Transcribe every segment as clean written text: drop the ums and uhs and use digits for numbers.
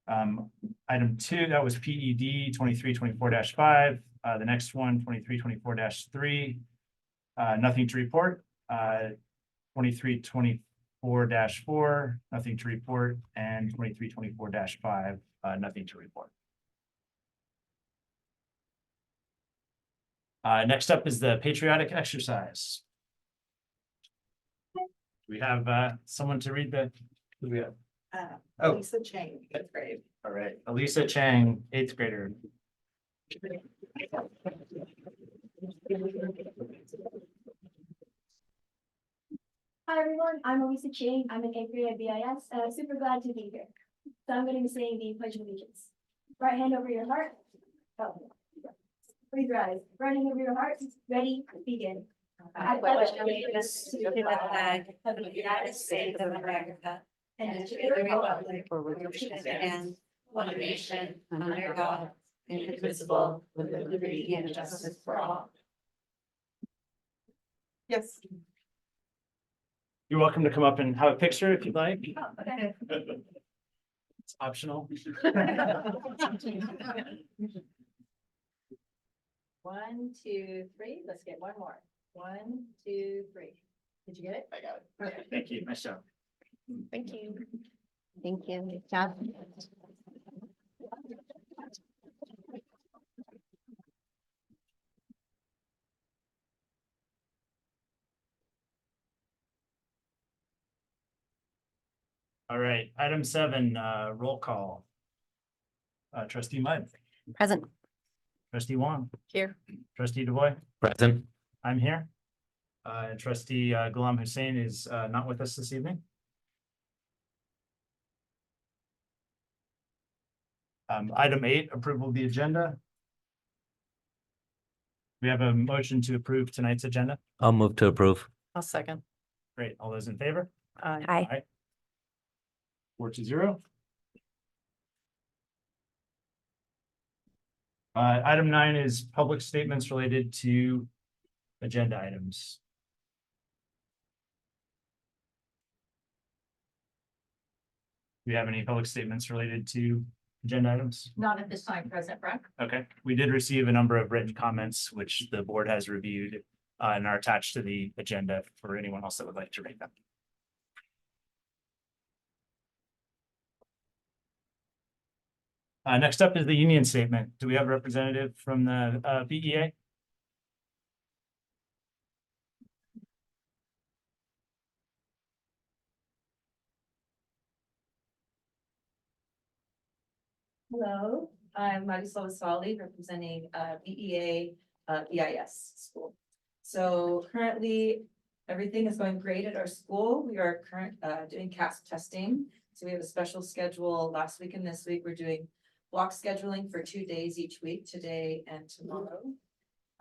Item 2, that was PED 2324-5. The next one, 2324-3. Nothing to report. 2324-4, nothing to report, and 2324-5, nothing to report. Next up is the patriotic exercise. We have someone to read the. Who do we have? Lisa Chang, 8th grade. All right, Elisa Chang, 8th grader. Hi everyone, I'm Elisa Chang. I'm an 8th grade at BIS. Super glad to be here. So I'm going to be saying the Pledge of Allegiance. Right hand over your heart. Oh. Please rise. Right hand over your heart. Ready, begin. I pledge allegiance to the flag of the United States of America and to the republic for which it stands, one nation, under God, indivisible, with liberty and justice for all. Yes. You're welcome to come up and have a picture if you'd like. Oh, okay. It's optional. 1, 2, 3. Let's get one more. 1, 2, 3. Did you get it? I got it. Thank you. Nice job. Thank you. Thank you. Good job. All right, item 7, roll call. Trustee Mudd, Present. trustee Wong, Here. trustee DuBois, Present. I'm here. Trustee Ghulam Hussain is not with us this evening. Item 8, approval of the agenda. We have a motion to approve tonight's agenda. I'll move to approve. I'll second. Great, all those in favor? Aye. 4-0. Item 9 is public statements related to agenda items. Do we have any public statements related to agenda items? Not at this time, President Frank. Okay, we did receive a number of written comments, which the board has reviewed and are attached to the agenda for anyone else that would like to read them. Next up is the union statement. Do we have a representative from the BEA? Hello, I'm Marisol Sali representing BEA BIS school. So currently, everything is going great at our school. We are doing CASP testing. So we have a special schedule last week and this week. We're doing block scheduling for 2 days each week, today and tomorrow.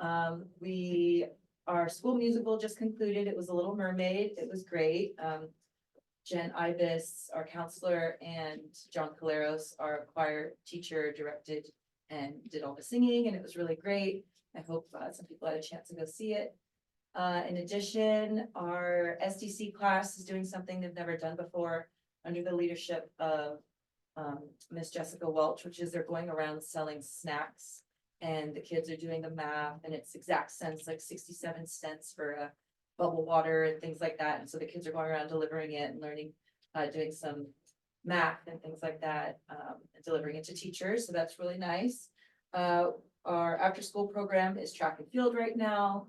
Our school musical just concluded. It was a Little Mermaid. It was great. Jen Ibis, our counselor, and John Caleros, our choir teacher, directed and did all the singing, and it was really great. I hope some people had a chance to go see it. In addition, our SDC class is doing something they've never done before under the leadership of Miss Jessica Welch, which is they're going around selling snacks, and the kids are doing the math, and it's exact cents, like 67 cents for a bubble water and things like that. And so the kids are going around delivering it and learning, doing some math and things like that, and delivering it to teachers. So that's really nice. Our after school program is track and field right now.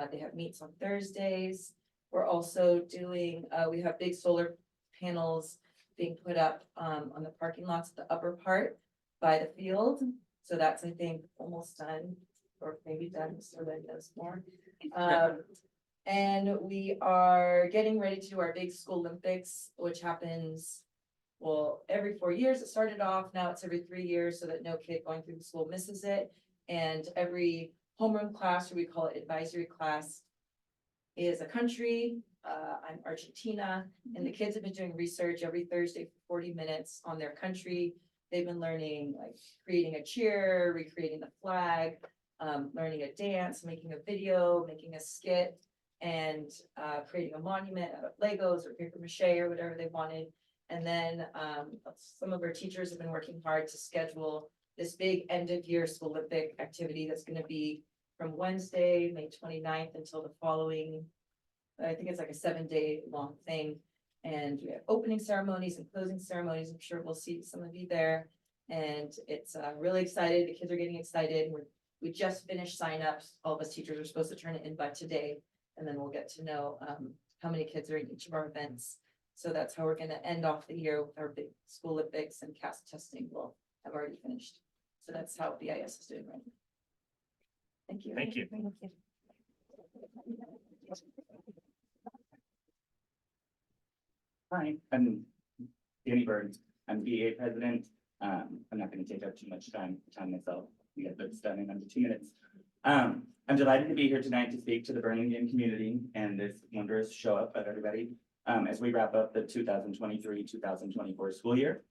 They have meets on Thursdays. We're also doing, we have big solar panels being put up on the parking lots at the upper part by the field. So that's, I think, almost done, or maybe done, so that knows more. And we are getting ready to do our big school Olympics, which happens, well, every 4 years. It started off, now it's every 3 years, so that no kid going through the school misses it. And every homeroom class, or we call it advisory class, is a country. I'm Argentina, and the kids have been doing research every Thursday for 40 minutes on their country. They've been learning, like, creating a cheer, recreating the flag, learning a dance, making a video, making a skit, and creating a monument out of Legos or paper mache or whatever they wanted. And then some of our teachers have been working hard to schedule this big end of year school Olympic activity that's gonna be from Wednesday, May 29th until the following, I think it's like a 7-day long thing. And we have opening ceremonies and closing ceremonies. I'm sure we'll see some of you there. And it's really excited. The kids are getting excited. We just finished signups. All of us teachers are supposed to turn it in by today. And then we'll get to know how many kids are in each of our events. So that's how we're gonna end off the year with our big school Olympics, and CAS testing will have already finished. So that's how BIS is doing right now. Thank you. Thank you. Hi, I'm Danny Burns. I'm BA president. I'm not going to take up too much time myself. We got this done in under 2 minutes. I'm delighted to be here tonight to speak to the Burlingame community and this wondrous show up of everybody as we wrap up the 2023-2024 school year.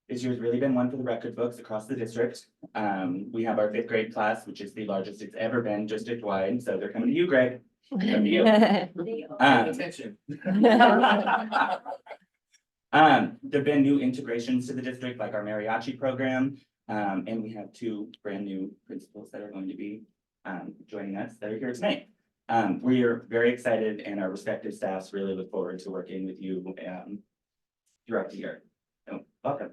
This year's really been one for the record books across the district. We have our 5th grade class, which is the largest it's ever been district-wide. So they're coming to you, Greg. Coming to you. Attention. There've been new integrations to the district, like our mariachi program, and we have 2 brand new principals that are going to be joining us that are here tonight. We are very excited, and our respective staffs really look forward to working with you throughout the year. So, welcome.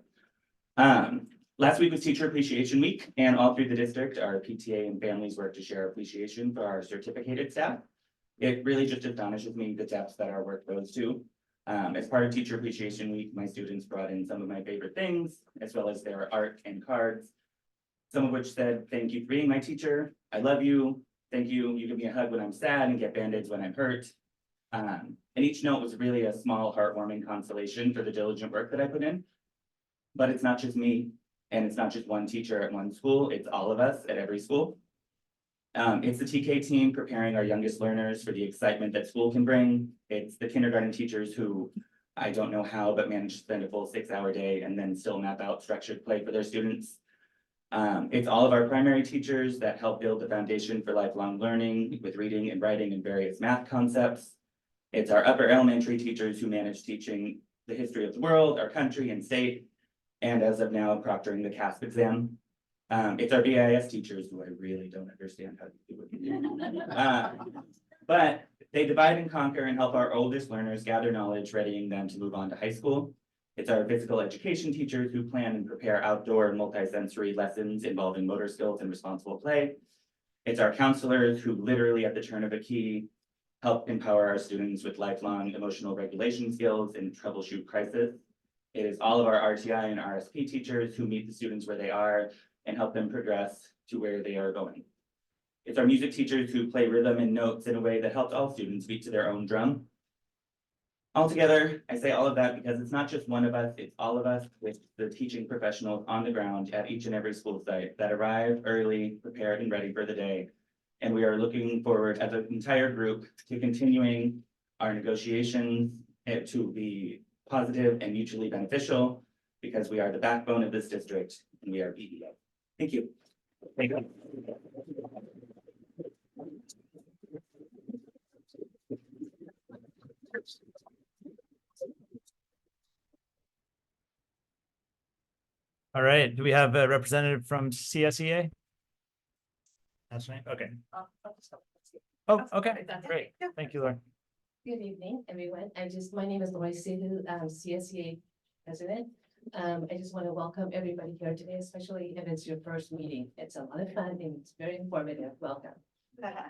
Last week was Teacher Appreciation Week, and all through the district, our PTA and families work to share appreciation for our certificated staff. It really just astonishes me the depths that our work goes to. As part of Teacher Appreciation Week, my students brought in some of my favorite things, as well as their art and cards, some of which said, "Thank you for being my teacher. I love you. Thank you. You give me a hug when I'm sad and get band-aids when I'm hurt." And each note was really a small, heartwarming consolation for the diligent work that I put in. But it's not just me, and it's not just one teacher at one school. It's all of us at every school. It's the TK team preparing our youngest learners for the excitement that school can bring. It's the kindergarten teachers who, I don't know how, but manage to spend a full 6-hour day and then still map out structured play for their students. It's all of our primary teachers that help build the foundation for lifelong learning with reading and writing and various math concepts. It's our upper elementary teachers who manage teaching the history of the world, our country and state, and as of now, proctoring the CASP exam. It's our BIS teachers who I really don't understand how to do it. But they divide and conquer and help our oldest learners gather knowledge, readying them to move on to high school. It's our physical education teachers who plan and prepare outdoor and multisensory lessons involving motor skills and responsible play. It's our counselors who literally at the turn of a key help empower our students with lifelong emotional regulation skills and troubleshoot crisis. It is all of our RTI and RSP teachers who meet the students where they are and help them progress to where they are going. It's our music teachers who play rhythm and notes in a way that helps all students beat to their own drum. Altogether, I say all of that because it's not just one of us, it's all of us with the teaching professionals on the ground at each and every school site that arrive early, prepared and ready for the day. And we are looking forward as an entire group to continuing our negotiations to be positive and mutually beneficial because we are the backbone of this district and we are BDO. Thank you. Thank you. All right, do we have a representative from CSEA? That's right, okay. Oh, okay, great. Thank you, Lauren. Good evening, everyone. My name is Loy Sihu, CSEA president. I just want to welcome everybody here today, especially if it's your first meeting. It's a lot of fun and it's very informative. Welcome.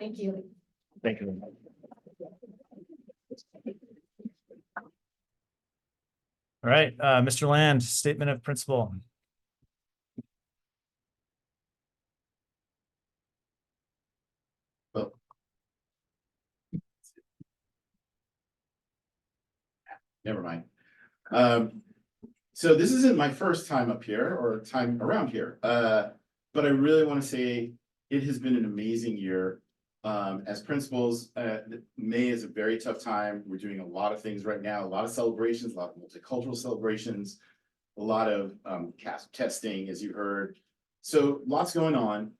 Thank you. Thank you. All right, Mr. Land, statement of principle. Never mind. So this isn't my first time up here or time around here, but I really want to say it has been an amazing year. As principals, May is a very tough time. We're doing a lot of things right now, a lot of celebrations, a lot of multicultural celebrations, a lot of CASP testing, as you heard. So lots going on.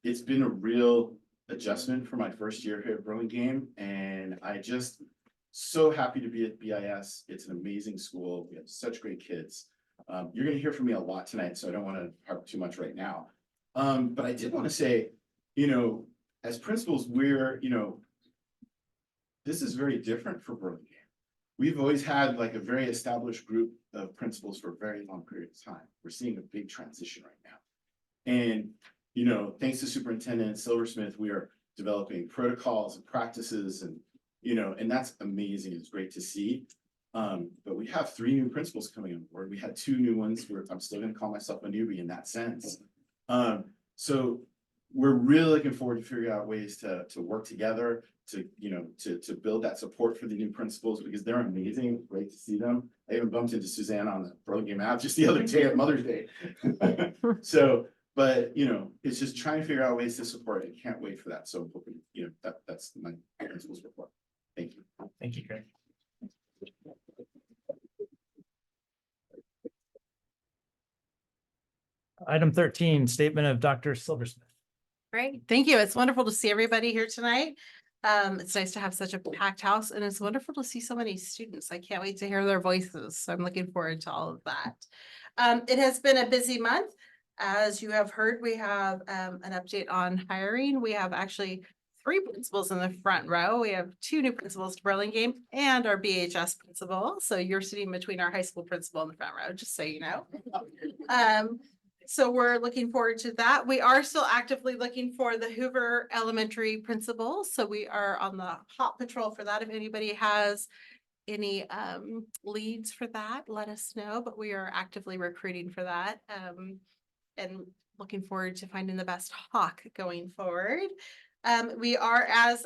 It's been a real adjustment for my first year here at Burlingame, and I just so happy to be at BIS. It's an amazing school. We have such great kids. You're gonna hear from me a lot tonight, so I don't want to harp too much right now. But I did want to say, as principals, this is very different for Burlingame. We've always had like a very established group of principals for a very long period of time. We're seeing a big transition right now. And, thanks to Superintendent Silversmith, we are developing protocols and practices and, and that's amazing. It's great to see. But we have 3 new principals coming on board. We had 2 new ones where I'm still gonna call myself a newbie in that sense. So we're really looking forward to figuring out ways to work together, to build that support for the new principals because they're amazing. Great to see them. I even bumped into Suzanne on the Burlingame app just the other day at Mother's Day. So, but it's just trying to figure out ways to support it. Can't wait for that. So, that's my principal's report. Thank you. Thank you, Greg. Item 13, statement of Dr. Silversmith. Great, thank you. It's wonderful to see everybody here tonight. It's nice to have such a packed house and it's wonderful to see so many students. I can't wait to hear their voices. So I'm looking forward to all of that. It has been a busy month. As you have heard, we have an update on hiring. We have actually 3 principals in the front row. We have 2 new principals to Burlingame and our BHS principal. So you're sitting between our high school principal in the front row, just so you know. So we're looking forward to that. We are still actively looking for the Hoover Elementary principal. So we are on the hot patrol for that. If anybody has any leads for that, let us know. But we are actively recruiting for that and looking forward to finding the best hawk going forward. We are, as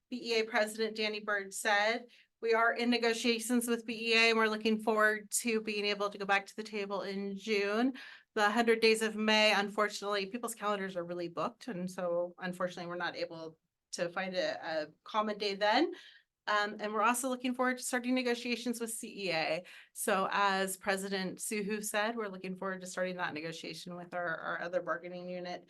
BEA President Danny Bird said, we are in negotiations with BEA and we're looking forward to being able to go back to the table in June. The 100 days of May, unfortunately, people's calendars are really booked. And so unfortunately, we're not able to find a common day then. And we're also looking forward to starting negotiations with CEA. So as President Suhu said, we're looking forward to starting that negotiation with our other bargaining unit.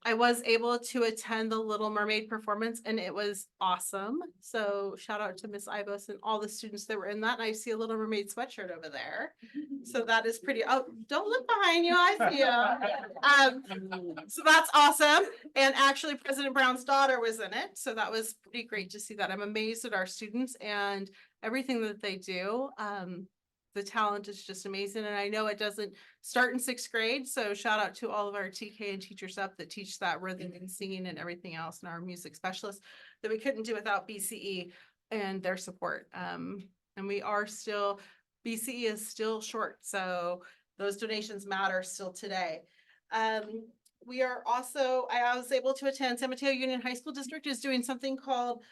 I was able to attend the Little Mermaid performance and it was awesome. So shout out to Miss Ibos and all the students that were in that. And I see a Little Mermaid sweatshirt over there. So that is pretty, oh, don't look behind you, I see you. So that's awesome. And actually President Brown's daughter was in it. So that was pretty great to see that. I'm amazed at our students and everything that they do. The talent is just amazing. And I know it doesn't start in 6th grade. So shout out to all of our TK and teachers up that teach that rhythm and singing and everything else and our music specialists that we couldn't do without BCE and their support. And we are still, BCE is still short. So those donations matter still today. We are also, I was able to attend San Mateo Union High School District is doing something called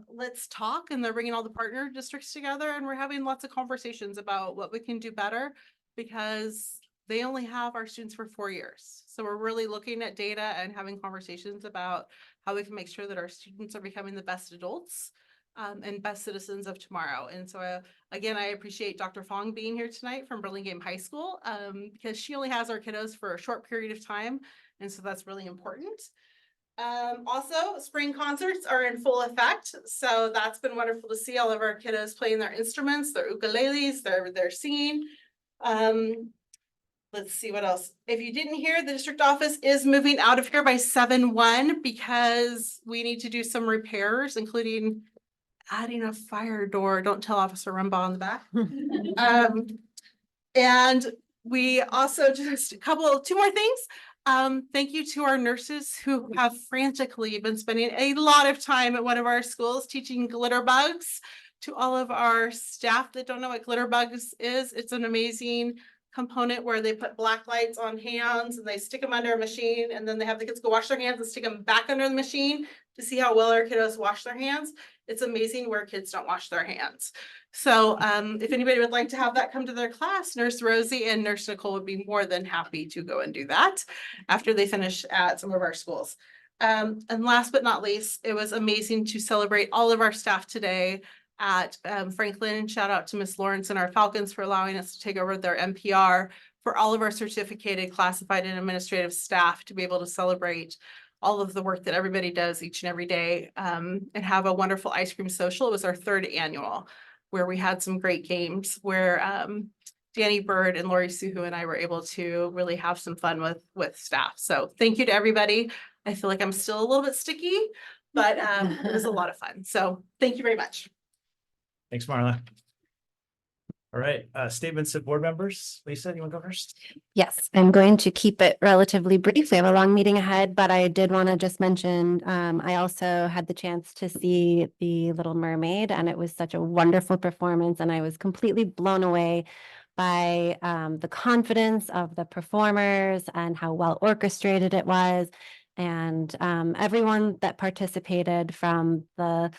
Let's Talk, and they're bringing all the partner districts together and we're having lots of conversations about what we can do better because they only have our students for 4 years. So we're really looking at data and having conversations about how we can make sure that our students are becoming the best adults and best citizens of tomorrow. And so again, I appreciate Dr. Fong being here tonight from Burlingame High School because she only has our kiddos for a short period of time. And so that's really important. Also, spring concerts are in full effect. So that's been wonderful to see all of our kiddos playing their instruments, their ukuleles, they're singing. Let's see what else. If you didn't hear, the district office is moving out of here by 7/1 because we need to do some repairs, including adding a fire door. Don't tell Officer Rumbaugh on the back. And we also just two more things. Thank you to our nurses who have frantically been spending a lot of time at one of our schools teaching glitter bugs. To all of our staff that don't know what glitter bugs is, it's an amazing component where they put black lights on hands and they stick them under a machine and then they have the kids go wash their hands and stick them back under the machine to see how well our kiddos wash their hands. It's amazing where kids don't wash their hands. So if anybody would like to have that come to their class, Nurse Rosie and Nurse Nicole would be more than happy to go and do that after they finish at some of our schools. And last but not least, it was amazing to celebrate all of our staff today at Franklin. Shout out to Miss Lawrence and our Falcons for allowing us to take over their NPR for all of our certificated, classified, and administrative staff to be able to celebrate all of the work that everybody does each and every day, and have a wonderful ice cream social. It was our 3rd annual, where we had some great games where Danny Bird and Lori Suhu and I were able to really have some fun with staff. So thank you to everybody. I feel like I'm still a little bit sticky, but it was a lot of fun. So thank you very much. Thanks, Marla. All right, statements of board members. Lisa, you want to go first? Yes, I'm going to keep it relatively brief. We have a long meeting ahead, but I did want to just mention, I also had the chance to see The Little Mermaid, and it was such a wonderful performance, and I was completely blown away by the confidence of the performers and how well orchestrated it was. And everyone that participated, from the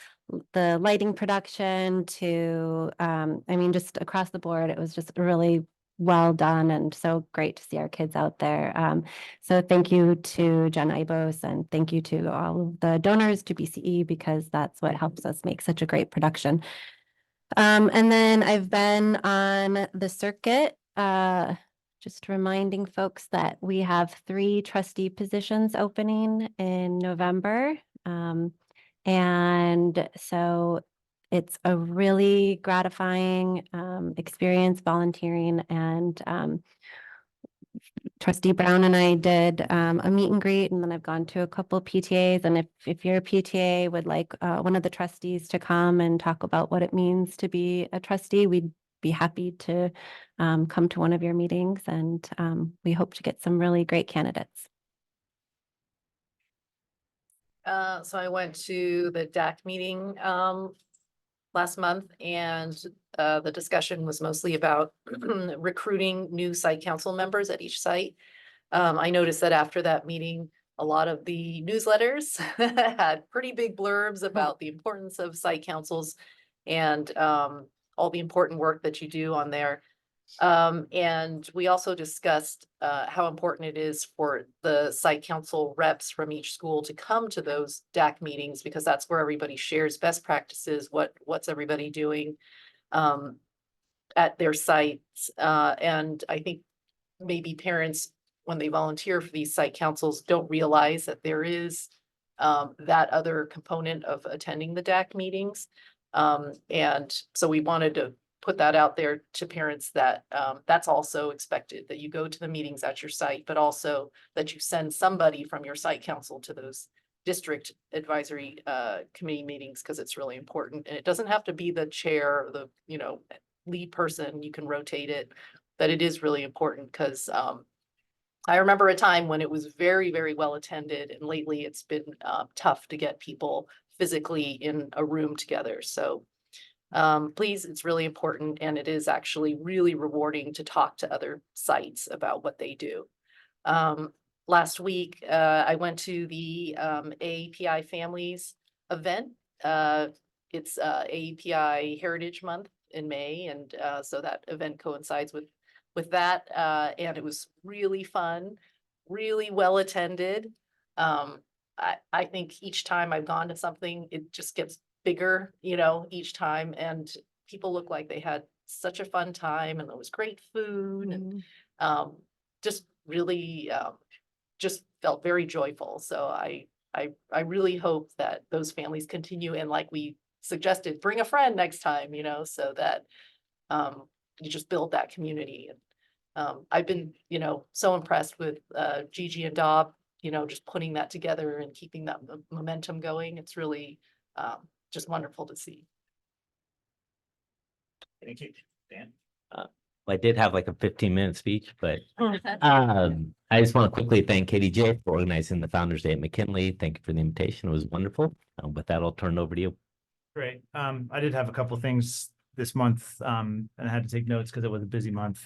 lighting production to, I mean, just across the board, it was just really well done and so great to see our kids out there. So thank you to Jen Ibos, and thank you to all of the donors, to BCE, because that's what helps us make such a great production. And then I've been on the circuit, just reminding folks that we have 3 trustee positions opening in November. And so it's a really gratifying experience volunteering, and Trustee Brown and I did a meet and greet, and then I've gone to a couple PTAs. And if your PTA would like one of the trustees to come and talk about what it means to be a trustee, we'd be happy to come to one of your meetings, and we hope to get some really great candidates. So I went to the DAC meeting last month, and the discussion was mostly about recruiting new site council members at each site. I noticed that after that meeting, a lot of the newsletters had pretty big blurbs about the importance of site councils and all the important work that you do on there. And we also discussed how important it is for the site council reps from each school to come to those DAC meetings, because that's where everybody shares best practices, what's everybody doing at their sites. And I think maybe parents, when they volunteer for these site councils, don't realize that there is that other component of attending the DAC meetings. And so we wanted to put that out there to parents, that that's also expected, that you go to the meetings at your site, but also that you send somebody from your site council to those district advisory committee meetings, because it's really important. And it doesn't have to be the chair or the lead person. You can rotate it, but it is really important, because I remember a time when it was very, very well attended, and lately it's been tough to get people physically in a room together. So please, it's really important, and it is actually really rewarding to talk to other sites about what they do. Last week, I went to the AAPI Families event. It's AAPI Heritage Month in May, and so that event coincides with that, and it was really fun, really well attended. I think each time I've gone to something, it just gets bigger, each time, and people look like they had such a fun time, and there was great food, and just really just felt very joyful. So I really hope that those families continue, and like we suggested, bring a friend next time, so that you just build that community. And I've been so impressed with Gigi and Dob, just putting that together and keeping that momentum going. It's really just wonderful to see. Thank you, Dan. I did have like a 15-minute speech, but I just want to quickly thank KDJ for organizing the Founders Day at McKinley. Thank you for the invitation. It was wonderful. With that, I'll turn it over to you. Great. I did have a couple things this month, and I had to take notes because it was a busy month.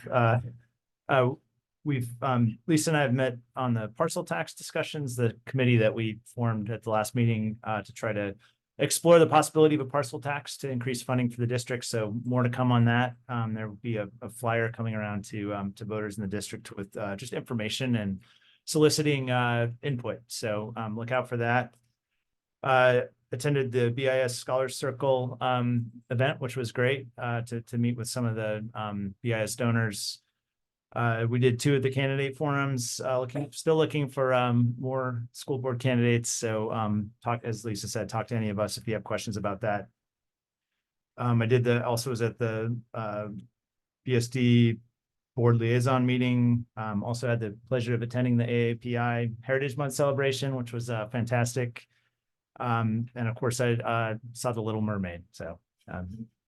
Lisa and I have met on the parcel tax discussions, the committee that we formed at the last meeting to try to explore the possibility of a parcel tax to increase funding for the district. So more to come on that. There will be a flyer coming around to voters in the district with just information and soliciting input. So look out for that. Attended the BIS Scholars Circle event, which was great to meet with some of the BIS donors. We did 2 of the candidate forums, still looking for more school board candidates. So as Lisa said, talk to any of us if you have questions about that. I also was at the BSD board liaison meeting. Also had the pleasure of attending the AAPI Heritage Month celebration, which was fantastic. And of course I saw The Little Mermaid. So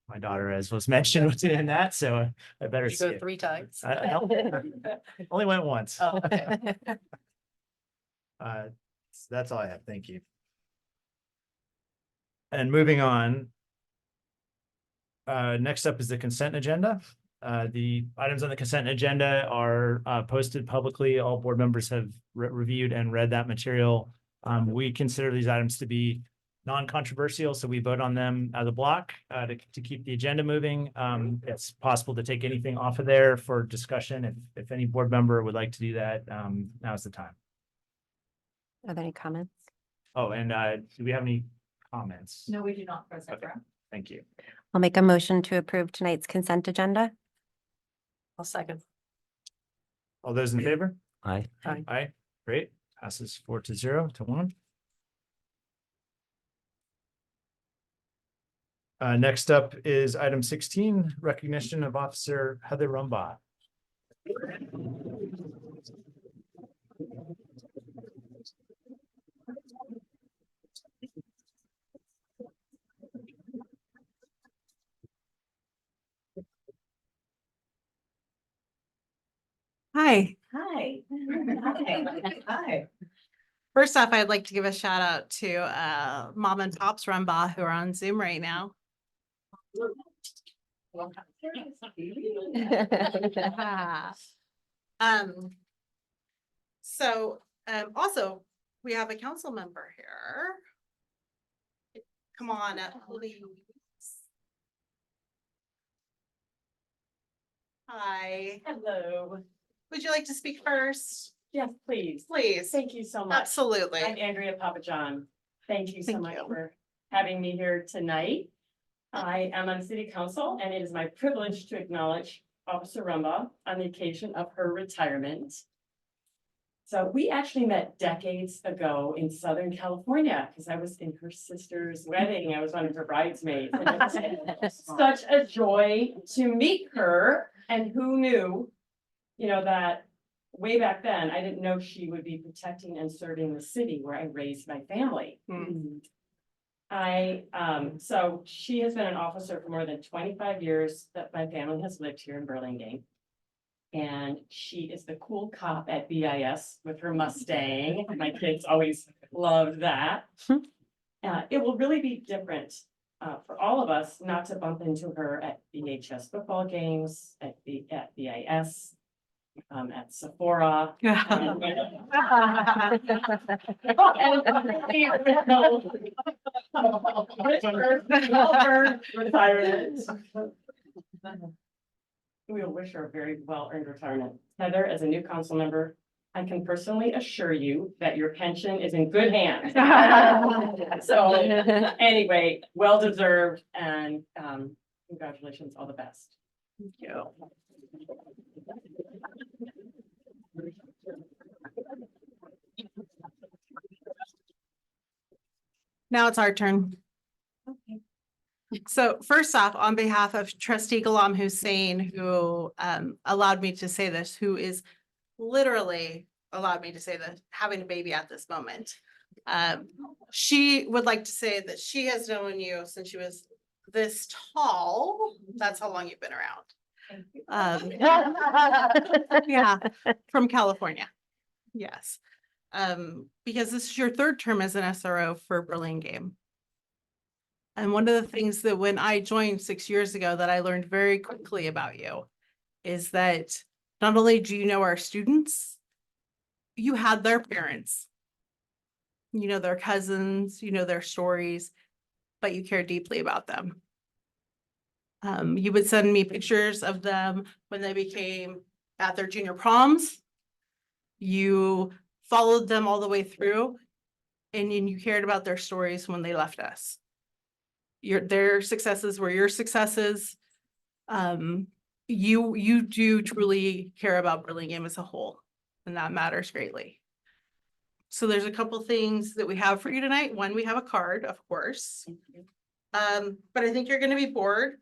my daughter, as was mentioned, was in that, so I better You see go it. 3 times. I only went once. Oh, okay. So that's all I have. Thank you. And moving on. Next up is the consent agenda. The items on the consent agenda are posted publicly. All board members have reviewed and read that material. We consider these items to be non-controversial, so we vote on them as a block to keep the agenda moving. It's possible to take anything off of there for discussion. If any board member would like to do that, now's the time. Are there any comments? Oh, and do we have any comments? No, we do not, President Okay. Brown. Thank you. I'll make a motion to approve tonight's consent agenda. I'll second. All those in favor? Aye. Aye. Great. Passes 4-0 to 1. Next up is item 16, recognition of Officer Heather Rumbaugh. Hi. Hi. Hi. Hi. First off, I'd like to give a shout out to Mom and Pops Rumbaugh who are on Zoom right now. Also, we have a council member here. Come on up, please. Hi. Hello. Would you like to speak first? Yes, please. Please. Thank you so much. Absolutely. I'm Andrea Papajohn. Thank you so Thank much you. for having me here tonight. I am on city council and it is my privilege to acknowledge Officer Rumbaugh on the occasion of her retirement. So we actually met decades ago in Southern California because I was in her sister's wedding. I was one of her bridesmaids. And it was such a joy to meet her, and who knew, that way back then, I didn't know she would be protecting and serving the city where I raised my family. So she has been an officer for more than 25 years that my family has lived here in Burlingame. And she is the cool cop at BIS with her Mustang. My kids always loved that. It will really be different for all of us not to bump into her at VHS football games, at BIS, at Sephora. Retirement. We will wish her a very well-earned retirement. Heather, as a new council member, I can personally assure you that your pension is in good hands. So anyway, well-deserved, and congratulations, all the best. Thank you. Now it's our turn. Okay. So first off, on behalf of Trustee Ghulam Hussein, who allowed me to say this, who is literally allowed me to say this, having a baby at this moment. She would like to say that she has known you since she was this tall. That's how long you've been around. Yeah, from California. Yes. Because this is your 3rd term as an SRO for Burlingame. And one of the things that when I joined 6 years ago that I learned very quickly about you is that not only do you know our students, you had their parents, you know, their cousins, you know, their stories, but you care deeply about them. You would send me pictures of them when they became at their junior proms. You followed them all the way through, and you cared about their stories when they left us. Their successes were your successes. you do truly care about Burlingame as a whole, and that matters greatly. So there's a couple things that we have for you tonight. One, we have a card, of course. But I think you're gonna be bored.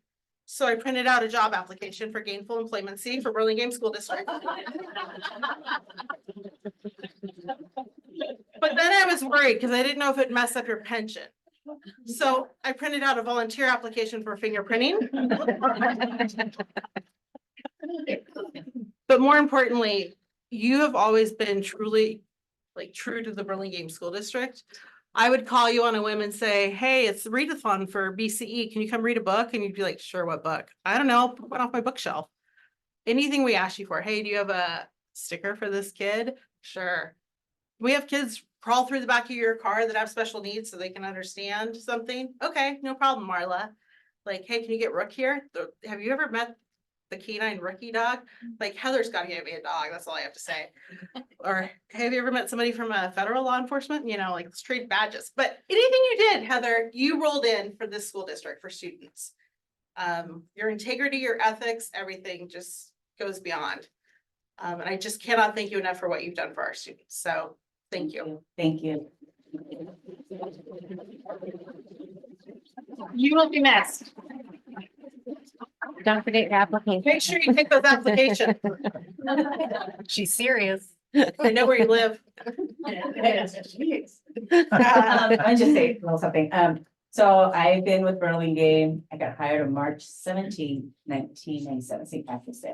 So I printed out a job application for gainful employmency for Burlingame School District. But then I was worried because I didn't know if it'd mess up your pension. So I printed out a volunteer application for fingerprinting. But more importantly, you have always been truly true to the Burlingame School District. I would call you on a whim and say, hey, it's the readathon for BCE. Can you come read a book? And you'd be like, sure, what book? I don't know, put one off my bookshelf. Anything we ask you for. Hey, do you have a sticker for this kid? Sure. We have kids crawl through the back of your car that have special needs so they can understand something. Okay, no problem, Marla. Like, hey, can you get Rook here? Have you ever met the canine rookie dog? Like, Heather's got to get me a dog. That's all I have to say. Or have you ever met somebody from a federal law enforcement? You know, like, let's trade badges. But anything you did, Heather, you rolled in for this school district for students. Your integrity, your ethics, everything just goes beyond. And I just cannot thank you enough for what you've done for our students. So thank you. Thank you. You will be missed. Don't forget your application. Make sure you take those applications. She's serious. I know where you live. I just say a little something. So I've been with Burlingame. I got hired on March 17, 1997, St. Patrick's Day.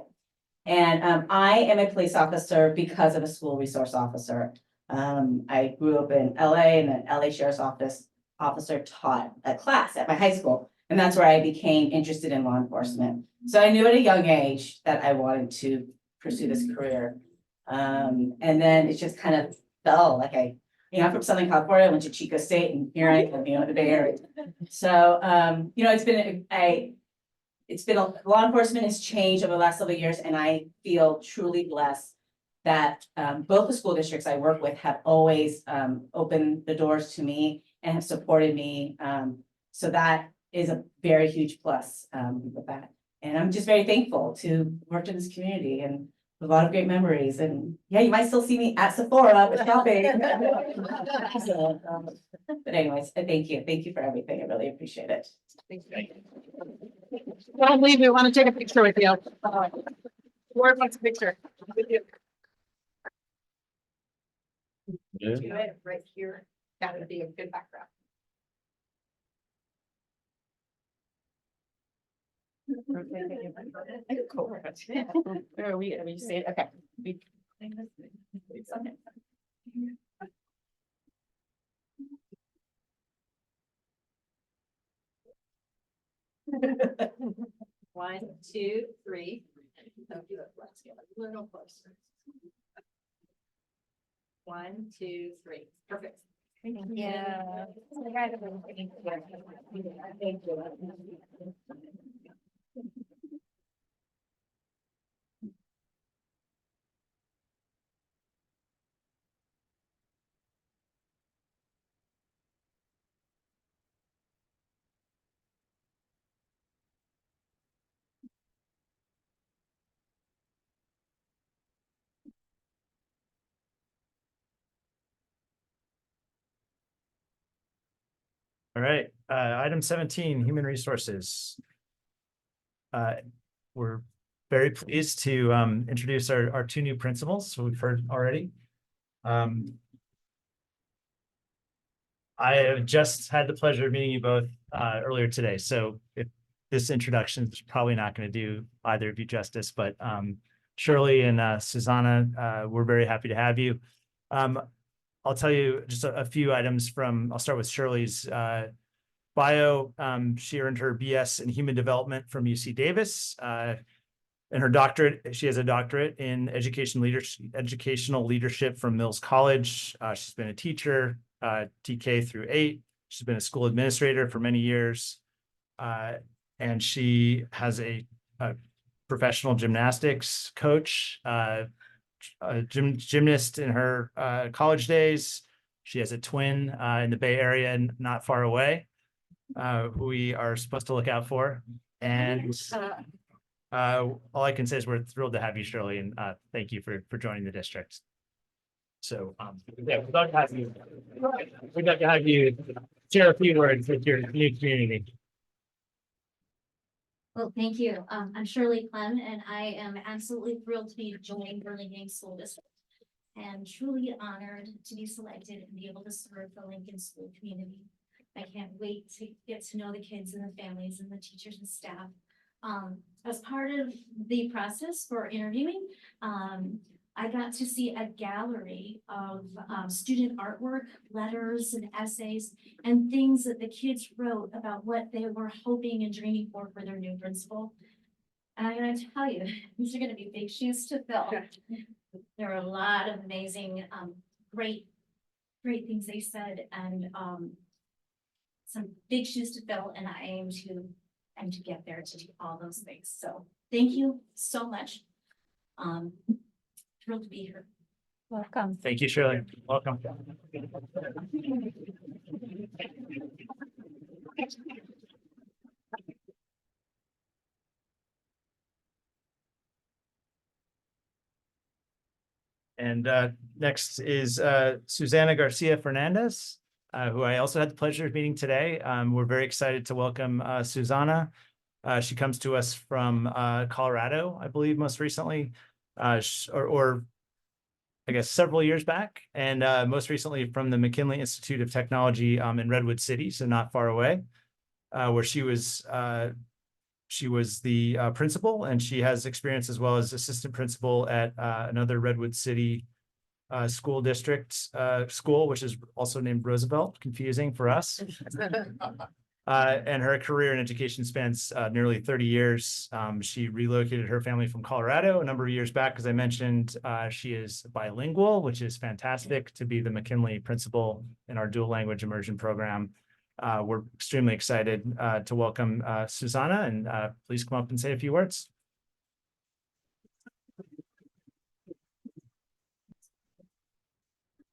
And I am a police officer because of a school resource officer. I grew up in LA, and an LA Sheriff's officer taught a class at my high school. And that's where I became interested in law enforcement. So I knew at a young age that I wanted to pursue this career. And then it just kind of fell like I'm from Southern California, I went to Chico State, and here I am, in the Bay Area. So, law enforcement has changed over the last several years, and I feel truly blessed that both the school districts I work with have always opened the doors to me and have supported me. So that is a very huge plus with that. And I'm just very thankful to work in this community and a lot of great memories. And yeah, you might still see me at Sephora with shopping. So, but anyways, thank you. Thank you for everything. I really appreciate it. Don't leave. We want to take a picture with you. Ward wants a picture with you. Yeah. Do it right here. That would be a good background. Where are we? Are we saying, okay. One, two, three. One, two, three. Perfect. Yeah. Thank you. All right, item 17, human resources. We're very pleased to introduce our two new principals, so we've heard already. I have just had the pleasure of meeting you both earlier today, so if this introduction is probably not going to do either of you justice, but Shirley and Susanna, we're very happy to have you. I'll tell you just a few items from, I'll start with Shirley's bio. She earned her BS in Human Development from UC Davis. And her doctorate, she has a doctorate in educational leadership from Mills College. She's been a teacher, TK through 8. She's been a school administrator for many years. And she has a professional gymnastics coach, a gymnast in her college days. She has a twin in the Bay Area and not far away, who we are supposed to look out for. And all I can say is we're thrilled to have you, Shirley, and thank you for joining the district. So, yeah, we'd love to have you share a few words with your new community. Well, thank you. I'm Shirley Clem, and I am absolutely thrilled to be joining Burlingame School District. And truly honored to be selected and be able to serve the Lincoln School community. I can't wait to get to know the kids and the families and the teachers and staff. As part of the process for interviewing, I got to see a gallery of student artwork, letters and essays, and things that the kids wrote about what they were hoping and dreaming for their new principal. And I'm gonna tell you, these are gonna be big shoes to fill. There are a lot of amazing, great things they said, and some big shoes to fill, and I aim to get there to do all those things. So thank you so much. Thrilled to be here. Welcome. Thank you, Shirley. Welcome. And next is Susana Garcia Fernandez, who I also had the pleasure of meeting today. We're very excited to welcome Susana. She comes to us from Colorado, I believe, most recently, or I guess several years back, and most recently from the McKinley Institute of Technology in Redwood City, so not far away, where she was the principal, and she has experience as well as assistant principal at another Redwood City school district school, which is also named Roosevelt, confusing for us. And her career in education spans nearly 30 years. She relocated her family from Colorado a number of years back. As I mentioned, she is bilingual, which is fantastic to be the McKinley principal in our dual language immersion program. We're extremely excited to welcome Susana, and please come up and say a few words.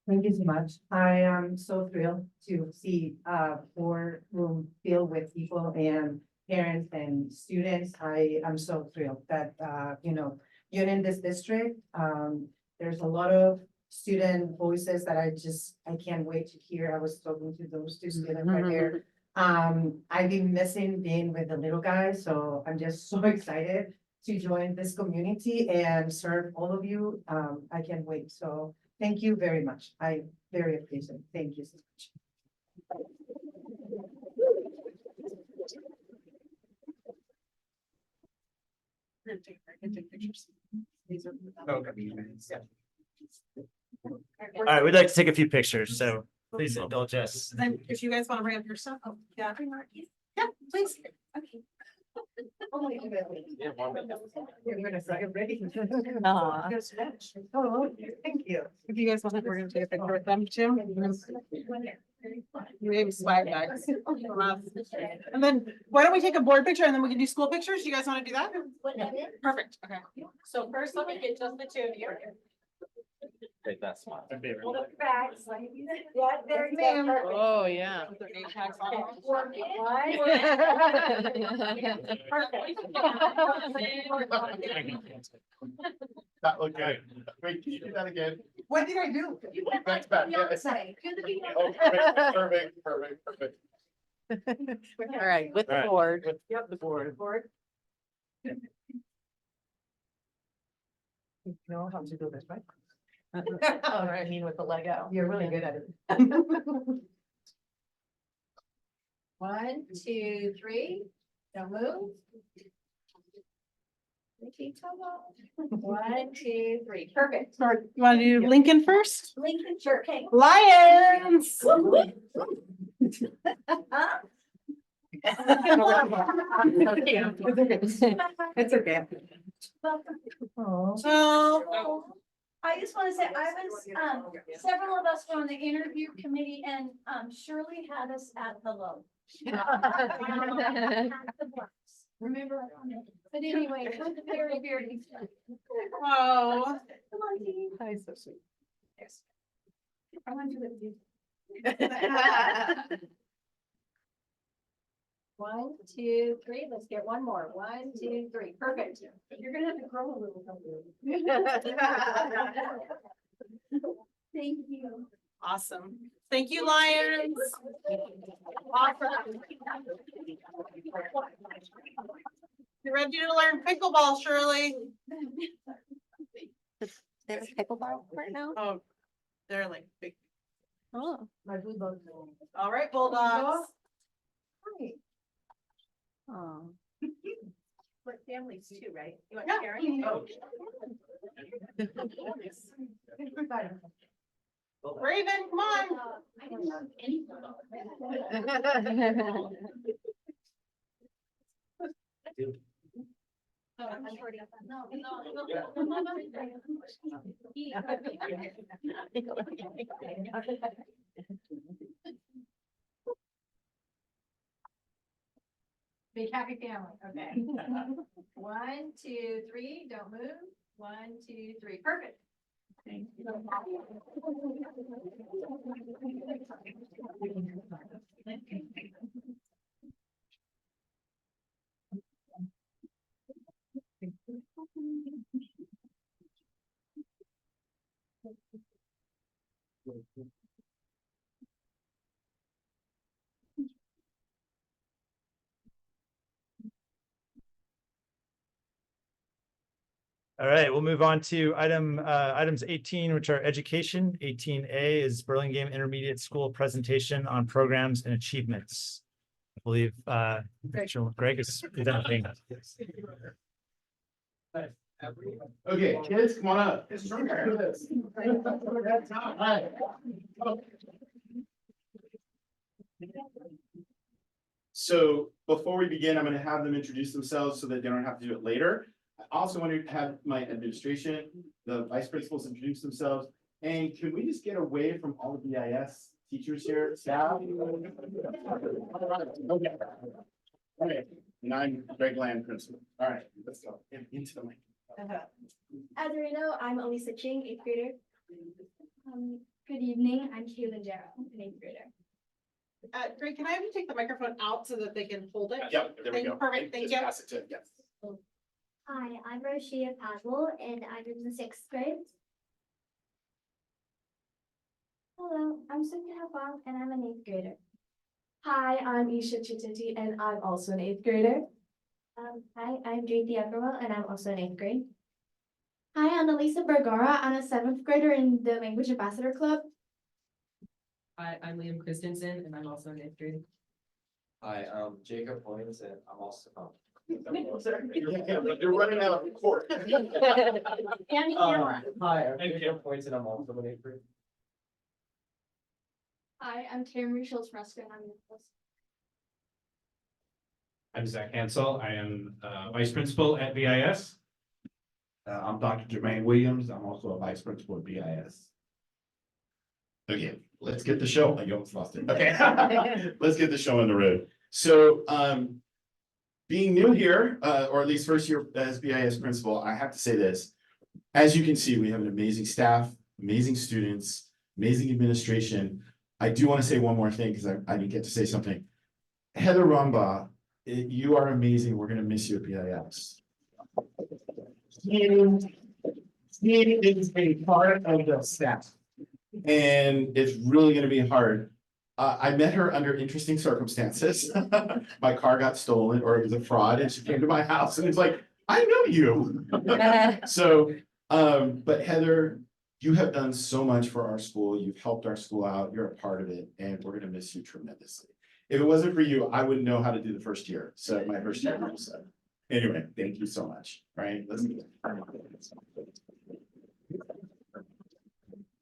Thank you so much. I am so thrilled to see a boardroom filled with people and parents and students. I am so thrilled that, you're in this district. There's a lot of student voices that I can't wait to hear. I was talking to those two students right there. I've been missing being with the little guys, so I'm just so excited to join this community and serve all of you. I can't wait. So thank you very much. I very appreciate it. Thank you so much. All right, we'd like to take a few pictures, so please indulge us. Then if you guys want to bring up your stuff, yeah, please. Okay. Oh, thank you. If you guys want, we're gonna take a picture with them too. Maybe swag bags. And then why don't we take a board picture and then we can do school pictures? You guys want to do that? Perfect. Okay. So first, let me get just the two of you. Take that spot. Hold up your bags. Yeah, there you go. Oh, yeah. That looked good. Wait, can you do that again? What did I do? That's bad. Yeah. Oh, perfect. All right, with the All right. board. Yep, the board. You know how to do this, right? Oh, I mean, with the Lego. You're really good at it. 1, 2, 3. Don't move. 1, 2, 3. Perfect. You want to do Lincoln first? Lincoln, sure. Okay. Lions. It's okay. Oh. I just want to say, I was, several of us were on the interview committee, and Shirley had us at hello. Remember? But anyway, it was very, very exciting. Oh. Come on, team. Hi, so sweet. Yes. I want to live you. 1, 2, 3. Let's get one more. 1, 2, 3. Perfect. You're gonna have to grow a little. Thank you. Awesome. Thank you, Lions. Awesome. You ready to learn pickleball, Shirley? There's pickleball right now. Oh, they're like big. Oh. All right, Bulldogs. Oh. We're families too, right? You want Yeah. Karen? Oh. Raven, come on. I didn't know any. Oh, I'm already up. No, Big happy family, okay. 1, 2, 3, don't move. 1, 2, 3, perfect. All right, we'll move on to items 18, which are education. 18A is Burlingame Intermediate School presentation on programs and achievements. I believe Greg is presenting. Okay, kids, come on up. So before we begin, I'm going to have them introduce themselves so that they don't have to do it later. I also want to have my administration, the vice principals introduce themselves. And can we just get away from all the BIS teachers here, staff? Okay. All right, and I'm Greg Land, principal. All right, let's go into the mic. As you know, I'm Elisa Ching, 8th grader. Good evening, I'm Kaylin Jarrell, an 8th grader. Greg, can I have you take the microphone out so that they can hold it? Yep, there we go. Perfect, thank Just you. pass it to, yes. Hi, I'm Roshia Padwell, and I'm in the 6th grade. Hello, I'm Sukhna Hafal, and I'm an 8th grader. Hi, I'm Isha Chititi, and I'm also an 8th grader. Hi, I'm Jyoti Agarwal, and I'm also in 8th grade. Hi, I'm Elisa Bergara. I'm a 7th grader in the Language Ambassador Club. Hi, I'm Liam Christensen, and I'm also in 8th grade. Hi, I'm Jacob Williams, and I'm also. You're running out of court. Hi, I'm Jacob Points, and I'm also in 8th grade. Hi, I'm Tamara Schultz Rusker, and I'm in 8th. I'm Zach Hansel. I am Vice Principal at BIS. I'm Dr. Jermaine Williams. I'm also a Vice Principal at BIS. Okay, let's get the show. I almost lost it. Okay, let's get the show on the road. So, being new here, or at least first year as BIS principal, I have to say this. As you can see, we have an amazing staff, amazing students, amazing administration. I do want to say one more thing because I didn't get to say something. Heather Rumbaugh, you are amazing. We're going to miss you at BIS. She is a part of the staff. And it's really going to be hard. I met her under interesting circumstances. My car got stolen, or it was a fraud, and she came to my house and it's like, I know you. So, but Heather, you have done so much for our school. You've helped our school out. You're a part of it, and we're going to miss you tremendously. If it wasn't for you, I wouldn't know how to do the first year. So my first year. So anyway, thank you so much. All right, let's get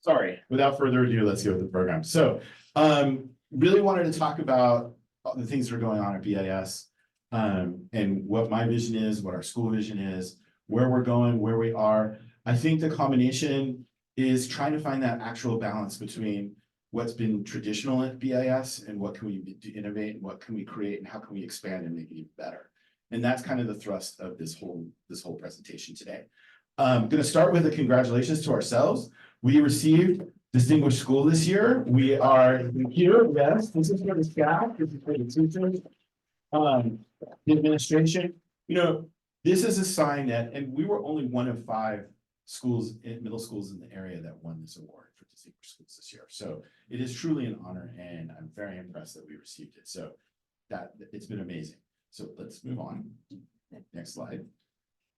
Sorry, without further ado, let's go with the program. So really wanted to talk about the things that are going on at BIS and what my vision is, what our school vision is, where we're going, where we are. I think the combination is trying to find that actual balance between what's been traditional at BIS and what can we innovate and what can we create and how can we expand and make it even better. And that's kind of the thrust of this whole presentation today. I'm going to start with a congratulations to ourselves. We received Distinguished School this year. We are here, yes, this is for the staff, this is for the teachers. The administration, this is a sign that, and we were only one of 5 schools, middle schools in the area that won this award for distinguished schools this year. So it is truly an honor, and I'm very impressed that we received it. So it's been amazing. So let's move on. Next slide.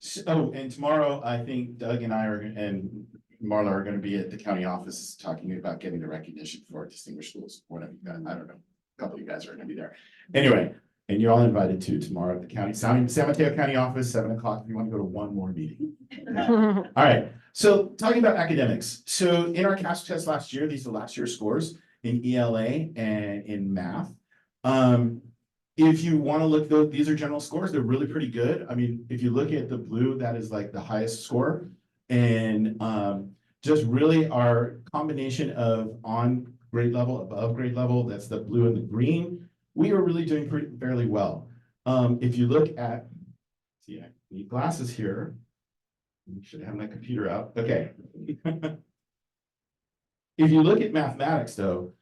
So, and tomorrow, I think Doug and I and Marla are going to be at the county office talking about getting the recognition for distinguished schools. One of you guys, I don't know, a couple of you guys are going to be there. Anyway, and you're all invited to tomorrow at the county, San Mateo County office, 7 o'clock, if you want to go to one more meeting. All right, so talking about academics. So in our CASP test last year, these are last year's scores in ELA and in math. If you want to look, though, these are general scores, they're really pretty good. I mean, if you look at the blue, that is like the highest score. And just really our combination of on grade level, above grade level, that's the blue and the green, we are really doing fairly well. If you look at, see, I need glasses here. I should have my computer out. Okay. If you look at mathematics, though,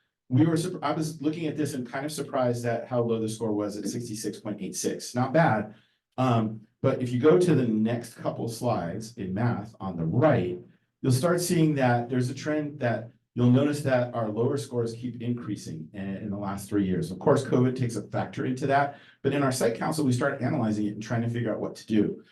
I was looking at this and kind of surprised at how low the score was at 66.86. Not bad. But if you go to the next couple slides in math on the right, you'll start seeing that there's a trend that you'll notice that our lower scores keep increasing in the last 3 years. Of course, COVID takes a factor into that, but in our site council, we started analyzing it and trying to figure out what to do.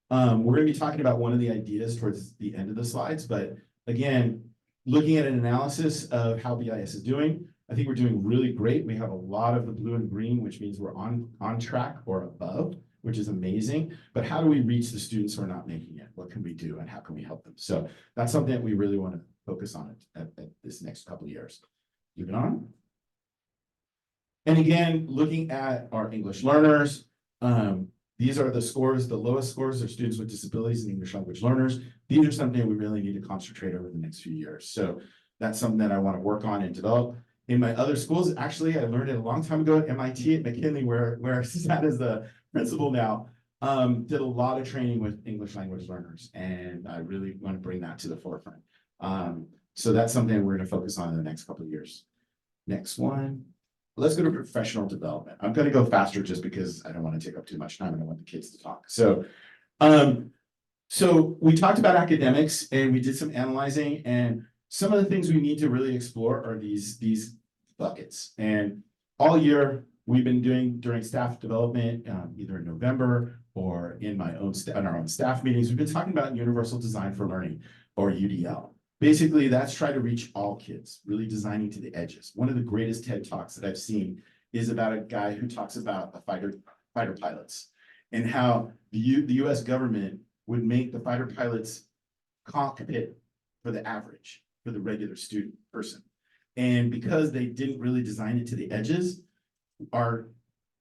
We're going to be talking about one of the ideas towards the end of the slides, but again, looking at an analysis of how BIS is doing, I think we're doing really great. We have a lot of the blue and green, which means we're on track or above, which is amazing. But how do we reach the students who are not making it? What can we do and how can we help them? So that's something that we really want to focus on at this next couple of years. Moving on. And again, looking at our English learners, these are the scores, the lowest scores are students with disabilities and English language learners. These are something we really need to concentrate over the next few years. So that's something that I want to work on and develop. In my other schools, actually, I learned it a long time ago at MIT at McKinley, where I sat as the principal now, did a lot of training with English language learners, and I really want to bring that to the forefront. So that's something we're going to focus on in the next couple of years. Next one. Let's go to professional development. I'm going to go faster just because I don't want to take up too much time and I want the kids to talk. So, so we talked about academics and we did some analyzing, and some of the things we need to really explore are these buckets. And all year we've been doing during staff development, either in November or in our own staff meetings, we've been talking about universal design for learning, or UDL. Basically, that's trying to reach all kids, really designing to the edges. One of the greatest TED Talks that I've seen is about a guy who talks about the fighter pilots and how the US government would make the fighter pilots cockpit for the average, for the regular student person. And because they didn't really design it to the edges, our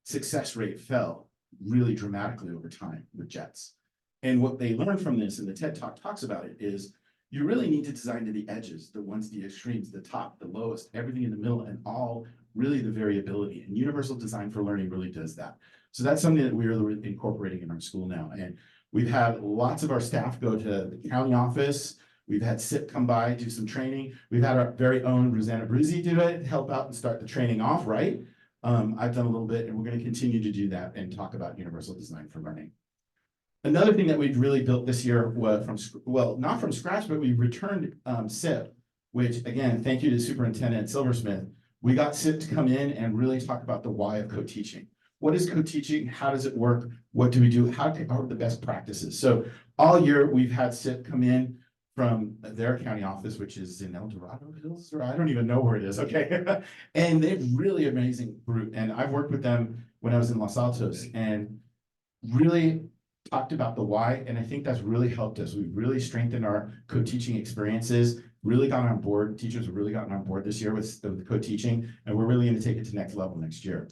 success rate fell really dramatically over time with jets. And what they learned from this, and the TED Talk talks about it, is you really need to design to the edges, the extremes, the top, the lowest, everything in the middle, and all really the variability. And universal design for learning really does that. So that's something that we're incorporating in our school now. And we've had lots of our staff go to the county office. We've had SIP come by, do some training. We've had our very own Rosanna Bruzzi do it, help out and start the training off, right? I've done a little bit, and we're going to continue to do that and talk about universal design for learning. Another thing that we've really built this year was not from scratch, but we returned SIP, which again, thank you to Superintendent Silversmith. We got SIP to come in and really talk about the why of co-teaching. What is co-teaching? How does it work? What do we do? How are the best practices? So all year we've had SIP come in from their county office, which is in El Dorado Hills, or I don't even know where it is. Okay. And they're really amazing group. And I've worked with them when I was in Los Altos and really talked about the why. And I think that's really helped us. We've really strengthened our co-teaching experiences, really gotten on board. Teachers have really gotten on board this year with the co-teaching, and we're really going to take it to next level next year.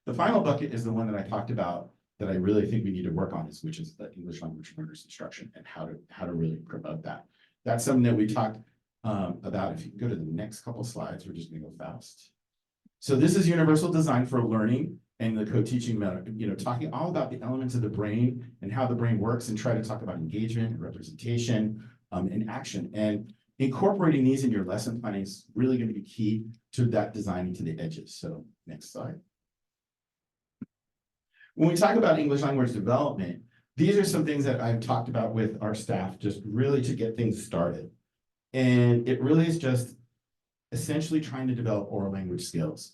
The final bucket is the one that I talked about that I really think we need to work on, which is the English language learners instruction and how to really promote that. That's something that we talked about. If you can go to the next couple slides, we're just going to go fast. So this is universal design for learning and the co-teaching method, talking all about the elements of the brain and how the brain works, and try to talk about engagement and representation and action. And incorporating these in your lesson planning is really going to be key to that designing to the edges. So next slide. when we talk about English language development, these are some things that I've talked about with our staff, just really to get things started. And it really is just essentially trying to develop oral language skills.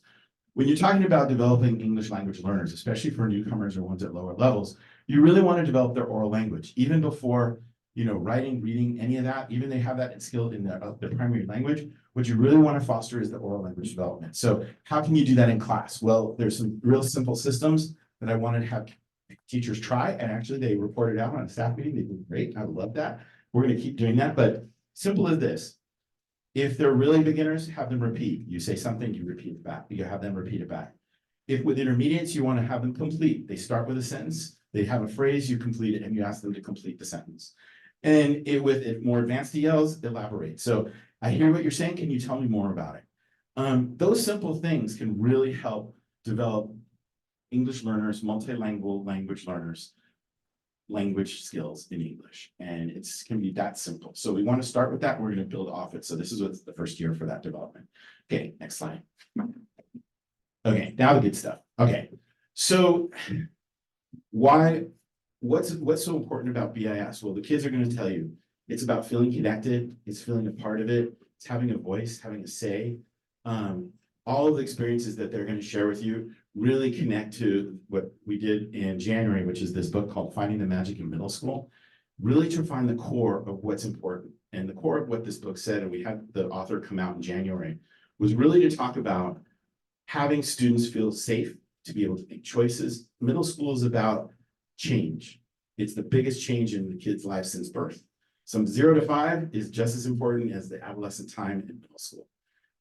When you're talking about developing English language learners, especially for newcomers or ones at lower levels, you really want to develop their oral language, even before, you know, writing, reading, any of that, even they have that skill in their primary language. What you really want to foster is the oral language development. So how can you do that in class? Well, there's some real simple systems that I wanted to have teachers try, and actually they reported out on a staff meeting. They did great. I love that. We're going to keep doing that, but simple as this. If they're really beginners, have them repeat. You say something, you repeat it back. You have them repeat it back. If with intermediates, you want to have them complete. They start with a sentence, they have a phrase, you complete it, and you ask them to complete the sentence. And with more advanced ELs, elaborate. So I hear what you're saying. Can you tell me more about it? Those simple things can really help develop English learners, multilingual language learners, language skills in English. And it's can be that simple. So we want to start with that. We're going to build off it. So this is what's the first year for that development. Okay, next slide. Okay, now the good stuff. Okay, so what's so important about BIS? Well, the kids are going to tell you it's about feeling connected, it's feeling a part of it, it's having a voice, having a say. All of the experiences that they're going to share with you really connect to what we did in January, which is this book called Finding the Magic in Middle School, really to find the core of what's important. And the core of what this book said, and we had the author come out in January, was really to talk about having students feel safe to be able to make choices. Middle school is about change. It's the biggest change in the kid's life since birth. From 0 to 5 is just as important as the adolescent time in middle school.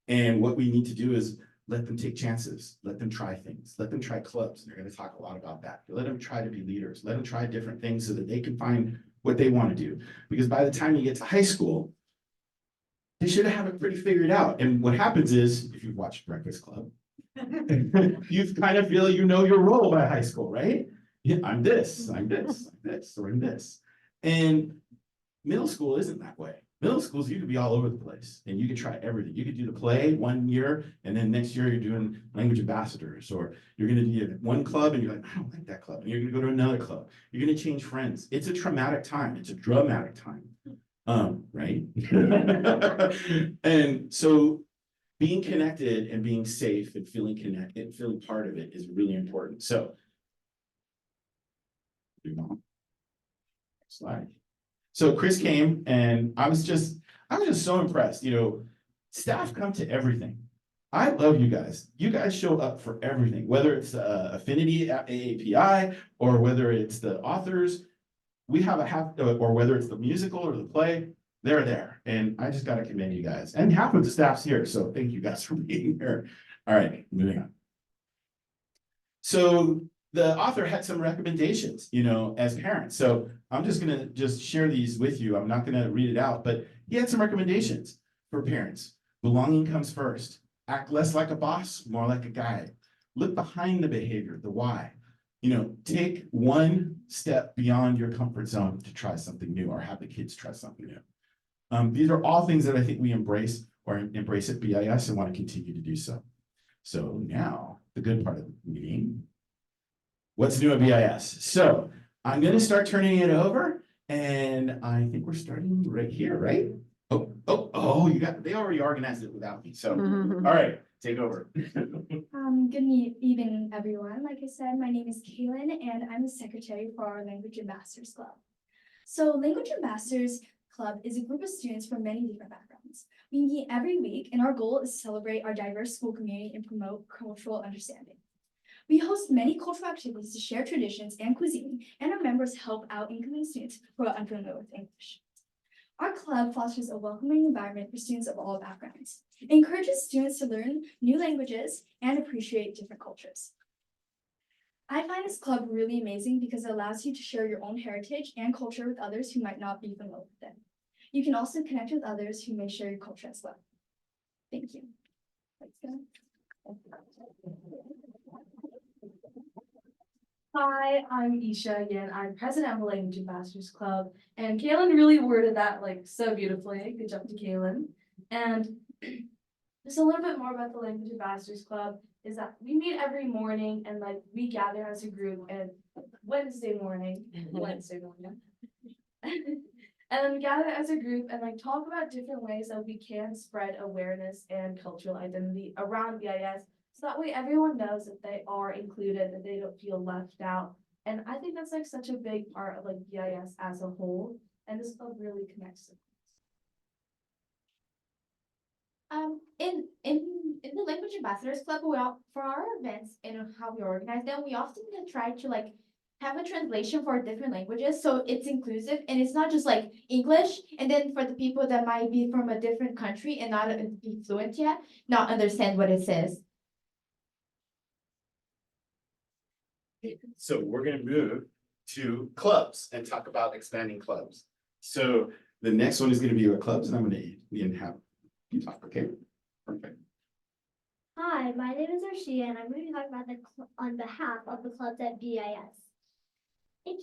And what we need to do is let them take chances, let them try things, let them try clubs. They're going to talk a lot about that. Let them try to be leaders, let them try different things so that they can find what they want to do. Because by the time you get to high school, they should have it pretty figured out. And what happens is, if you've watched Breakfast Club, you kind of feel you know your role by high school, right? Yeah, I'm this, I'm this, I'm this, or I'm this. And middle school isn't that way. Middle schools, you could be all over the place and you could try everything. You could do the play one year and then next year you're doing language ambassadors, or you're going to do one club and you're like, I don't like that club. And you're going to go to another club. You're going to change friends. It's a traumatic time. It's a dramatic time. Right? And so being connected and being safe and feeling connected and feeling part of it is really important. So, move on. Next slide. So Chris came and I was just so impressed. You know, staff come to everything. I love you guys. You guys show up for everything, whether it's Affinity AAPI or whether it's the authors. We have or whether it's the musical or the play, they're there. And I just got to commend you guys. And half of the staff's here. So thank you guys for being here. All right, moving on. So the author had some recommendations, you know, as parents. So I'm just going to share these with you. I'm not going to read it out, but he had some recommendations for parents. Belonging comes first. Act less like a boss, more like a guide. Look behind the behavior, the why. You know, take one step beyond your comfort zone to try something new or have the kids try something new. These are all things that I think we embrace at BIS and want to continue to do so. So now the good part of the meeting. What's new at BIS? So I'm going to start turning it over, and I think we're starting right here, right? They already organized it without me. So, all right, take over. Good evening, everyone. Like I said, my name is Kaylin, and I'm the secretary for our Language Ambassadors Club. So Language Ambassadors Club is a group of students from many different backgrounds. We meet every week, and our goal is to celebrate our diverse school community and promote cultural understanding. We host many cultural activities to share traditions and cuisine, and our members help out incoming students who are unfamiliar with English. Our club fosters a welcoming environment for students of all backgrounds. It encourages students to learn new languages and appreciate different cultures. I find this club really amazing because it allows you to share your own heritage and culture with others who might not be familiar with it. You can also connect with others who may share your culture as well. Thank you. Let's go. Hi, I'm Isha again. I'm president of the Language Ambassadors Club, and Kaylin really worded that like so beautifully. Good job to Kaylin. And just a little bit more about the Language Ambassadors Club is that we meet every morning and like we gather as a group and Wednesday morning. And then we gather as a group and like talk about different ways that we can spread awareness and cultural identity around BIS. So that way everyone knows that they are included, that they don't feel left out. And I think that's like such a big part of like BIS as a whole. And this club really connects them. In the Language Ambassadors Club, we all, for our events and how we organize them, we often try to like have a translation for different languages, so it's inclusive and it's not just like English. And then for the people that might be from a different country and not be fluent yet, not understand what it says. So we're gonna move to clubs and talk about expanding clubs. So the next one is gonna be about clubs, and I'm gonna have you talk, okay? Perfect. Hi, my name is Arshia, and I'm going to be talking about on behalf of the clubs at BIS. If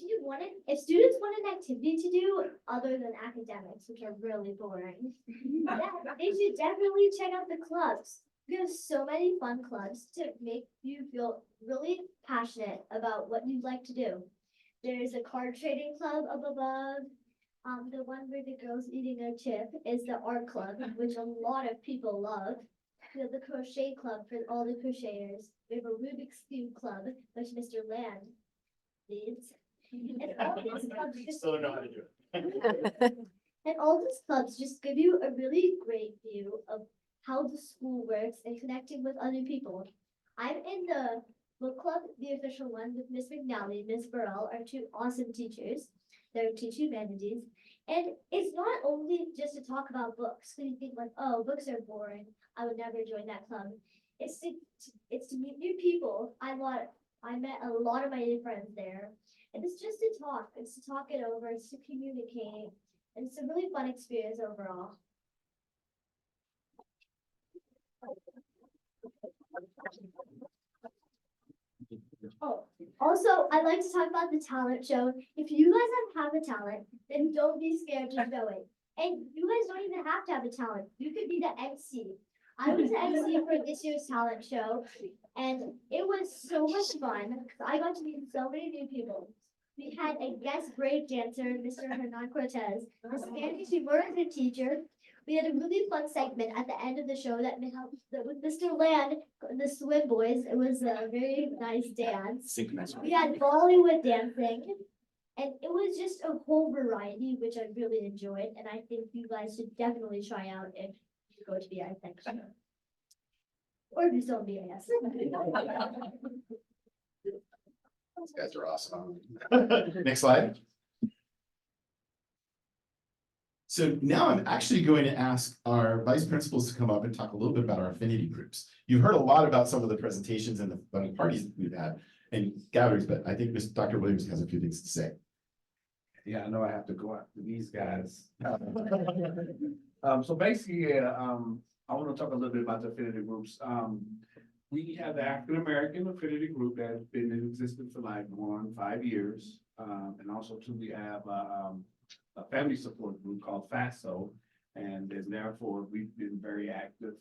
students want an activity to do other than academics, which are really boring, they should definitely check out the clubs. We have so many fun clubs to make you feel really passionate about what you'd like to do. There's a card trading club up above. The one where the girls eating a chip is the art club, which a lot of people love. We have the crochet club for all the crocheters. We have a Rubik's Cube club, which Mr. Land leads. And all these clubs just Still don't know how to do it. and all these clubs just give you a really great view of how the school works and connecting with other people. I'm in the book club, the official one, with Miss McNally and Miss Burrell, are two awesome teachers. They're teach humanities. And it's not only just to talk about books, because you think like, oh, books are boring, I would never join that club. It's to meet new people. I met a lot of my new friends there. And it's just to talk. It's to talk it over. It's to communicate. And it's a really fun experience overall. Oh, also, I'd like to talk about the talent show. If you guys don't have a talent, then don't be scared to show it. And you guys don't even have to have a talent. You could be the MC. I was the MC for this year's talent show, and it was so much fun because I got to meet so many new people. We had a guest break dancer, Mr. Hernan Cortez, a Spanish immersion teacher. We had a really fun segment at the end of the show that with Mr. Land, the Swim Boys. It was a very nice dance. We had Bollywood dancing, and it was just a whole variety, which I really enjoyed. And I think you guys should definitely try out if you go to BIS next year. Or if you still BIS. These guys are awesome. Next slide. So now I'm actually going to ask our vice principals to come up and talk a little bit about our affinity groups. You've heard a lot about some of the presentations and the funny parties that we've had and gatherings, but I think Dr. Williams has a few things to say. Yeah, I know I have to go after these guys. So basically, I want to talk a little bit about the affinity groups. We have the African American affinity group that has been in existence for like 5 years. And also too, we have a family support group called FASO. And therefore, we've been very active,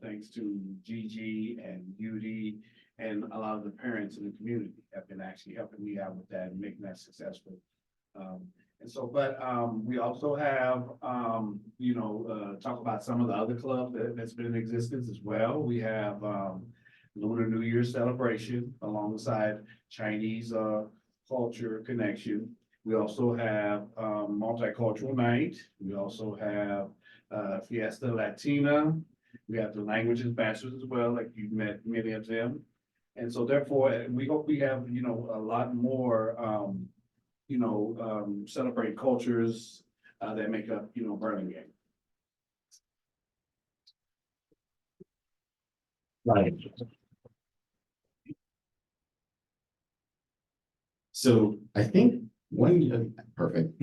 thanks to Gigi and Judy and a lot of the parents in the community have been actually helping me out with that and making that successful. We also have, talk about some of the other clubs that's been in existence as well. We have Lunar New Year celebration alongside Chinese culture connection. We also have multicultural night. We also have Fiesta Latina. We have the language ambassadors as well, like you've met many of them. And so therefore, we hope we have, a lot more, celebrate cultures that make up, Burlingame. Right. So I think perfect.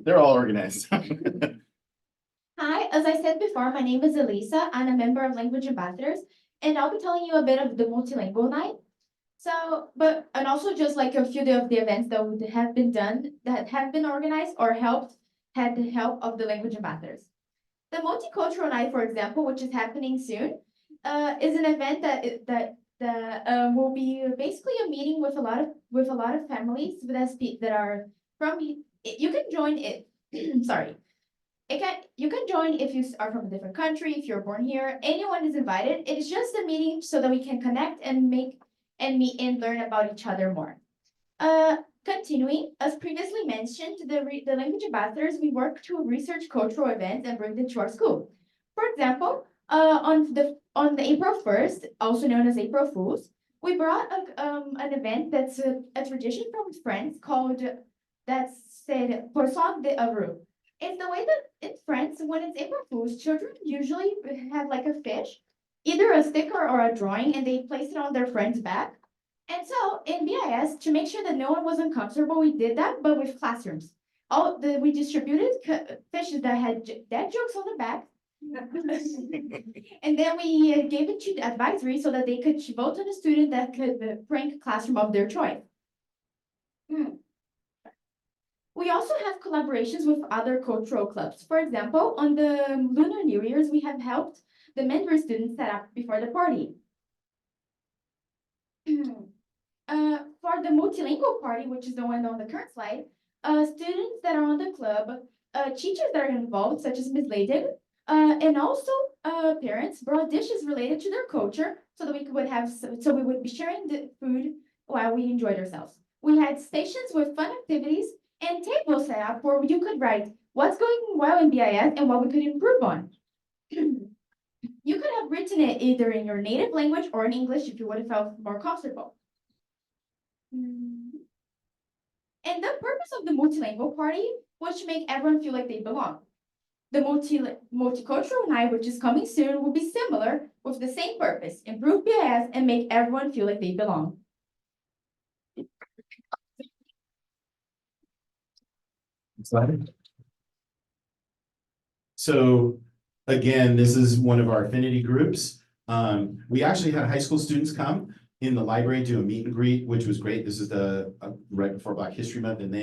They're all organized. Hi, as I said before, my name is Elisa. I'm a member of Language Ambassadors, and I'll be telling you a bit of the multilingual night. And also just like a few of the events that have been done, that have been organized or had the help of the Language Ambassadors. The Multicultural Night, for example, which is happening soon, is an event that will be basically a meeting with a lot of families that are from. You can join it. Sorry. You can join if you are from a different country, if you're born here, anyone is invited. It is just a meeting so that we can connect and meet and learn about each other more. Continuing, as previously mentioned, the language ambassadors, we work to research cultural events and bring them to our school. For example, on the April 1st, also known as April Fools, we brought an event that's a tradition from France called that said Poisson de Avril. It's the way that in France, when it's April Fools, children usually have like a fish, either a sticker or a drawing, and they place it on their friend's back. And so in BIS, to make sure that no one was uncomfortable, we did that, but with classrooms. We distributed fishes that had dad jokes on the back. And then we gave it to the advisory so that they could vote on a student that could prank classroom of their choice. We also have collaborations with other cultural clubs. For example, on the Lunar New Year's, we have helped the Mandarin students set up before the party. For the multilingual party, which is the one on the current slide, students that are on the club, teachers that are involved, such as Ms. Layden, and also parents brought dishes related to their culture so that we would be sharing the food while we enjoyed ourselves. We had stations with fun activities and tables set up where you could write what's going well in BIS and what we could improve on. You could have written it either in your native language or in English if you would have felt more comfortable. And the purpose of the multilingual party was to make everyone feel like they belong. The multicultural night, which is coming soon, will be similar with the same purpose: improve BIS and make everyone feel like they belong. So again, this is one of our affinity groups. We actually had high school students come in the library, do a meet and greet, which was great. This is the right before Black History Month, and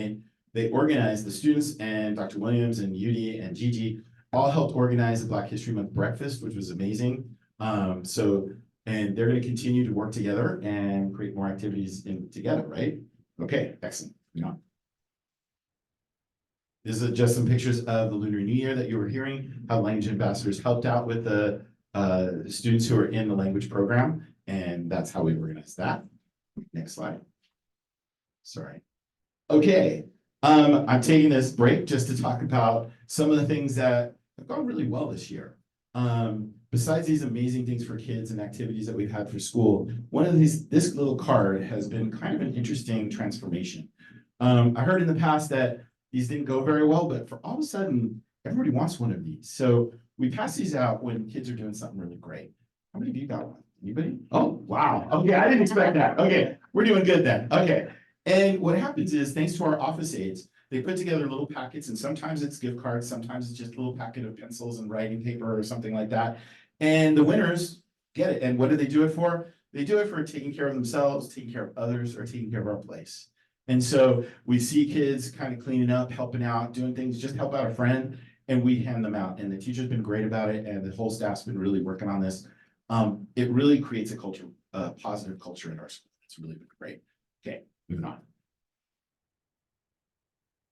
they organized, the students and Dr. Williams and Yudi and Gigi all helped organize the Black History Month breakfast, which was amazing. And they're going to continue to work together and create more activities together, right? Okay, excellent. Yeah. This is just some pictures of the Lunar New Year that you were hearing, how language ambassadors helped out with the students who are in the language program. And that's how we organized that. Next slide. Sorry. Okay. I'm taking this break just to talk about some of the things that have gone really well this year. Besides these amazing things for kids and activities that we've had for school, one of these, this little card has been kind of an interesting transformation. I heard in the past that these didn't go very well, but for all of a sudden, everybody wants one of these. So we pass these out when kids are doing something really great. How many of you got one? Anybody? Oh, wow. Okay, I didn't expect that. Okay, we're doing good then. Okay. And what happens is, thanks to our office aides, they put together little packets, and sometimes it's gift cards, sometimes it's just a little packet of pencils and writing paper or something like that. And the winners get it. And what do they do it for? They do it for taking care of themselves, taking care of others, or taking care of our place. And so we see kids kind of cleaning up, helping out, doing things, just help out a friend, and we hand them out. And the teacher's been great about it, and the whole staff's been really working on this. It really creates a culture, positive culture in our school. It's really been great. Okay, moving on.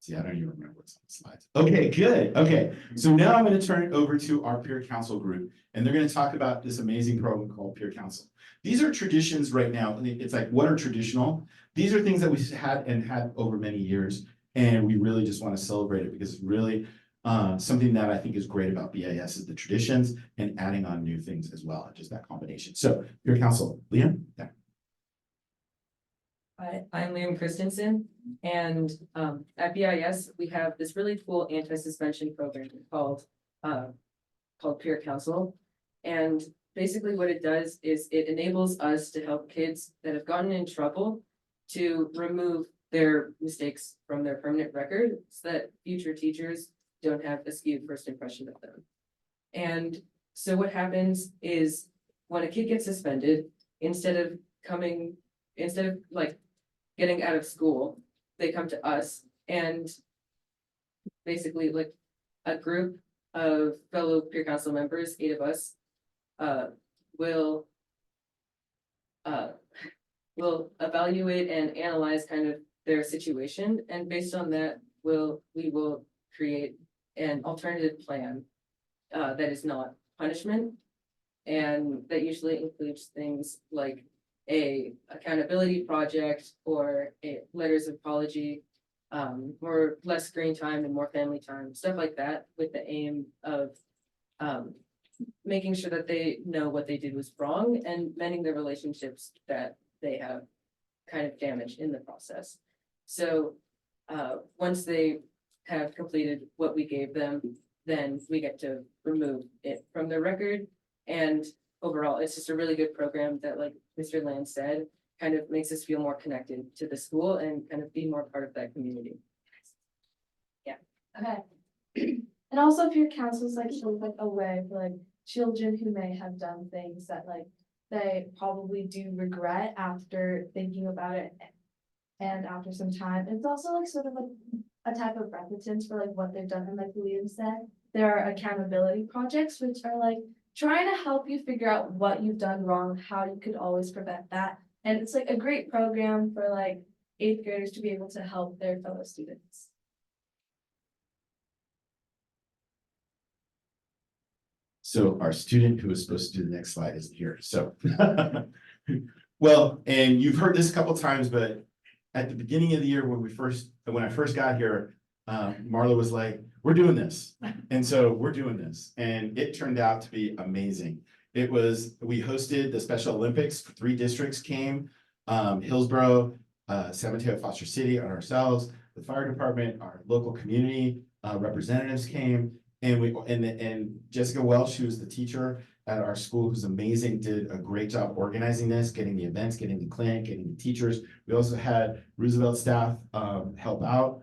See, I don't even remember what's on the slides. Okay, good. Okay, so now I'm going to turn it over to our peer council group, and they're going to talk about this amazing program called Peer Council. These are traditions right now. It's like, what are traditional? These are things that we've had over many years, and we really just want to celebrate it because it's really something that I think is great about BIS is the traditions and adding on new things as well, just that combination. So, Peer Council, Liam? Yeah. Hi, I'm Liam Christensen, and at BIS, we have this really cool anti-suspension program called Peer Council. And basically what it does is it enables us to help kids that have gotten in trouble to remove their mistakes from their permanent record so that future teachers don't have a skewed first impression of them. And so what happens is when a kid gets suspended, instead of like getting out of school, they come to us, and basically like a group of fellow peer council members, 8 of us, will evaluate and analyze kind of their situation, and based on that, we will create an alternative plan that is not punishment. And that usually includes things like a accountability project or a letters of apology, or less screen time and more family time, stuff like that, with the aim of making sure that they know what they did was wrong and mending the relationships that they have kind of damaged in the process. So once they have completed what we gave them, then we get to remove it from their record. And overall, it's just a really good program that, like Mr. Land said, kind of makes us feel more connected to the school and kind of be more part of that community. Okay. And also if your council's like sort of like aware for like children who may have done things that like they probably do regret after thinking about it and after some time. It's also like sort of like a type of repentance for like what they've done. And like Liam said, there are accountability projects which are like trying to help you figure out what you've done wrong, how you could always prevent that. And it's like a great program for like 8th graders to be able to help their fellow students. So our student who was supposed to do the next slide isn't here, so. Well, and you've heard this a couple times, but at the beginning of the year when I first got here, Marla was like, we're doing this. And so we're doing this, and it turned out to be amazing. We hosted the Special Olympics, 3 districts came, Hillsborough, San Mateo, Foster City, and ourselves, the fire department, our local community representatives came. And Jessica Welch, who was the teacher at our school, who's amazing, did a great job organizing this, getting the events, getting the clinic, getting the teachers. We also had Roosevelt staff help out.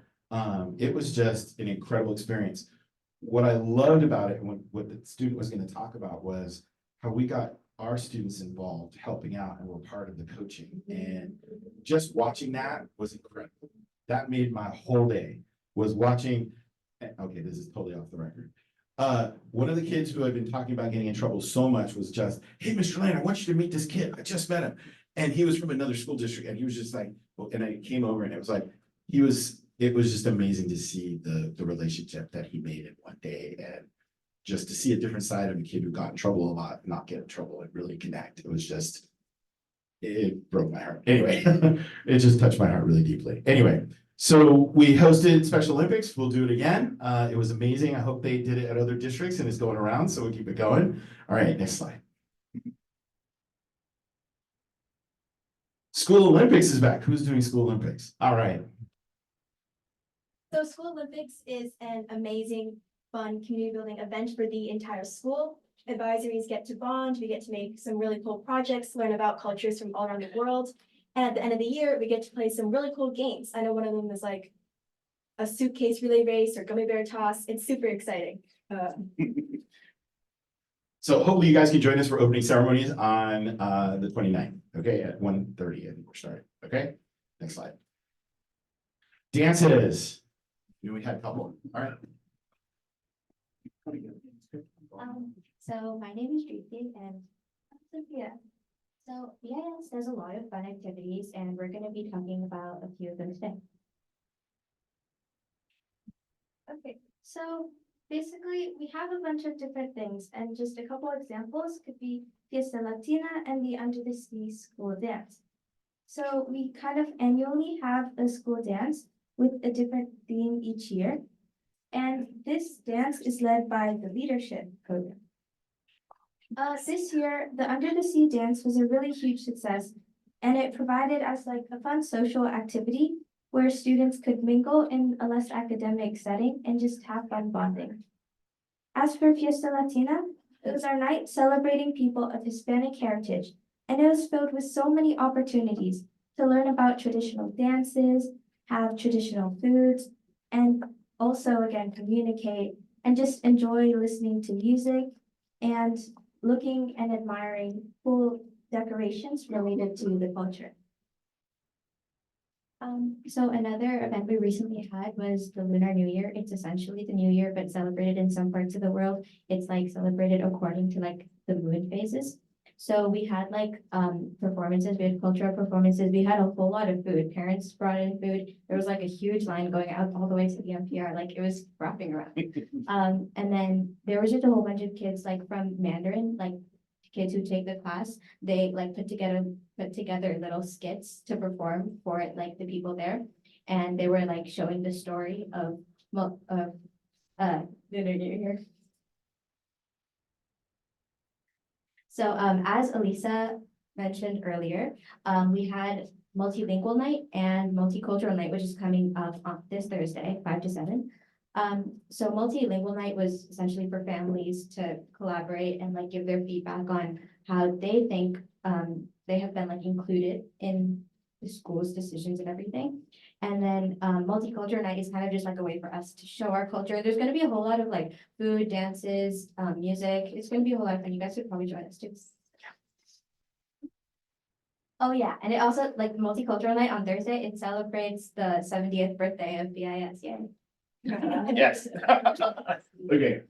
It was just an incredible experience. What I loved about it, and what the student was going to talk about, was how we got our students involved, helping out, and were part of the coaching. And just watching that was incredible. That made my whole day, was watching. Okay, this is totally off the record. One of the kids who had been talking about getting in trouble so much was just, hey, Mr. Lane, I want you to meet this kid. I just met him. And he was from another school district, and he was just like, well, and I came over, and it was like, it was just amazing to see the relationship that he made in one day, and just to see a different side of a kid who got in trouble a lot, not get in trouble, and really connect. It was just, it broke my heart. Anyway, it just touched my heart really deeply. Anyway. So we hosted Special Olympics. We'll do it again. It was amazing. I hope they did it at other districts and it's going around, so we'll keep it going. All right, next slide. School Olympics is back. Who's doing School Olympics? All right. So School Olympics is an amazing, fun community building event for the entire school. Advisories get to bond. We get to make some really cool projects, learn about cultures from all around the world. And at the end of the year, we get to play some really cool games. I know one of them is like a suitcase relay race or gummy bear toss. It's super exciting. So hopefully you guys can join us for opening ceremonies on the 29th, okay, at 1:30, I think we're starting, okay? Next slide. Dances. We had a couple, all right. So my name is Preeti and I'm Sophia. So BIS does a lot of fun activities and we're going to be talking about a few of them today. Okay, so basically we have a bunch of different things and just a couple examples could be Fiesta Latina and the Under the Sea school dance. So we kind of annually have a school dance with a different theme each year. And this dance is led by the leadership program. This year, the Under the Sea dance was a really huge success, and it provided us like a fun social activity where students could mingle in a less academic setting and just have fun bonding. As for Fiesta Latina, it was our night celebrating people of Hispanic heritage, and it was filled with so many opportunities to learn about traditional dances, have traditional foods, and also again communicate and just enjoy listening to music and looking and admiring cool decorations related to the culture. So another event we recently had was the Lunar New Year. It's essentially the New Year, but celebrated in some parts of the world. It's like celebrated according to like the moon phases. So we had like performances, we had cultural performances, we had a whole lot of food. Parents brought in food. There was like a huge line going out all the way to the NPR, like it was wrapping around. And then there was just a whole bunch of kids like from Mandarin, like kids who take the class, they like put together little skits to perform for it, like the people there. And they were like showing the story of Lunar New Year. So as Elisa mentioned earlier, we had multilingual night and multicultural night, which is coming up on this Thursday, 5 to 7. So multilingual night was essentially for families to collaborate and like give their feedback on how they think they have been like included in the school's decisions and everything. And then multicultural night is kind of just like a way for us to show our culture. There's going to be a whole lot of like food, dances, music. It's going to be a whole lot of fun. You guys could probably join us too. Oh yeah, and it also like multicultural night on Thursday. It celebrates the 70th birthday of BIS. Yay! Yes. Okay.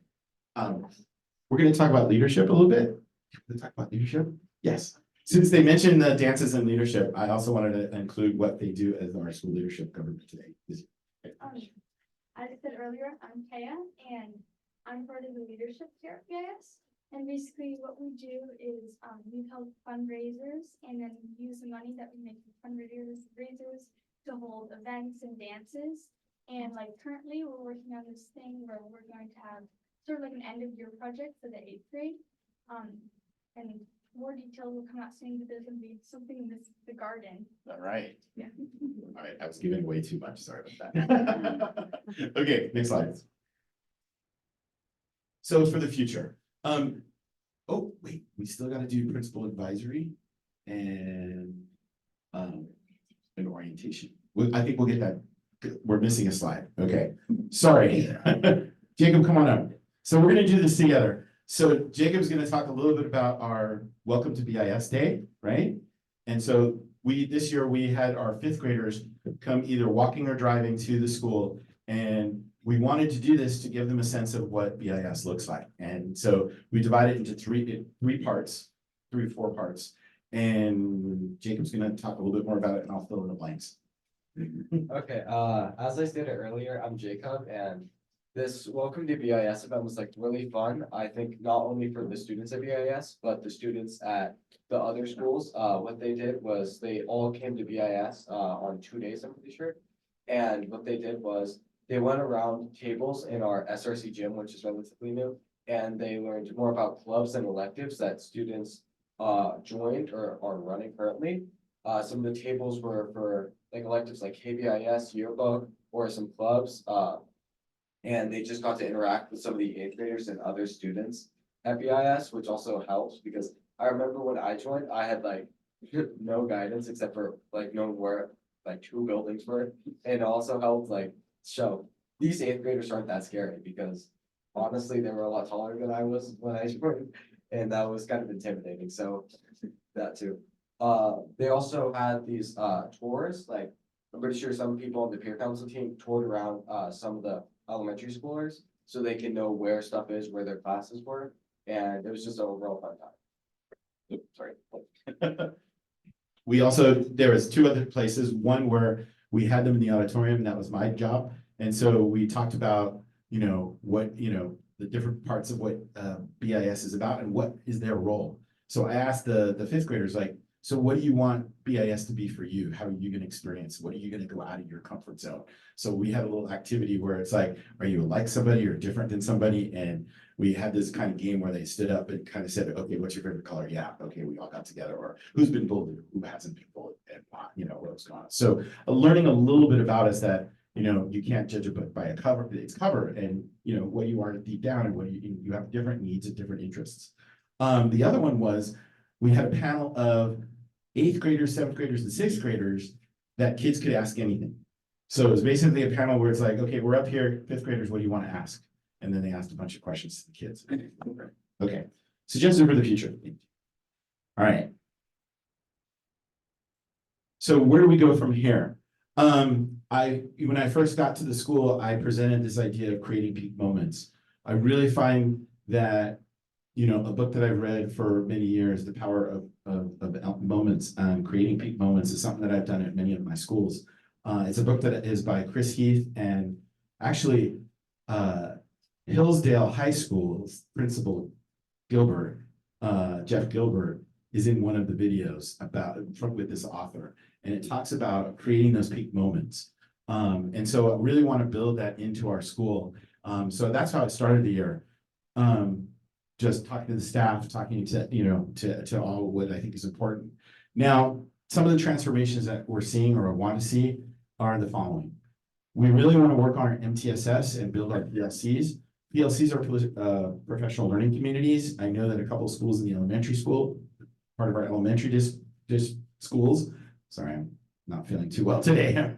We're gonna talk about leadership a little bit. We're talk about leadership. Yes. Since they mentioned the dances and leadership, I also wanted to include what they do as our school leadership government today. As I said earlier, I'm Kaya, and I'm part of the leadership here at BIS. And basically what we do is we help fundraisers and then use the money that we make from fundraisers to hold events and dances. And like currently we're working on this thing where we're going to have sort of like an end of year project for the 8th grade. And more details will come out soon, but there's gonna be something in the garden. All right. Yeah. All right, I was giving way too much. Sorry about that. Okay, next slide. So for the future, oh wait, we still got to do principal advisory and an orientation. I think we'll get that. We're missing a slide. Okay, sorry. Jacob, come on up. So we're gonna do this together. So Jacob's gonna talk a little bit about our Welcome to BIS Day, right? And so this year we had our 5th graders come either walking or driving to the school, and we wanted to do this to give them a sense of what BIS looks like. And so we divided it into three parts, 3 or 4 parts. And Jacob's gonna talk a little bit more about it, and I'll fill in the blanks. Okay, as I stated earlier, I'm Jacob, and this Welcome to BIS event was like really fun. I think not only for the students at BIS, but the students at the other schools. What they did was they all came to BIS on 2 days, I'm pretty sure. And what they did was they went around tables in our SRC gym, which is relatively new, and they learned more about clubs and electives that students joined or are running currently. Some of the tables were for like electives like KBIS, yearbook, or some clubs. And they just got to interact with some of the 8th graders and other students at BIS, which also helps because I remember when I joined, I had like no guidance except for like knowing where like 2 buildings were. And it also helped like show these 8th graders aren't that scary because honestly, they were a lot taller than I was when I joined. And that was kind of intimidating. So that too. They also had these tours, like I'm pretty sure some people on the peer council team toured around some of the elementary schoolers so they can know where stuff is, where their classes were. And it was just an overall fun time. Oops, sorry. We also, there was 2 other places, one where we had them in the auditorium, and that was my job. And so we talked about, what, the different parts of what BIS is about and what is their role. So I asked the 5th graders, like, so what do you want BIS to be for you? How are you going to experience? What are you going to go out of your comfort zone? So we had a little activity where it's like, are you like somebody or different than somebody? And we had this kind of game where they stood up and kind of said, okay, what's your favorite color? Yeah, okay, we all got together. Or who's been bullied? Who hasn't been bullied? And what was going on. So learning a little bit about us that, you can't judge a book by its cover, and what you are deep down, and what you have different needs and different interests. The other one was we had a panel of 8th graders, 7th graders, and 6th graders that kids could ask anything. So it was basically a panel where it's like, okay, we're up here, 5th graders, what do you want to ask? And then they asked a bunch of questions to the kids. Okay, suggestions for the future. All right. So where do we go from here? When I first got to the school, I presented this idea of creating peak moments. I really find that, a book that I've read for many years, The Power of Moments and Creating Peak Moments, is something that I've done at many of my schools. It's a book that is by Chris Heath, and actually, Hillsdale High School's principal Gilbert, Jeff Gilbert, is in one of the videos with this author, and it talks about creating those peak moments. And so I really want to build that into our school. So that's how I started the year. Just talking to the staff, talking to all what I think is important. Now, some of the transformations that we're seeing or want to see are the following. We really want to work on our MTSS and build our PLCs. PLCs are professional learning communities. I know that a couple of schools in the elementary school, part of our elementary schools, sorry, I'm not feeling too well today.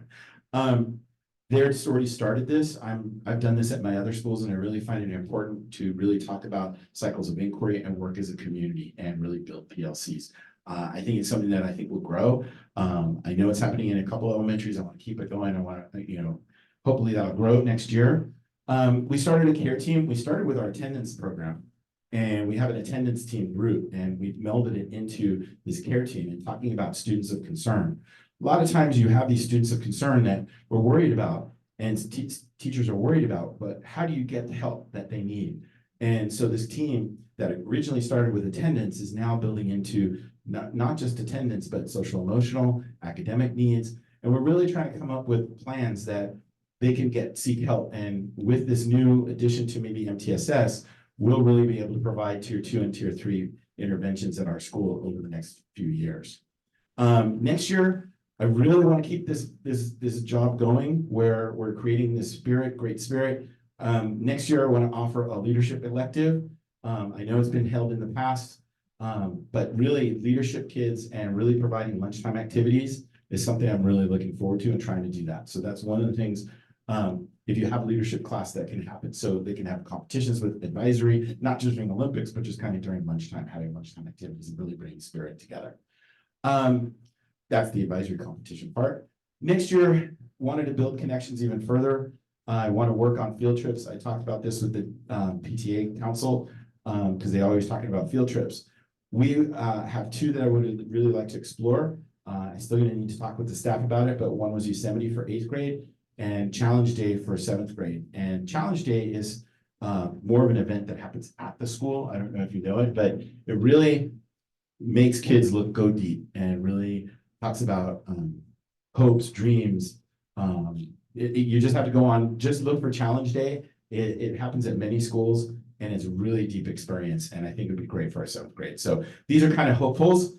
They're already started this. I've done this at my other schools, and I really find it important to really talk about cycles of inquiry and work as a community and really build PLCs. I think it's something that I think will grow. I know it's happening in a couple of elementaries. I want to keep it going. I want to, hopefully that'll grow next year. We started a care team. We started with our attendance program, and we have an attendance team group, and we've melded it into this care team and talking about students of concern. A lot of times you have these students of concern that we're worried about, and teachers are worried about, but how do you get the help that they need? And so this team that originally started with attendance is now building into not just attendance, but social emotional, academic needs. And we're really trying to come up with plans that they can seek help. And with this new addition to maybe MTSS, we'll really be able to provide tier 2 and tier 3 interventions at our school over the next few years. Next year, I really want to keep this job going where we're creating this great spirit. Next year, I want to offer a leadership elective. I know it's been held in the past, but really leadership kids and really providing lunchtime activities is something I'm really looking forward to and trying to do that. So that's one of the things, if you have a leadership class, that can happen. So they can have competitions with advisory, not just during Olympics, but just kind of during lunchtime, having lunchtime activities and really bringing spirit together. That's the advisory competition part. Next year, wanted to build connections even further. I want to work on field trips. I talked about this with the PTA council because they always talking about field trips. We have two that I would really like to explore. I'm still going to need to talk with the staff about it, but one was Yosemite for 8th grade and Challenge Day for 7th grade. And Challenge Day is more of an event that happens at the school. I don't know if you know it, but it really makes kids go deep and really talks about hopes, dreams. You just have to go on, just look for Challenge Day. It happens at many schools, and it's a really deep experience, and I think it'd be great for our 7th grade. So these are kind of hopefuls.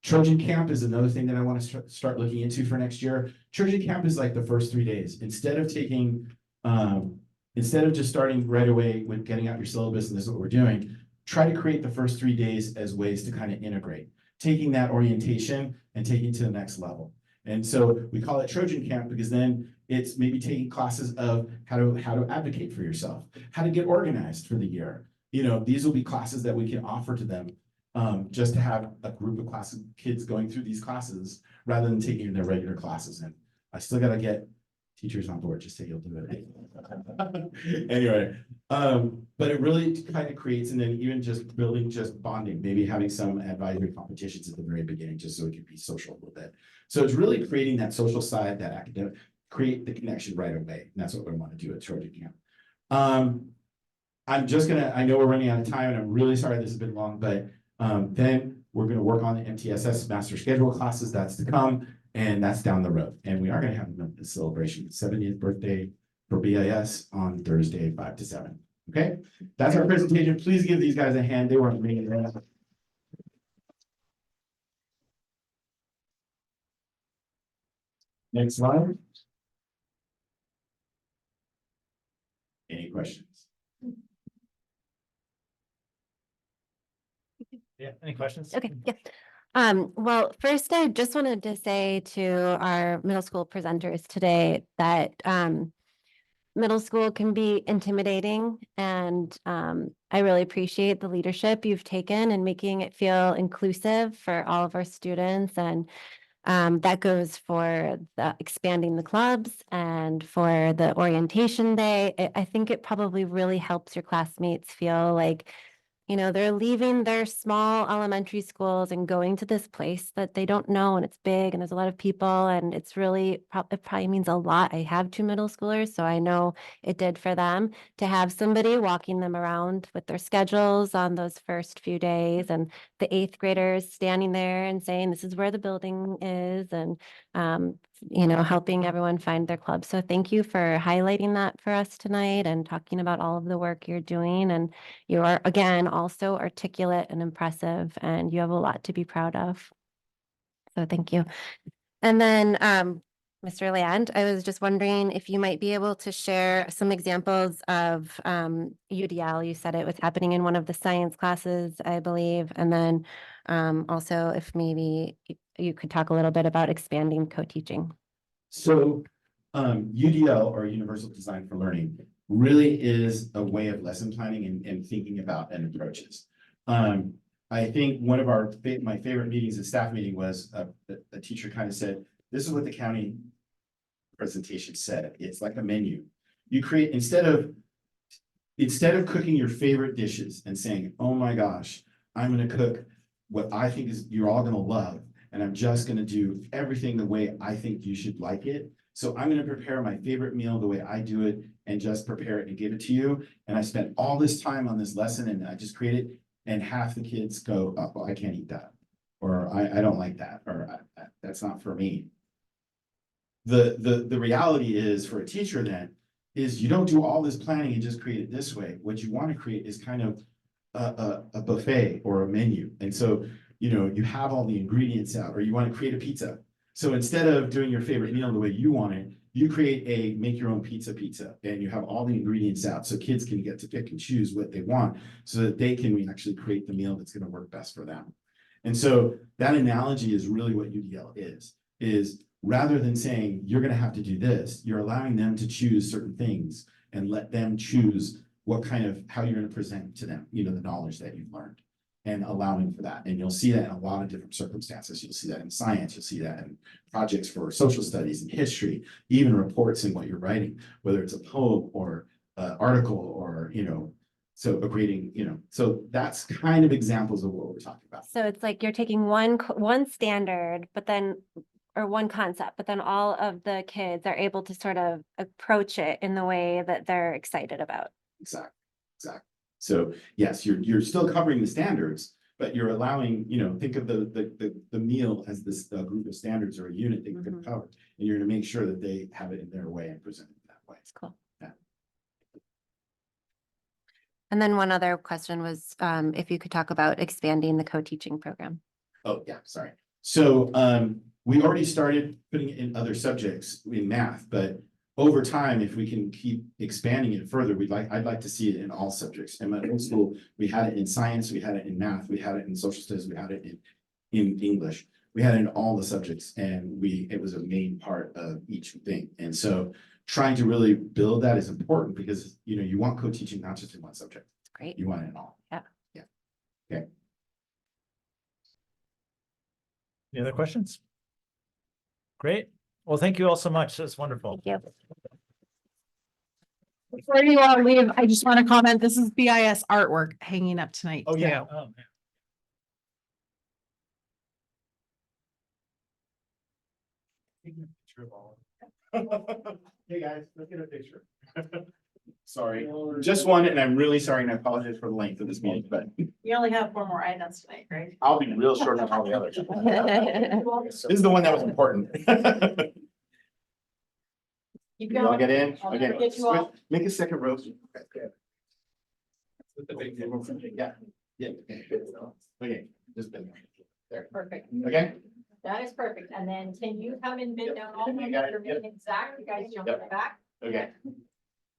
Trojan Camp is another thing that I want to start looking into for next year. Trojan Camp is like the first 3 days. Instead of just starting right away with getting out your syllabus, and this is what we're doing, try to create the first 3 days as ways to kind of integrate, taking that orientation and taking it to the next level. And so we call it Trojan Camp because then it's maybe taking classes of how to advocate for yourself, how to get organized for the year. These will be classes that we can offer to them just to have a group of kids going through these classes rather than taking their regular classes. And I still got to get teachers on board, just say you'll do it. Anyway, but it really kind of creates, and then even just building bonding, maybe having some advisory competitions at the very beginning, just so it can be social a little bit. So it's really creating that social side, that academic, create the connection right away. And that's what we want to do at Trojan Camp. I know we're running out of time, and I'm really sorry this has been long, but then we're going to work on the MTSS master schedule classes. That's to come. And that's down the road. And we are going to have the celebration, 70th birthday for BIS on Thursday, 5 to 7. Okay, that's our presentation. Please give these guys a hand. They were amazing. Next slide. Any questions? Yeah, any questions? Okay, yeah. Well, first, I just wanted to say to our middle school presenters today that middle school can be intimidating, and I really appreciate the leadership you've taken in making it feel inclusive for all of our students. And That goes for the expanding the clubs and for the orientation day. I think it probably really helps your classmates feel like, you know, they're leaving their small elementary schools and going to this place that they don't know, and it's big and there's a lot of people, and it's really, it probably means a lot. I have 2 middle schoolers, so I know it did for them to have somebody walking them around with their schedules on those first few days, and the 8th graders standing there and saying, this is where the building is, and you know, helping everyone find their club. So thank you for highlighting that for us tonight and talking about all of the work you're doing. And you are, again, also articulate and impressive, and you have a lot to be proud of. So thank you. And then, Mr. Land, I was just wondering if you might be able to share some examples of UDL. You said it was happening in one of the science classes, I believe. And then also if maybe you could talk a little bit about expanding co-teaching. So UDL, or Universal Design for Learning, really is a way of lesson planning and thinking about and approaches. I think one of my favorite meetings, a staff meeting, was a teacher kind of said, this is what the county presentation said. It's like a menu. You create, instead of cooking your favorite dishes and saying, oh my gosh, I'm going to cook what I think is you're all going to love, and I'm just going to do everything the way I think you should like it. So I'm going to prepare my favorite meal the way I do it and just prepare it and give it to you. And I spent all this time on this lesson and I just create it. And half the kids go, oh, well, I can't eat that. Or I don't like that. Or that's not for me. The reality is, for a teacher then, is you don't do all this planning and just create it this way. What you want to create is kind of a buffet or a menu. And so, you know, you have all the ingredients out, or you want to create a pizza. So instead of doing your favorite meal the way you want it, you create a make your own pizza, and you have all the ingredients out so kids can get to pick and choose what they want so that they can actually create the meal that's going to work best for them. And so that analogy is really what UDL is rather than saying you're going to have to do this, you're allowing them to choose certain things and let them choose what kind of, how you're going to present to them, you know, the knowledge that you've learned, and allowing for that. And you'll see that in a lot of different circumstances. You'll see that in science, you'll see that in projects for social studies and history, even reports in what you're writing, whether it's a poem or an article or, you know, so creating, you know, so that's kind of examples of what we're talking about. So it's like you're taking one standard, but then, or one concept, but then all of the kids are able to sort of approach it in the way that they're excited about. Exactly. So yes, you're still covering the standards, but you're allowing, you know, think of the meal as this group of standards or a unit that you're going to cover, and you're going to make sure that they have it in their way and present it that way. That's cool. Yeah. And then one other question was if you could talk about expanding the co-teaching program. Oh, yeah, sorry. So we already started putting it in other subjects in math, but over time, if we can keep expanding it further, I'd like to see it in all subjects. In my old school, we had it in science, we had it in math, we had it in social studies, we had it in English. We had it in all the subjects, and it was a main part of each thing. And so trying to really build that is important because, you know, you want co-teaching not just in one subject. That's great. You want it in all. Yeah. Yeah. Okay. Any other questions? Great. Well, thank you all so much. That's wonderful. Thank you. Before you all leave, I just want to comment, this is BIS artwork hanging up tonight. Oh, yeah. too. Oh, man. Taking a picture of all of them. Hey guys, let's get a picture. Sorry, just one, and I'm really sorry, and I apologize for the length of this meeting, but We only have 4 more items tonight, right? I'll be real short on all the others. This is the one that was important. Keep You all get in? I'll Okay, get you all. make a second row. Yeah, yeah. Okay, just been there. Perfect. Okay, That is perfect. And then can you come and bid down all of them Yep. that are being exact? You guys jump in the back. okay.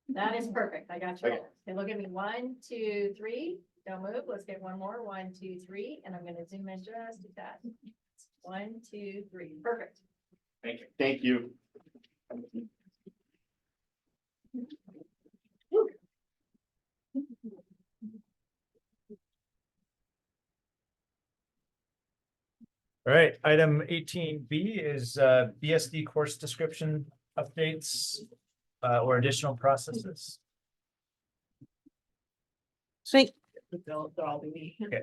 That is perfect. I got you. Okay. all. Okay, look at me. 1, 2, 3. Don't move. Let's get one more. 1, 2, 3. And I'm gonna zoom in just a tad. 1, 2, 3. Perfect. Thank you. Thank you. All right, item 18B is BSD course description updates or additional processes. Thank, They'll all be me. Okay.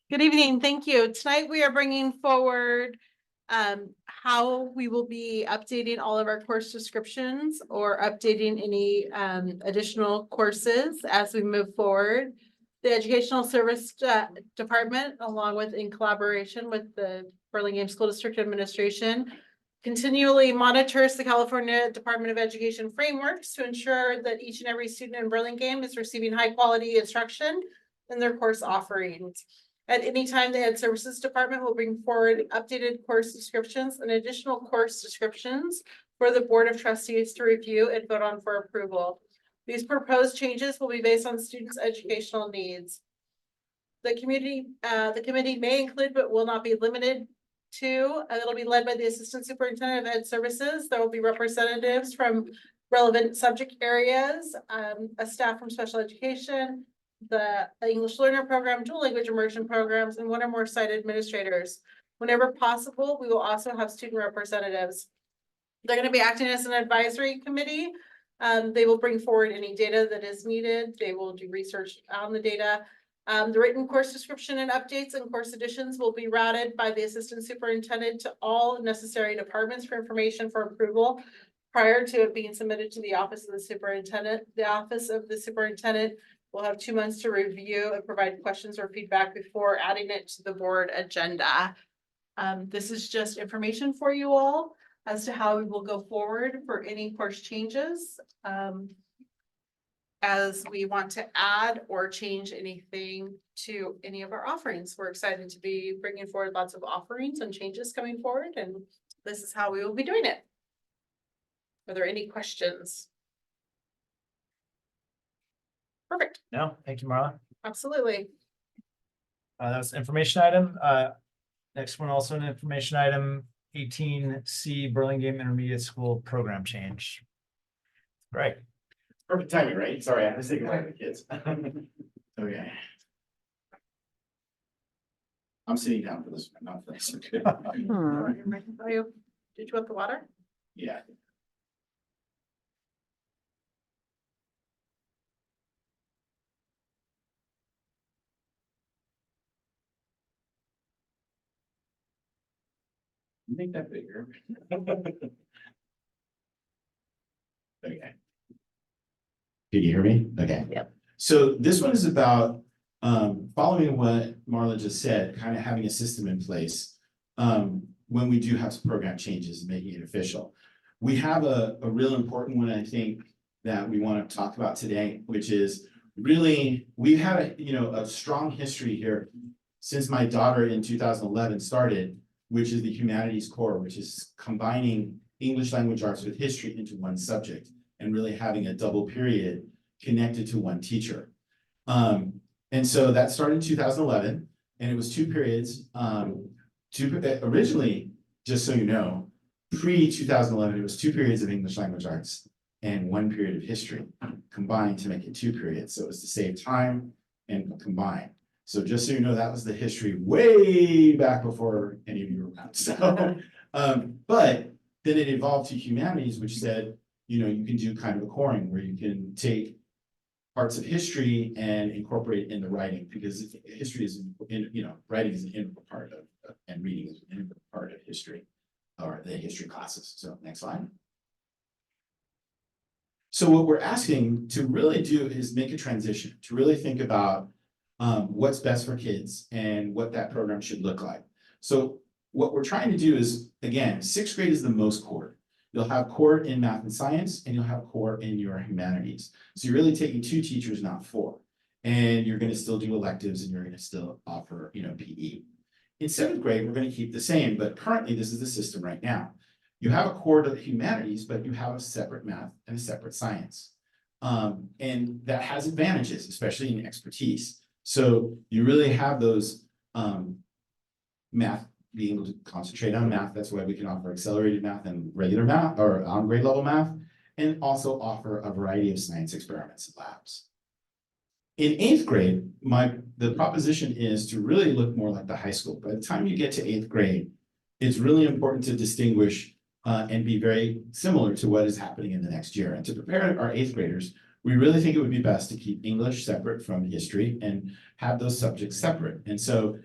Good evening, thank you. Tonight we are bringing forward how we will be updating all of our course descriptions or updating any additional courses as we move forward. The Educational Service Department, along with in collaboration with the Burlingame School District Administration, continually monitors the California Department of Education frameworks to ensure that each and every student in Burlingame is receiving high quality instruction in their course offerings. At any time, the Ed Services Department will bring forward updated course descriptions and additional course descriptions for the Board of Trustees to review and vote on for approval. These proposed changes will be based on students' educational needs. The committee may include but will not be limited to, it'll be led by the Assistant Superintendent of Ed Services. There will be representatives from relevant subject areas, a staff from special education, the English Learner Program, dual language immersion programs, and one or more site administrators. Whenever possible, we will also have student representatives. They're going to be acting as an advisory committee. They will bring forward any data that is needed. They will do research on the data. The written course description and updates and course additions will be routed by the assistant superintendent to all necessary departments for information for approval prior to it being submitted to the office of the superintendent. The office of the superintendent will have 2 months to review and provide questions or feedback before adding it to the board agenda. This is just information for you all as to how we will go forward for any course changes. As we want to add or change anything to any of our offerings. We're excited to be bringing forward lots of offerings and changes coming forward, and this is how we will be doing it. Are there any questions? Perfect. No, thank you, Marla. Absolutely. That was an information item. Next one, also an information item, 18C Burlingame Intermediate School Program Change. Right. Perfect timing, right? Sorry, I was thinking about the kids. Okay. I'm sitting down for this, not for this. Okay. Did you want the water? Yeah. Make that bigger. Okay. Can you hear me? Okay. Yep. So this one is about following what Marla just said, kind of having a system in place when we do have some program changes and making it official. We have a real important one, I think, that we want to talk about today, which is really, we've had a strong history here since my daughter in 2011 started, which is the humanities core, which is combining English language arts with history into one subject and really having a double period connected to one teacher. And so that started in 2011, and it was 2 periods. Originally, just so you know, pre-2011, it was 2 periods of English language arts and 1 period of history combined to make it 2 periods. So it was to save time and combine. So just so you know, that was the history way back before any of you were around. So, but then it evolved to humanities, which said, you can do kind of a coring where you can take parts of history and incorporate it in the writing, because history is, writing is an integral part of, and reading is an integral part of history, or the history classes. So next slide. So what we're asking to really do is make a transition, to really think about what's best for kids and what that program should look like. So what we're trying to do is, again, 6th grade is the most core. You'll have core in math and science, and you'll have core in your humanities. So you're really taking 2 teachers, not 4. And you're going to still do electives, and you're going to still offer, PE. In 7th grade, we're going to keep the same, but currently this is the system right now. You have a core to the humanities, but you have a separate math and a separate science. And that has advantages, especially in expertise. So you really have those math, being able to concentrate on math. That's why we can offer accelerated math and regular math, or on grade level math, and also offer a variety of science experiments and labs. In 8th grade, the proposition is to really look more like the high school. By the time you get to 8th grade, it's really important to distinguish and be very similar to what is happening in the next year. And to prepare our 8th graders, we really think it would be best to keep English separate from history and have those subjects separate. And so,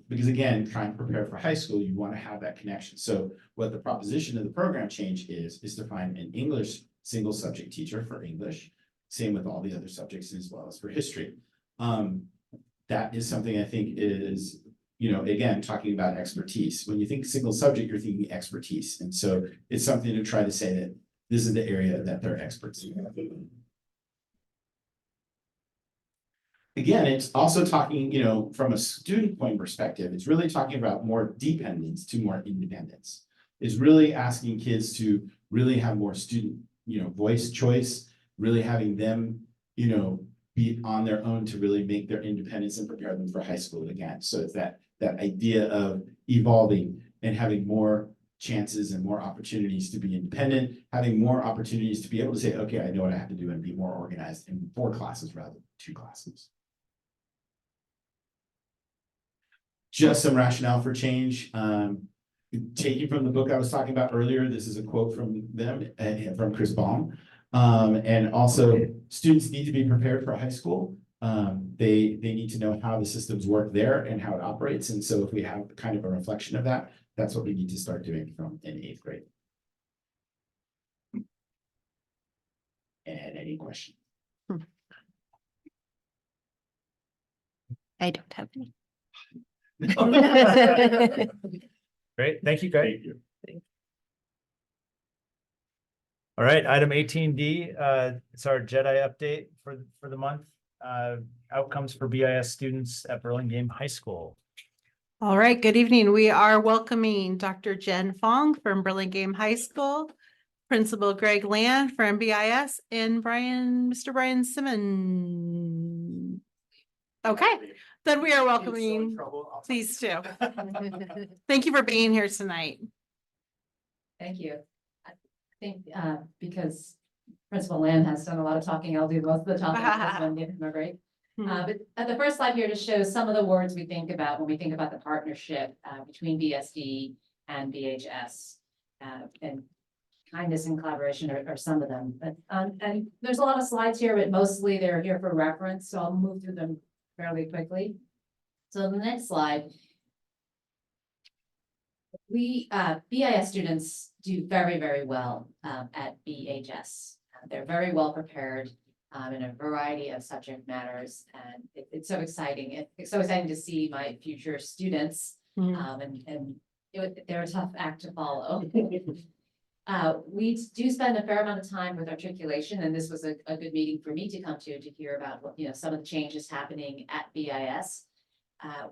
because again, trying to prepare for high school, you want to have that connection. So what the proposition of the program change is to find an English single subject teacher for English, same with all the other subjects as well as for history. That is something I think is, again, talking about expertise. When you think single subject, you're thinking expertise. And so it's something to try to say that this is the area that they're experts in. Again, it's also talking, from a student point perspective, it's really talking about more dependence to more independence. It's really asking kids to really have more student, voice choice, really having them, be on their own to really make their independence and prepare them for high school again. So it's that idea of evolving and having more chances and more opportunities to be independent, having more opportunities to be able to say, okay, I know what I have to do and be more organized in 4 classes rather than 2 classes. Just some rationale for change. Taking from the book I was talking about earlier, this is a quote from them, from Chris Baum. And also, students need to be prepared for high school. They need to know how the systems work there and how it operates. And so if we have kind of a reflection of that, that's what we need to start doing from in 8th grade. And any questions? I don't have any. Great, thank you, Greg. All right, item 18D, it's our Jedi update for the month. Outcomes for BIS students at Burlingame High School. All right, good evening. We are welcoming Dr. Jen Fong from Burlingame High School, Principal Greg Land from BIS, and Mr. Brian Simmons. Okay, then we are welcoming, please too. Thank you for being here tonight. Thank you. I think because Principal Land has done a lot of talking, I'll do most of the talking because I'm giving him a break. But the first slide here just shows some of the words we think about when we think about the partnership between BSD and BHS. And kindness and collaboration are some of them. But and there's a lot of slides here, but mostly they're here for reference, so I'll move through them fairly quickly. So the next slide. We BIS students do very, very well at BHS. They're very well prepared in a variety of subject matters, and it's so exciting. It's so exciting to see my future students, and they're a tough act to follow. We do spend a fair amount of time with articulation, and this was a good meeting for me to come to hear about what, some of the changes happening at BIS.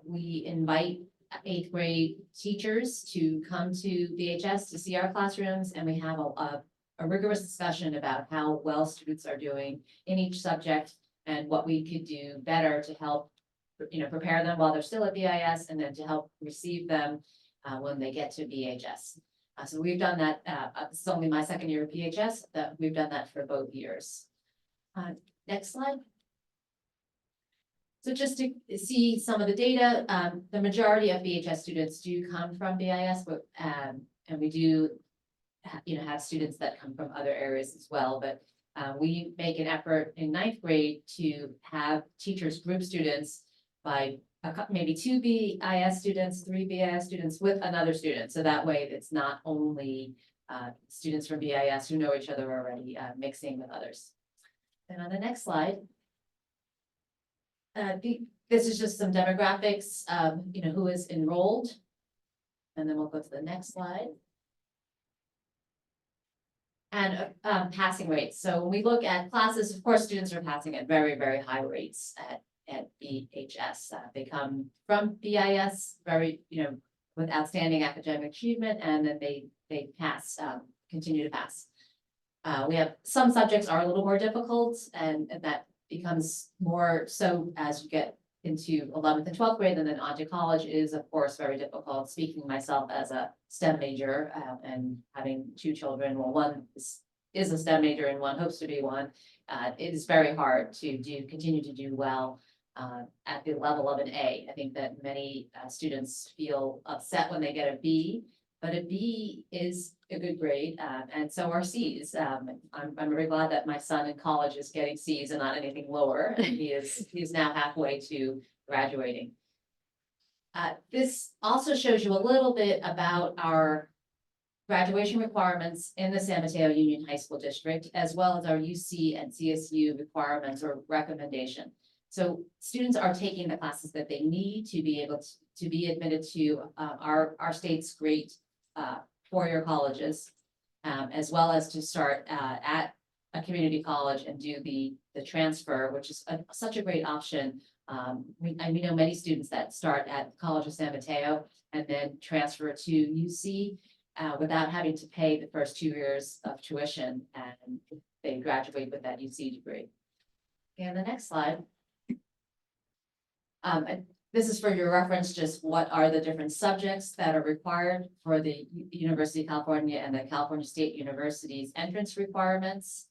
We invite 8th grade teachers to come to BHS to see our classrooms, and we have a rigorous discussion about how well students are doing in each subject and what we could do better to help, prepare them while they're still at BIS, and then to help receive them when they get to BHS. So we've done that. This is only my 2nd year at BHS. That we've done that for both years. Next slide. So just to see some of the data, the majority of BHS students do come from BIS, but and we do, have students that come from other areas as well. But we make an effort in 9th grade to have teachers group students by maybe 2 BIS students, 3 BIS students with another student. So that way it's not only students from BIS who know each other already, mixing with others. And on the next slide. This is just some demographics of, who is enrolled. And then we'll go to the next slide. And passing rates. So when we look at classes, of course, students are passing at very, very high rates at BHS. They come from BIS very, with outstanding academic achievement, and then they pass, continue to pass. We have some subjects are a little more difficult, and that becomes more so as you get into 11th and 12th grade, and then on to college is, of course, very difficult. Speaking myself as a STEM major and having 2 children, well, one is is a STEM major and one hopes to be one, it is very hard to continue to do well at the level of an A. I think that many students feel upset when they get a B, but a B is a good grade, and so are Cs. I'm very glad that my son in college is getting Cs and not anything lower. He's now halfway to graduating. This also shows you a little bit about our graduation requirements in the San Mateo Union High School District, as well as our UC and CSU requirements or recommendation. So students are taking the classes that they need to be able to be admitted to our state's great four-year colleges, as well as to start at a community college and do the transfer, which is such a great option. We know many students that start at the College of San Mateo and then transfer to UC without having to pay the first 2 years of tuition, and they graduate with that UC degree. And the next slide. This is for your reference, just what are the different subjects that are required for the University of California and the California State University's entrance requirements.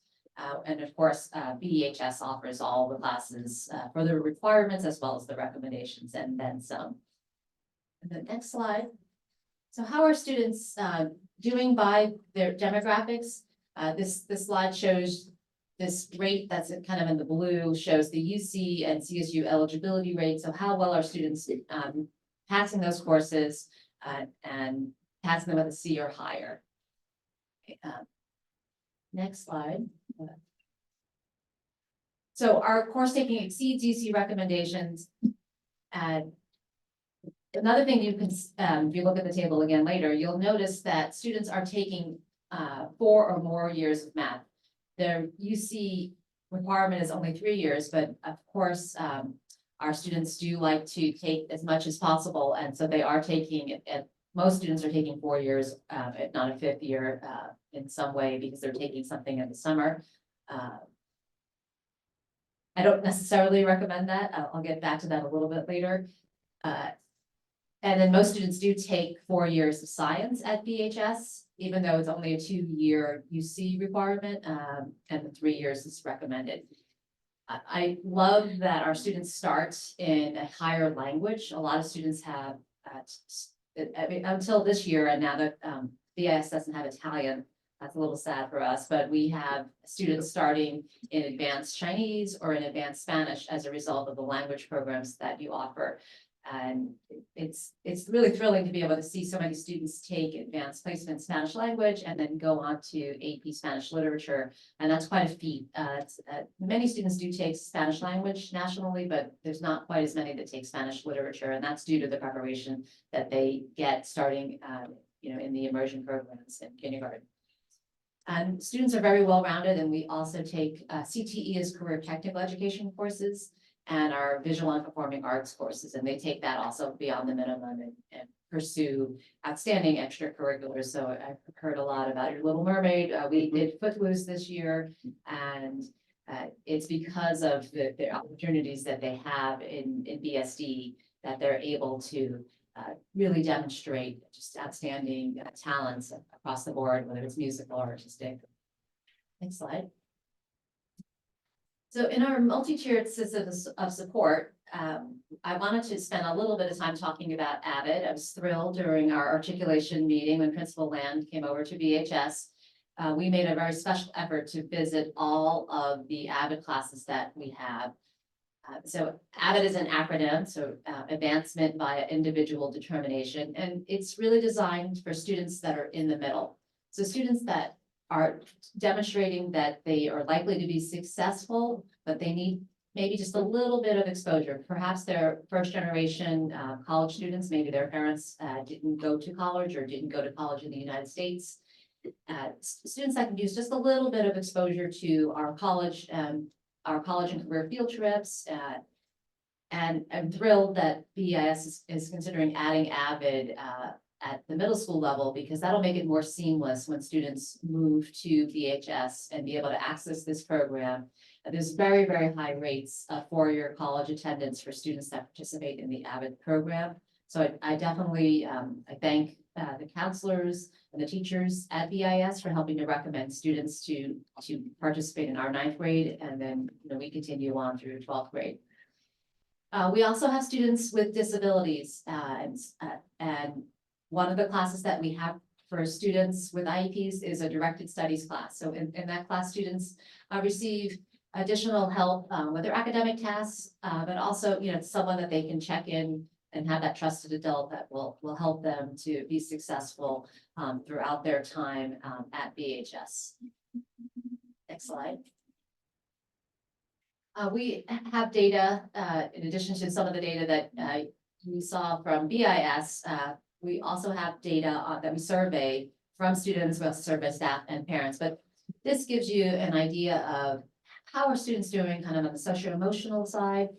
And of course, BEHS offers all the classes for the requirements as well as the recommendations and then some. And the next slide. So how are students doing by their demographics? This slide shows this rate that's kind of in the blue, shows the UC and CSU eligibility rate. So how well are students passing those courses and passing them with a C or higher. Okay, next slide. So our course taking exceeds UC recommendations. And another thing you can, if you look at the table again later, you'll notice that students are taking 4 or more years of math. Their UC requirement is only 3 years, but of course, our students do like to take as much as possible. And so they are taking, most students are taking 4 years, if not a 5th year in some way, because they're taking something in the summer. I don't necessarily recommend that. I'll get back to that a little bit later. And then most students do take 4 years of science at BHS, even though it's only a 2-year UC requirement, and the 3 years is recommended. I love that our students start in a higher language. A lot of students have, until this year, and now that BIS doesn't have Italian, that's a little sad for us, but we have students starting in advanced Chinese or in advanced Spanish as a result of the language programs that you offer. And it's really thrilling to be able to see so many students take advanced placement Spanish language and then go on to AP Spanish literature. And that's quite a feat. Many students do take Spanish language nationally, but there's not quite as many that take Spanish literature. And that's due to the preparation that they get starting in the immersion programs in kindergarten. And students are very well-rounded, and we also take CTE as career technical education courses and our visual and performing arts courses, and they take that also beyond the minimum and pursue outstanding extracurriculars. So I've heard a lot about your Little Mermaid. We did Footloose this year, and it's because of the opportunities that they have in BSD that they're able to really demonstrate just outstanding talents across the board, whether it's musical or artistic. Next slide. So in our multi-tiered system of support, I wanted to spend a little bit of time talking about AVID. I was thrilled during our articulation meeting when Principal Land came over to BHS. We made a very special effort to visit all of the AVID classes that we have. So AVID is an acronym, so Advancement via Individual Determination, and it's really designed for students that are in the middle. So students that are demonstrating that they are likely to be successful, but they need maybe just a little bit of exposure. Perhaps they're first generation college students, maybe their parents didn't go to college or didn't go to college in the United States. Students that can use just a little bit of exposure to our college and career field trips. And I'm thrilled that BIS is considering adding AVID at the middle school level, because that'll make it more seamless when students move to BHS and be able to access this program. There's very, very high rates of 4-year college attendance for students that participate in the AVID program. So I definitely, I thank the counselors and the teachers at BIS for helping to recommend students to participate in our 9th grade, and then, we continue on through 12th grade. We also have students with disabilities, and one of the classes that we have for students with IEPs is a directed studies class. So in that class, students receive additional help with their academic tasks, but also, someone that they can check in and have that trusted adult that will help them to be successful throughout their time at BHS. Next slide. We have data, in addition to some of the data that we saw from BIS, we also have data that we survey from students, we also survey staff and parents, but this gives you an idea of how are students doing kind of on the socio-emotional side.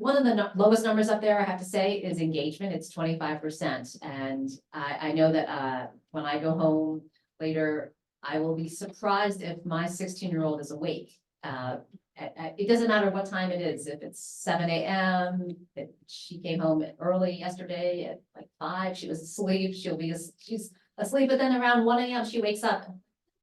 One of the lowest numbers up there, I have to say, is engagement. It's 25%. And I know that when I go home later, I will be surprised if my 16-year-old is awake. It doesn't matter what time it is. If it's 7 a.m., she came home early yesterday at like 5, she was asleep. She's asleep, but then around 1 a.m. she wakes up.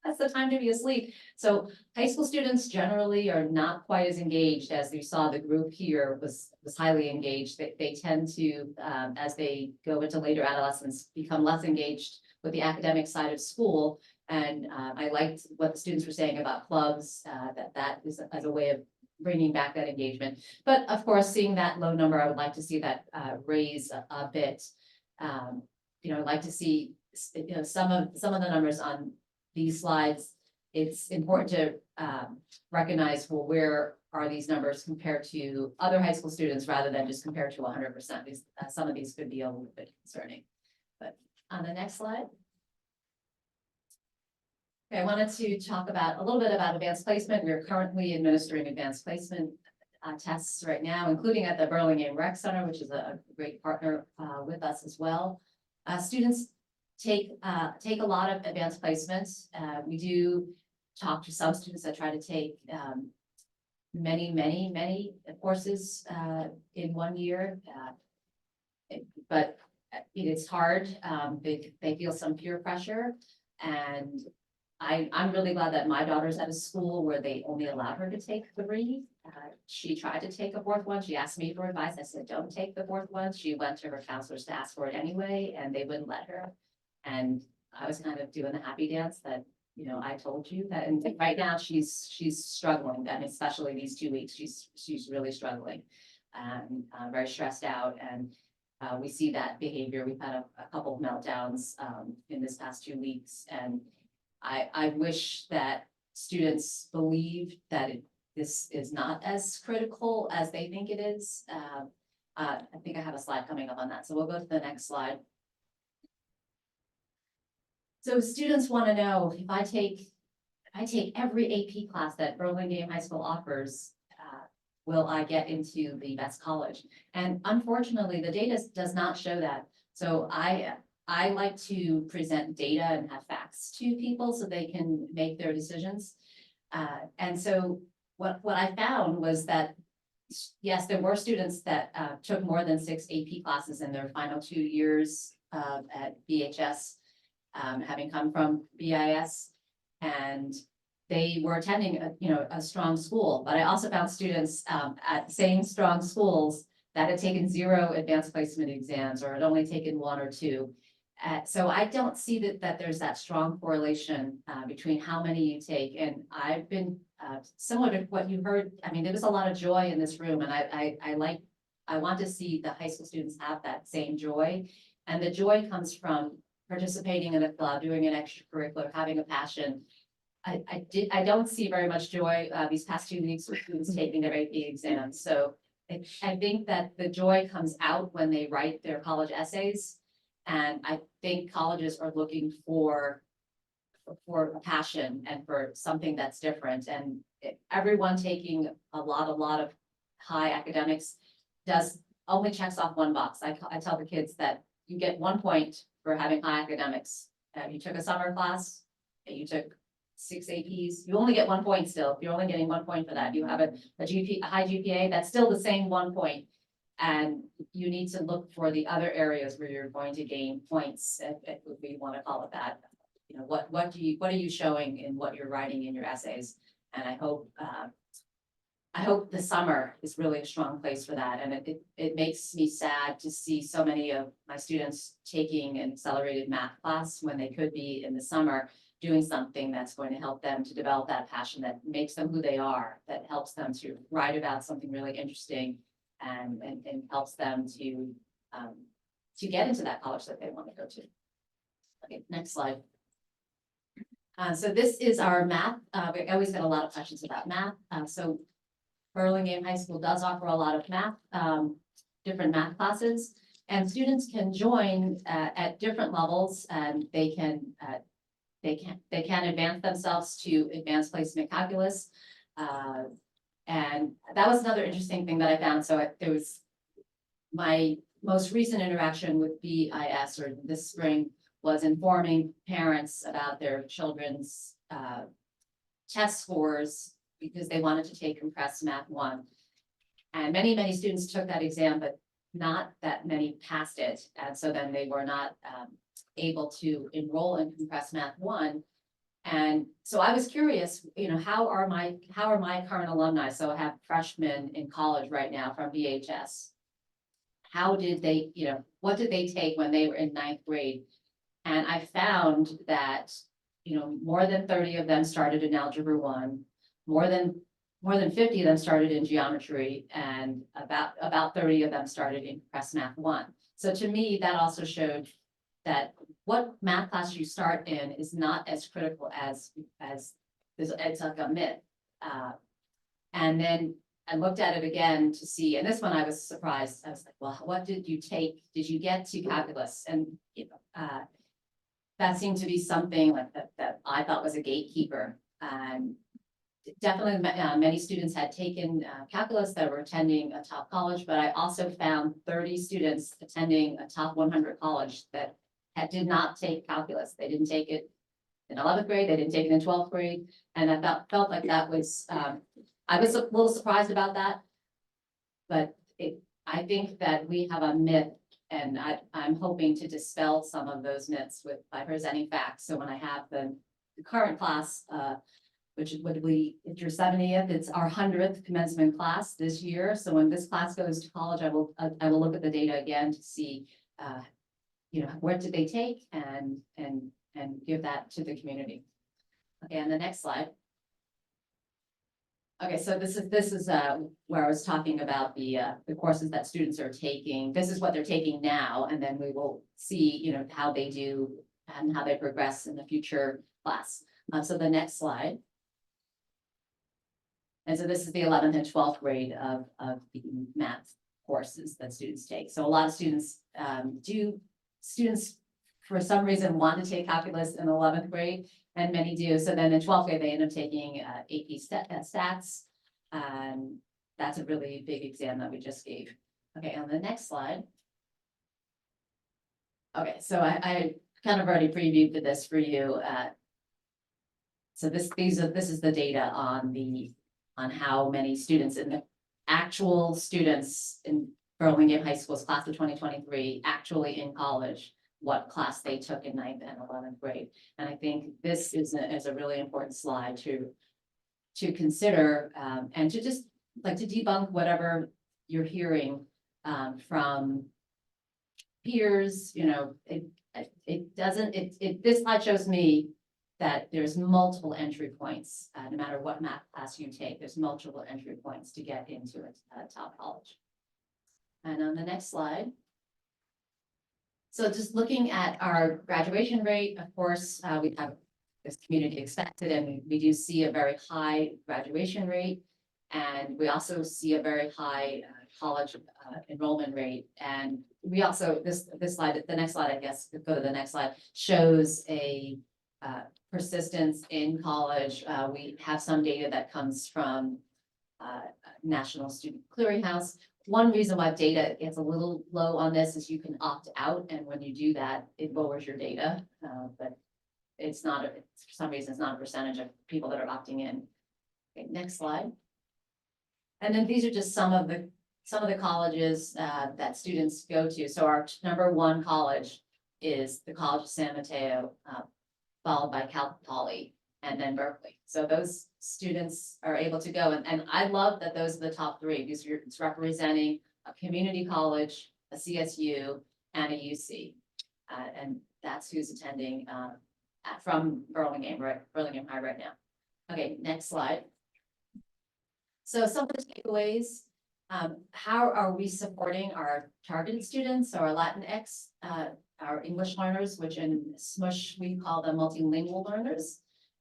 That's the time to be asleep. So high school students generally are not quite as engaged as you saw. The group here was highly engaged. They tend to, as they go into later adolescence, become less engaged with the academic side of school. And I liked what the students were saying about clubs, that is as a way of bringing back that engagement. But of course, seeing that low number, I would like to see that raise a bit. I'd like to see, some of the numbers on these slides. It's important to recognize, well, where are these numbers compared to other high school students rather than just compared to 100%. Some of these could be a little bit concerning. But on the next slide. Okay, I wanted to talk a little bit about advanced placement. We're currently administering advanced placement tests right now, including at the Burlingame Rec Center, which is a great partner with us as well. Students take a lot of advanced placements. We do talk to some students that try to take many courses in 1 year, but it's hard. They feel some peer pressure, and I'm really glad that my daughter's at a school where they only allow her to take 3. She tried to take a 4th one. She asked me for advice. I said, don't take the 4th one. She went to her counselors to ask for it anyway, and they wouldn't let her. And I was kind of doing the happy dance that, I told you that. And right now she's struggling, and especially these 2 weeks, she's really struggling and very stressed out. And we see that behavior. We've had a couple of meltdowns in this past 2 weeks, and I wish that students believe that this is not as critical as they think it is. I think I have a slide coming up on that, so we'll go to the next slide. So students want to know, if I take every AP class that Burlingame High School offers, will I get into the best college? And unfortunately, the data does not show that. So I like to present data and have facts to people so they can make their decisions. And so what I found was that, yes, there were students that took more than 6 AP classes in their final 2 years at BHS, having come from BIS, and they were attending a strong school. But I also found students at the same strong schools that had taken 0 advanced placement exams or had only taken 1 or 2. So I don't see that there's that strong correlation between how many you take. And I've been similar to what you heard. I mean, there was a lot of joy in this room, and I want to see the high school students have that same joy. And the joy comes from participating in a club, doing an extracurricular, having a passion. I don't see very much joy these past 2 weeks with students taking their AP exams. So I think that the joy comes out when they write their college essays. And I think colleges are looking for a passion and for something that's different. And everyone taking a lot of high academics only checks off 1 box. I tell the kids that you get 1 point for having high academics. You took a summer class, and you took 6 APs, you only get 1 point still. You're only getting 1 point for that. You have a high GPA, that's still the same 1 point. And you need to look for the other areas where you're going to gain points, if we want to call it that. You know, what are you showing in what you're writing in your essays? And I hope the summer is really a strong place for that. And it makes me sad to see so many of my students taking an accelerated math class when they could be in the summer doing something that's going to help them to develop that passion that makes them who they are, that helps them to write about something really interesting and helps them to get into that college that they want to go to. Okay, next slide. So this is our math. We always get a lot of questions about math. So Burlingame High School does offer a lot of math, different math classes, and students can join at different levels, and they can advance themselves to advanced placement calculus. And that was another interesting thing that I found. So there was my most recent interaction with BIS, or this spring, was informing parents about their children's test scores because they wanted to take compressed math 1. And many students took that exam, but not that many passed it. And so then they were not able to enroll in compressed math 1. And so I was curious, you know, how are my current alumni? So I have freshmen in college right now from BHS. How did they, you know, what did they take when they were in 9th grade? And I found that, you know, more than 30 of them started in Algebra 1, more than 50 of them started in geometry, and about 30 of them started in compressed math 1. So to me, that also showed that what math class you start in is not as critical as it's like a myth. And then I looked at it again to see, and this one I was surprised. I was like, well, what did you take? Did you get to calculus? And you know, that seemed to be something like that I thought was a gatekeeper. Definitely many students had taken calculus that were attending a top college, but I also found 30 students attending a top 100 college that did not take calculus. They didn't take it in 11th grade, they didn't take it in 12th grade. And I felt like that was, I was a little surprised about that. But I think that we have a myth, and I'm hoping to dispel some of those myths by presenting facts. So when I have the current class, which would be, it's your 70th, it's our 100th commencement class this year. So when this class goes to college, I will look at the data again to see, you know, what did they take, and give that to the community. Okay, and the next slide. Okay, so this is where I was talking about the courses that students are taking. This is what they're taking now, and then we will see, you know, how they do and how they progress in the future class. So the next slide. And so this is the 11th and 12th grade of the math courses that students take. So a lot of students students for some reason want to take calculus in 11th grade, and many do. So then in 12th grade, they end up taking AP stats. That's a really big exam that we just gave. Okay, on the next slide. Okay, so I kind of already previewed this for you. So this is the data on how many students in the actual students in Burlingame High School's class of 2023 actually in college, what class they took in 9th and 11th grade. And I think this is a really important slide to consider, and to just like to debunk whatever you're hearing from peers. You know, this slide shows me that there's multiple entry points, no matter what math class you take, there's multiple entry points to get into a top college. And on the next slide. So just looking at our graduation rate, of course, we have this community expected, and we do see a very high graduation rate. And we also see a very high college enrollment rate. And we also, this slide, the next slide, I guess, go to the next slide, shows a persistence in college. We have some data that comes from National Student Clearinghouse. One reason why data gets a little low on this is you can opt out, and when you do that, it lowers your data. But it's not, for some reason, it's not a percentage of people that are opting in. Okay, next slide. And then these are just some of the some of the colleges that students go to. So our number one college is the College of San Mateo, followed by Cal Poly, and then Berkeley. So those students are able to go, and I love that those are the top three, because it's representing a community college, a CSU, and a UC. And that's who's attending from Burlingame High right now. Okay, next slide. So some of the takeaways, how are we supporting our targeted students, our Latinx, our English learners, which in SMUSH, we call them multilingual learners?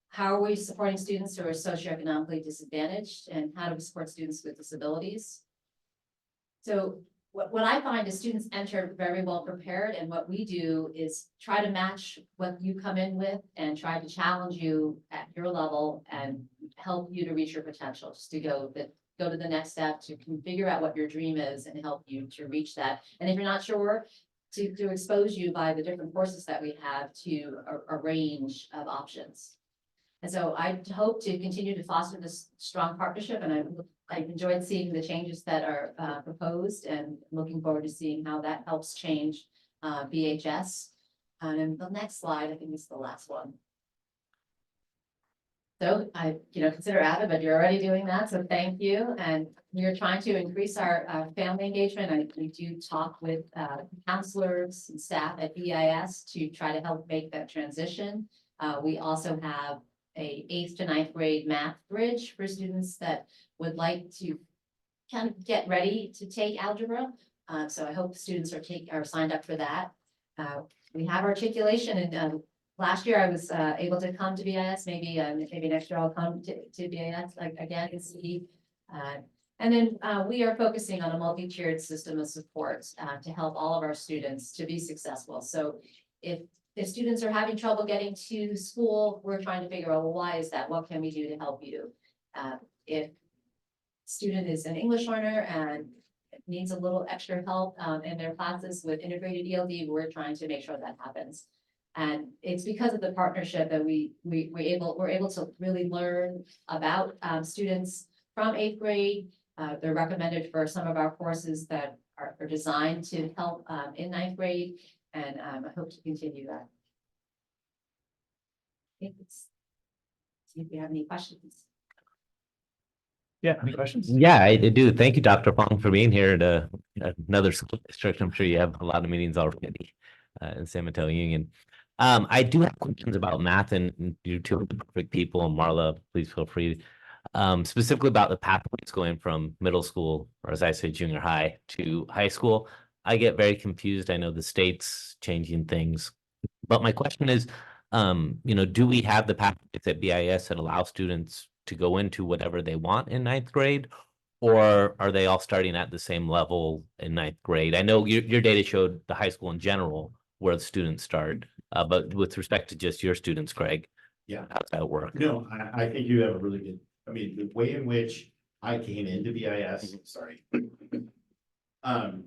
How are we supporting students who are socioeconomically disadvantaged, and how do we support students with disabilities? So what I find is students enter very well prepared, and what we do is try to match what you come in with and try to challenge you at your level and help you to reach your potential, just to go to the next step, to figure out what your dream is and help you to reach that. And if you're not sure, to expose you by the different courses that we have to a range of options. And so I hope to continue to foster this strong partnership, and I enjoyed seeing the changes that are proposed, and looking forward to seeing how that helps change BHS. And then the next slide, I think is the last one. So I, consider Ada, but you're already doing that, so thank you. And we are trying to increase our family engagement. We do talk with counselors and staff at BIS to try to help make that transition. We also have a 8th to 9th grade math bridge for students that would like to kind of get ready to take algebra. So I hope students are signed up for that. We have articulation, and last year I was able to come to BIS. Maybe next year I'll come to BIS again and see. And then we are focusing on a multi-tiered system of support to help all of our students to be successful. So if students are having trouble getting to school, we're trying to figure out, well, why is that? What can we do to help you? If student is an English learner and needs a little extra help in their classes with integrated ELD, we're trying to make sure that happens. And it's because of the partnership that we're able to really learn about students from 8th grade. They're recommended for some of our courses that are designed to help in 9th grade. And I hope to continue that. See if you have any questions. Yeah, any questions? Yeah, I do. Thank you, Dr. Fong, for being here to another school district. I'm sure you have a lot of meetings already in San Mateo Union. I do have questions about math, and you two are the perfect people. And Marla, please feel free. Specifically about the pathways going from middle school, or as I say, junior high, to high school. I get very confused. I know the state's changing things, but my question is, do we have the pathways at BIS that allow students to go into whatever they want in 9th grade, or are they all starting at the same level in 9th grade? I know your data showed the high school in general where the students start, but with respect to just your students, Craig, Yeah, how's that work? no, I think you have a really good, the way in which I came into BIS, sorry.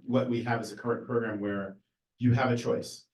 What we have is a current program where you have a choice,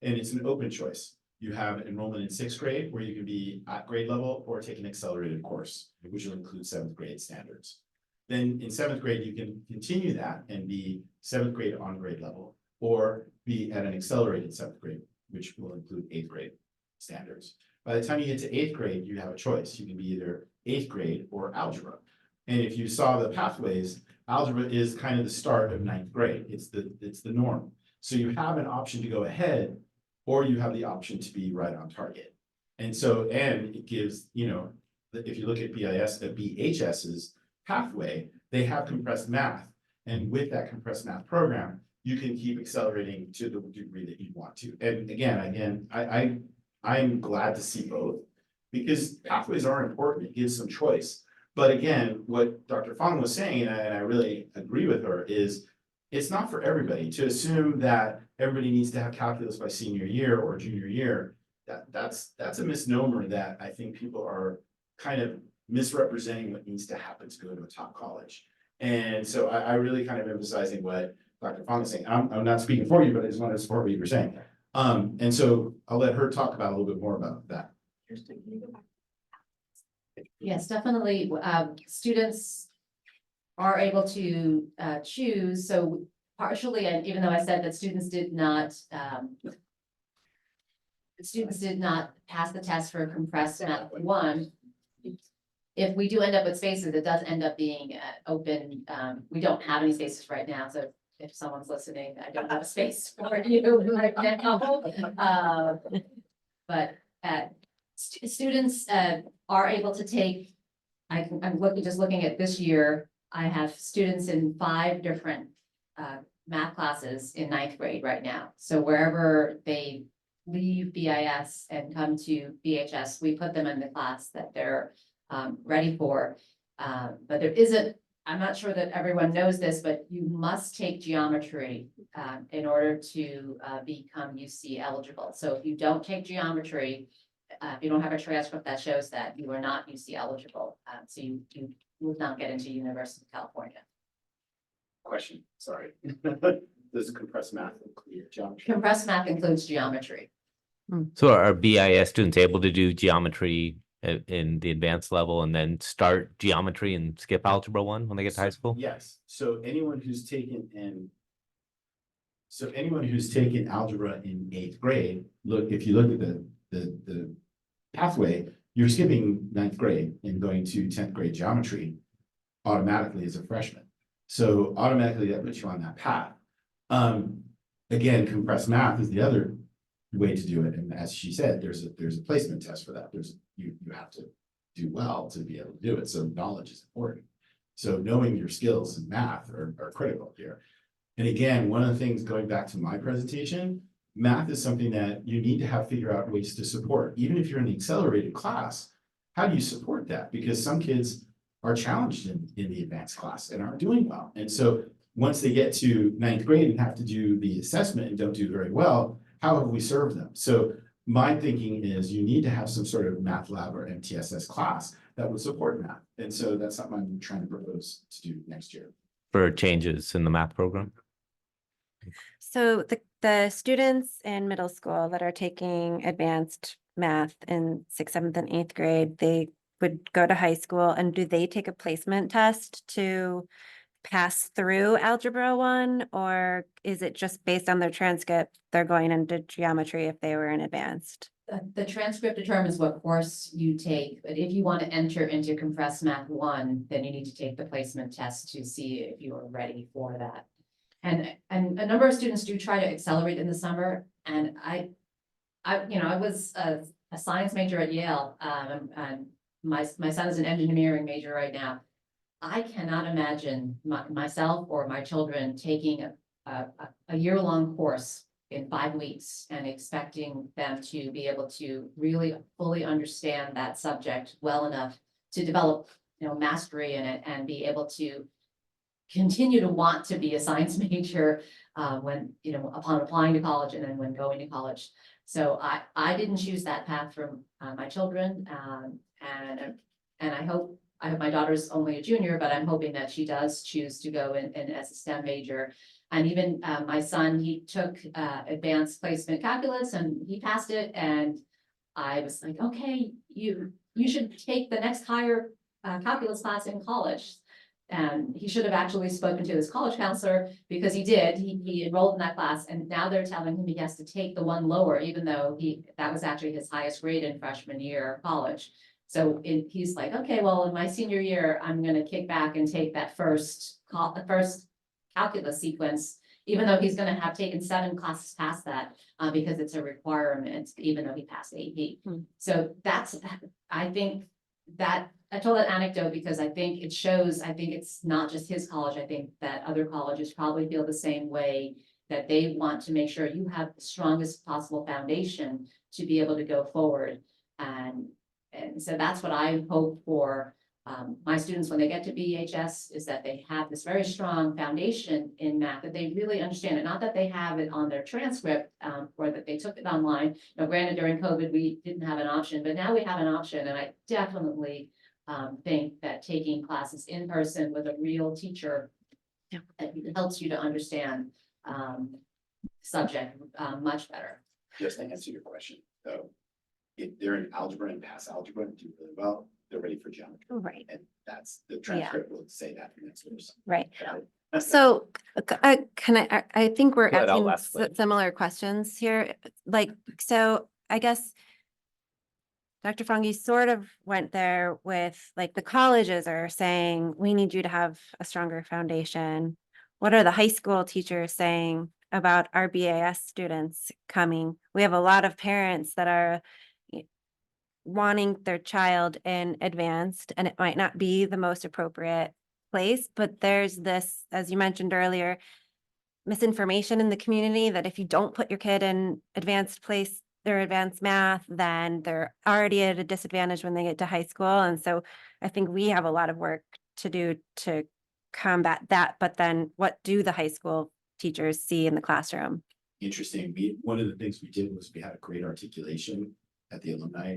and it's an open choice. You have enrollment in 6th grade where you can be at grade level or take an accelerated course, which will include 7th grade standards. Then in 7th grade, you can continue that and be 7th grade on grade level, or be at an accelerated 7th grade, which will include 8th grade standards. By the time you get to 8th grade, you have a choice. You can be either 8th grade or algebra. And if you saw the pathways, algebra is kind of the start of 9th grade. It's the norm. So you have an option to go ahead, or you have the option to be right on target. And so, and it gives, if you look at BIS, the BHS's pathway, they have compressed math. And with that compressed math program, you can keep accelerating to the degree that you want to. And again, I'm glad to see both, because pathways are important. It gives some choice. But again, what Dr. Fong was saying, and I really agree with her, is it's not for everybody. To assume that everybody needs to have calculus by senior year or junior year, that's a misnomer that I think people are kind of misrepresenting what needs to happen to go to a top college. And so I really kind of emphasizing what Dr. Fong is saying. I'm not speaking for you, but I just wanted to support what you were saying. And so I'll let her talk about a little bit more about that. Yes, definitely. Students are able to choose, so partially, and even though I said that students did not pass the test for compressed math 1. If we do end up with spaces, it does end up being open. We don't have any spaces right now, so if someone's listening, I don't have a space for you right now. But students are able to take, I'm looking at this year, I have students in 5 different math classes in 9th grade right now. So wherever they leave BIS and come to BHS, we put them in the class that they're ready for. But there isn't, I'm not sure that everyone knows this, but you must take geometry in order to become UC eligible. So if you don't take geometry, if you don't have a transcript that shows that, you are not UC eligible. So you will not get into University of California. Question, sorry. Does compressed math include geometry? Compressed math includes geometry. So are BIS students able to do geometry in the advanced level and then start geometry and skip algebra 1 when they get to high school? Yes, so anyone who's taken algebra in 8th grade, if you look at the pathway, you're skipping 9th grade and going to 10th grade geometry automatically as a freshman. So automatically that puts you on that path. Again, compressed math is the other way to do it. And as she said, there's a placement test for that. You have to do well to be able to do it. So knowledge is important. So knowing your skills in math are critical here. And again, one of the things going back to my presentation, math is something that you need to figure out ways to support. Even if you're in the accelerated class, how do you support that? Because some kids are challenged in the advanced class and aren't doing well. And so once they get to 9th grade and have to do the assessment and don't do very well, how have we served them? So my thinking is you need to have some sort of math lab or MTSS class that would support math. And so that's something I'm trying to propose to do next year. For changes in the math program? So the students in middle school that are taking advanced math in 6th, 7th, and 8th grade, they would go to high school, and do they take a placement test to pass through algebra 1, or is it just based on their transcript, they're going into geometry if they were in advanced? The transcript determines what course you take, but if you want to enter into compressed math 1, then you need to take the placement test to see if you are ready for that. And a number of students do try to accelerate in the summer, and I was a science major at Yale, and my son is an engineering major right now. I cannot imagine myself or my children taking a year-long course in 5 weeks and expecting them to be able to really fully understand that subject well enough to develop, mastery in it and be able to continue to want to be a science major when, upon applying to college and then when going to college. So I didn't choose that path for my children, and I hope my daughter's only a junior, but I'm hoping that she does choose to go in as a STEM major. And even my son, he took advanced placement calculus and he passed it. And I was like, okay, you should take the next higher calculus class in college. And he should have actually spoken to his college counselor, because he did. He enrolled in that class, and now they're telling him he has to take the one lower, even though that was actually his highest grade in freshman year of college. So he's like, okay, well, in my senior year, I'm going to kick back and take that first calculus sequence, even though he's going to have taken 7 classes past that because it's a requirement, even though he passed AP. So I think that I told that anecdote because I think it shows, I think it's not just his college. I think that other colleges probably feel the same way, that they want to make sure you have the strongest possible foundation to be able to go forward. And so that's what I hope for my students when they get to BHS, is that they have this very strong foundation in math, that they really understand it. Not that they have it on their transcript or that they took it online. Granted, during COVID, we didn't have an option, but now we have an option. And I definitely think that taking classes in person with a real teacher helps you to understand subject much better. Just to answer your question, though, if they're in algebra and pass algebra and do really well, they're ready for geometry. Right, And that's, the transcript will say that. And that's what it's- right. So can I think we're Go ahead, I'll asking ask later. similar questions here. Like, so I guess Dr. Fong, you sort of went there with like the colleges are saying, we need you to have a stronger foundation. What are the high school teachers saying about our BAS students coming? We have a lot of parents that are wanting their child in advanced, and it might not be the most appropriate place, but there's this, as you mentioned earlier, misinformation in the community that if you don't put your kid in advanced place, their advanced math, then they're already at a disadvantage when they get to high school. And so I think we have a lot of work to do to combat that. But then what do the high school teachers see in the classroom? Interesting. One of the things we did was we had a great articulation at the alumni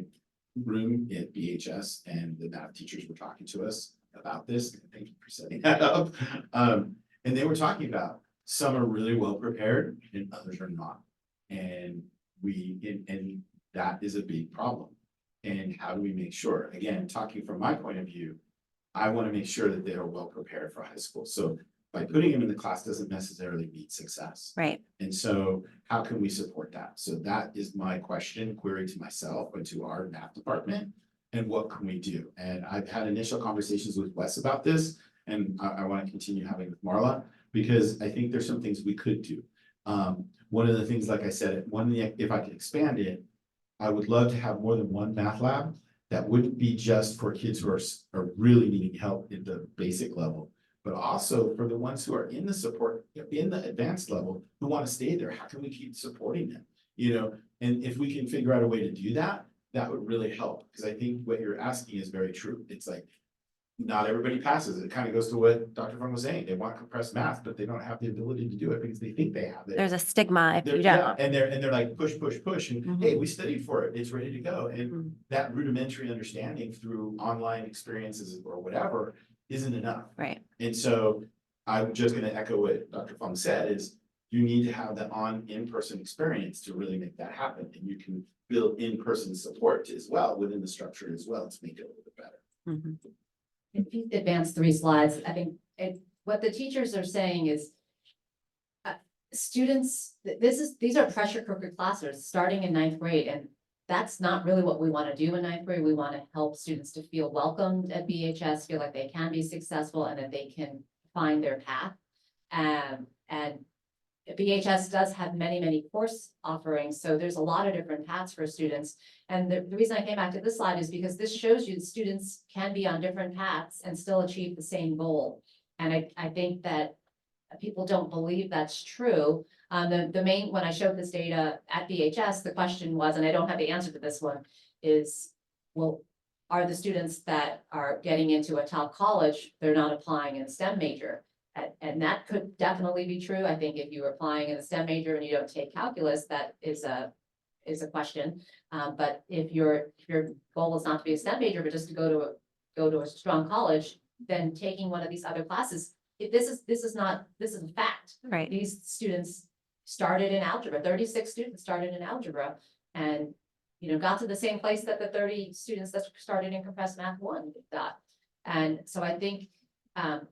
room at BHS, and the math teachers were talking to us about this. Thank you for setting that up. And they were talking about some are really well prepared and others are not. And and that is a big problem. And how do we make sure, again, talking from my point of view, I want to make sure that they are well prepared for high school. So by putting them in the class doesn't necessarily mean success. Right. And so how can we support that? So that is my query to myself and to our math department. And what can we do? And I've had initial conversations with Wes about this, and I want to continue having with Marla, because I think there's some things we could do. One of the things, like I said, if I could expand it, I would love to have more than one math lab that wouldn't be just for kids who are really needing help at the basic level, but also for the ones who are in the support, in the advanced level, who want to stay there. How can we keep supporting them? You know, and if we can figure out a way to do that, that would really help. Because I think what you're asking is very true. It's like, not everybody passes. It kind of goes to what Dr. Fung was saying. They want compressed math, but they don't have the ability to do it because they think they have it. There's a stigma if you Yeah, don't. and they're like push, and Mhm. hey, we studied for it. It's ready to go. And Mhm. that rudimentary understanding through online experiences or whatever isn't enough. Right. And so I'm just going to echo what Dr. Fung said is you need to have the in-person experience to really make that happen. And you can build in-person support as well within the structure as well to make it a little bit better. Mhm. If you advance 3 slides, I think what the teachers are saying is students, these are pressure cooker classes starting in 9th grade, and that's not really what we want to do in 9th grade. We want to help students to feel welcomed at BHS, feel like they can be successful and that they can find their path. And BHS does have many course offerings, so there's a lot of different paths for students. And the reason I came back to this slide is because this shows you that students can be on different paths and still achieve the same goal. And I think that people don't believe that's true. The main, when I showed this data at BHS, the question was, and I don't have the answer to this one, is, well, are the students that are getting into a top college, they're not applying in a STEM major? And that could definitely be true. I think if you're applying in a STEM major and you don't take calculus, that is a question. But if your goal is not to be a STEM major, but just to go to a strong college, then taking one of these other classes, this is a fact. Right. These students started in algebra. 36 students started in algebra, and got to the same place that the 30 students that started in compressed math 1 got. And so I think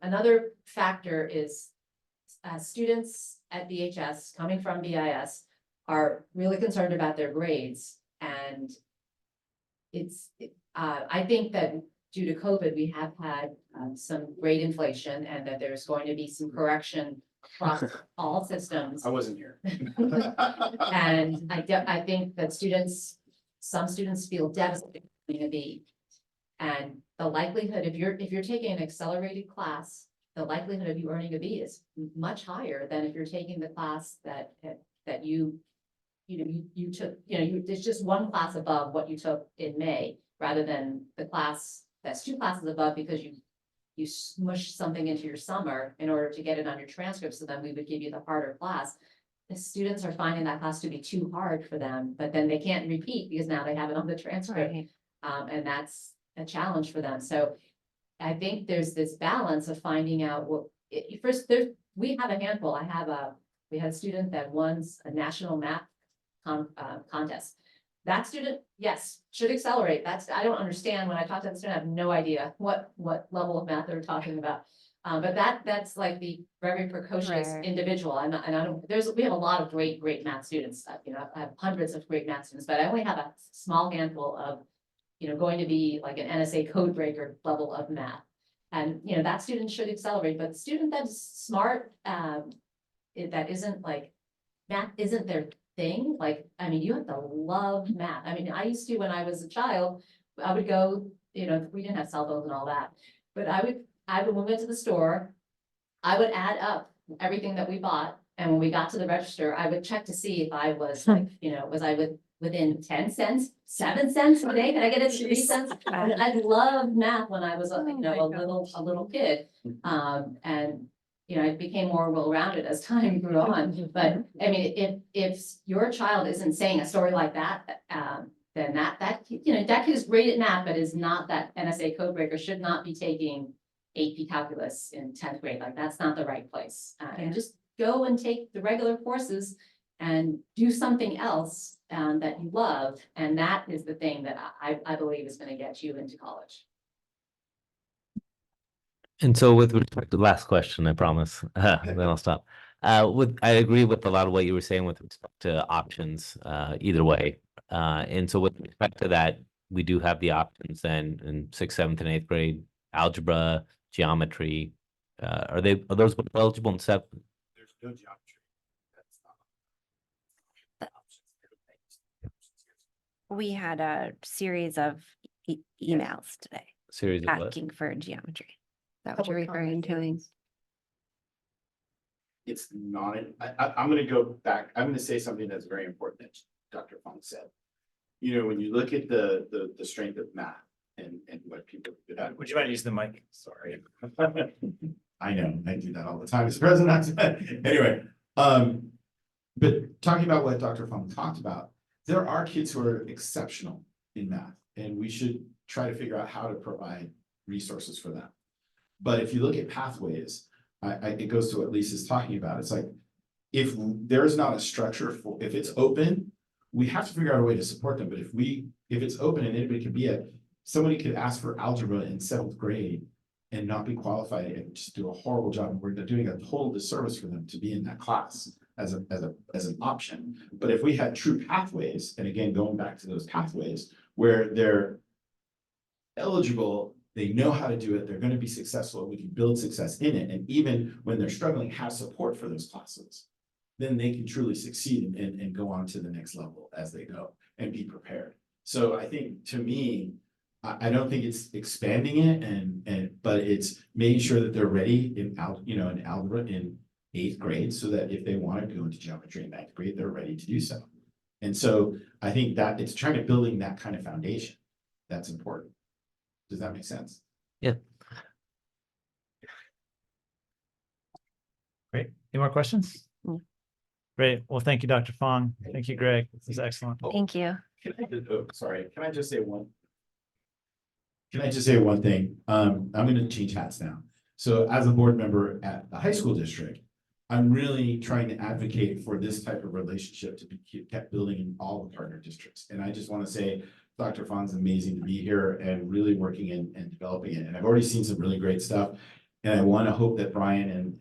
another factor is students at BHS coming from BIS are really concerned about their grades. And I think that due to COVID, we have had some grade inflation and that there's going to be some correction across all systems. I wasn't here. And I think that some students feel devastated being a B. And the likelihood, if you're taking an accelerated class, the likelihood of you earning a B is much higher than if you're taking the class that you took, there's just one class above what you took in May, rather than the class that's 2 classes above because you smush something into your summer in order to get it on your transcript. So then we would give you the harder class. The students are finding that class to be too hard for them, but then they can't repeat because now they have it on the transcript. Right. And that's a challenge for them. So I think there's this balance of finding out we have a handful. We had a student that won a national math contest. that student, yes, should accelerate. I don't understand when I talk to the student, I have no idea what level of math they're talking about. But that's like the very precocious Right. individual. And I don't, we have a lot of great math students. You know, I have hundreds of great math students, but I only have a small handful of, you know, going to be like an NSA code breaker level of math. And, you know, that student should accelerate, but the student that's smart, that isn't like, math isn't their thing. Like, I mean, you have to love math. I mean, I used to, when I was a child, I would go, you know, we didn't have cell phones and all that, but I would when we went to the store, I would add up everything that we bought. And when we got to the register, I would check to see if I was like, you know, was I within 10 cents, 7 cents a day? Can I get it 3 cents? And I loved math when I was, you know, a little kid. And, you know, I became more well-rounded as time grew on. But I mean, if your child isn't saying a story like that, then that, you know, that kid is great at math, but is not that NSA code breaker, should not be taking AP calculus in 10th grade. Like, that's not the right place. And just go and take the regular courses and do something else that you love. And that is the thing that I believe is going to get you into college. And so with respect to the last question, I promise, then I'll stop. I agree with a lot of what you were saying with respect to options, either way. And so with respect to that, we do have the options then in 6th, 7th, and 8th grade, algebra, geometry. Are those eligible in 7th? There's no geometry. That's not. We had a series of emails today Series of what? asking for geometry. Is that what you're referring to? It's not, I'm gonna go back, I'm gonna say something that's very important that Dr. Fong said. You know, when you look at the strength of math and what people do that. Would you mind using the mic? Sorry. I know, I do that all the time as president. Anyway, but talking about what Dr. Fong talked about, there are kids who are exceptional in math, and we should try to figure out how to provide resources for them. But if you look at pathways, it goes to what Lisa's talking about. It's like, if there's not a structure for, if it's open, we have to figure out a way to support them. But if it's open and anybody can be somebody could ask for algebra in 7th grade and not be qualified and just do a horrible job. And we're doing a total disservice for them to be in that class as an option. But if we had true pathways, and again, going back to those pathways where they're eligible, they know how to do it, they're going to be successful, we can build success in it. And even when they're struggling, have support for those classes, then they can truly succeed and go on to the next level as they go and be prepared. So I think, to me, I don't think it's expanding it but it's making sure that they're ready in algebra in 8th grade, so that if they want to go into geometry in 9th grade, they're ready to do so. And so I think that it's trying to building that kind of foundation that's important. Does that make sense? Yeah. Great. Any more questions? Great. Well, thank you, Dr. Fong. Thank you, Greg. This is excellent. Thank you. Sorry, can I just say one thing? I'm going to change hats now. So as a board member at the high school district, I'm really trying to advocate for this type of relationship to be kept building in all the partner districts. And I just want to say, Dr. Fong's amazing to be here and really working and developing it. And I've already seen some really great stuff. And I want to hope that Brian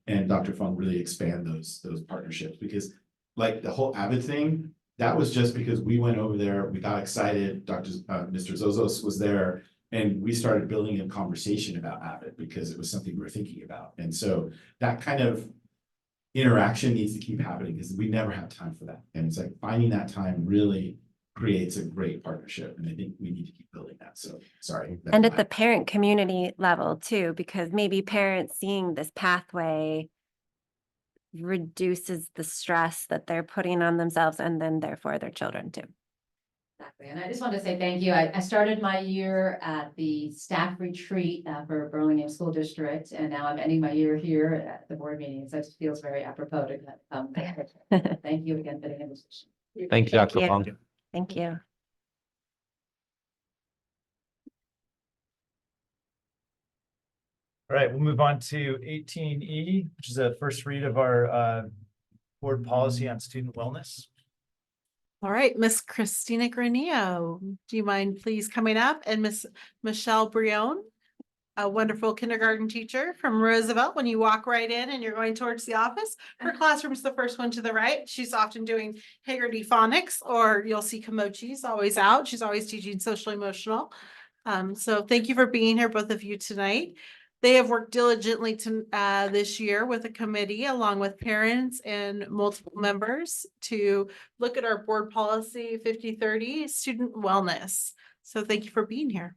and Dr. Fong really expand those partnerships, because like the whole Avid thing, that was just because we went over there, we got excited, Mr. Zozos was there, and we started building a conversation about Avid because it was something we were thinking about. And so that kind of interaction needs to keep happening, because we never have time for that. And it's like finding that time really creates a great partnership. And I think we need to keep building that. So sorry. And at the parent community level too, because maybe parents seeing this pathway reduces the stress that they're putting on themselves and then therefore their children too. Exactly. And I just want to say thank you. I started my year at the staff retreat for Burlingame School District, and now I'm ending my year here at the board meeting. So it feels very apropos to come. Thank you again for the invitation. Thank you, Dr. Fong. Thank you. All right, we'll move on to 18E, which is a first read of our board policy on student wellness. All right, Miss Christina Granillo, do you mind please coming up? And Miss Michelle Brion, a wonderful kindergarten teacher from Roosevelt. When you walk right in and you're going towards the office, her classroom's the first one to the right. She's often doing Haggerty phonics, or you'll see Komochi's always out. She's always teaching social emotional. So thank you for being here, both of you tonight. They have worked diligently to this year with a committee along with parents and multiple members to look at our board policy 5030 student wellness. So thank you for being here.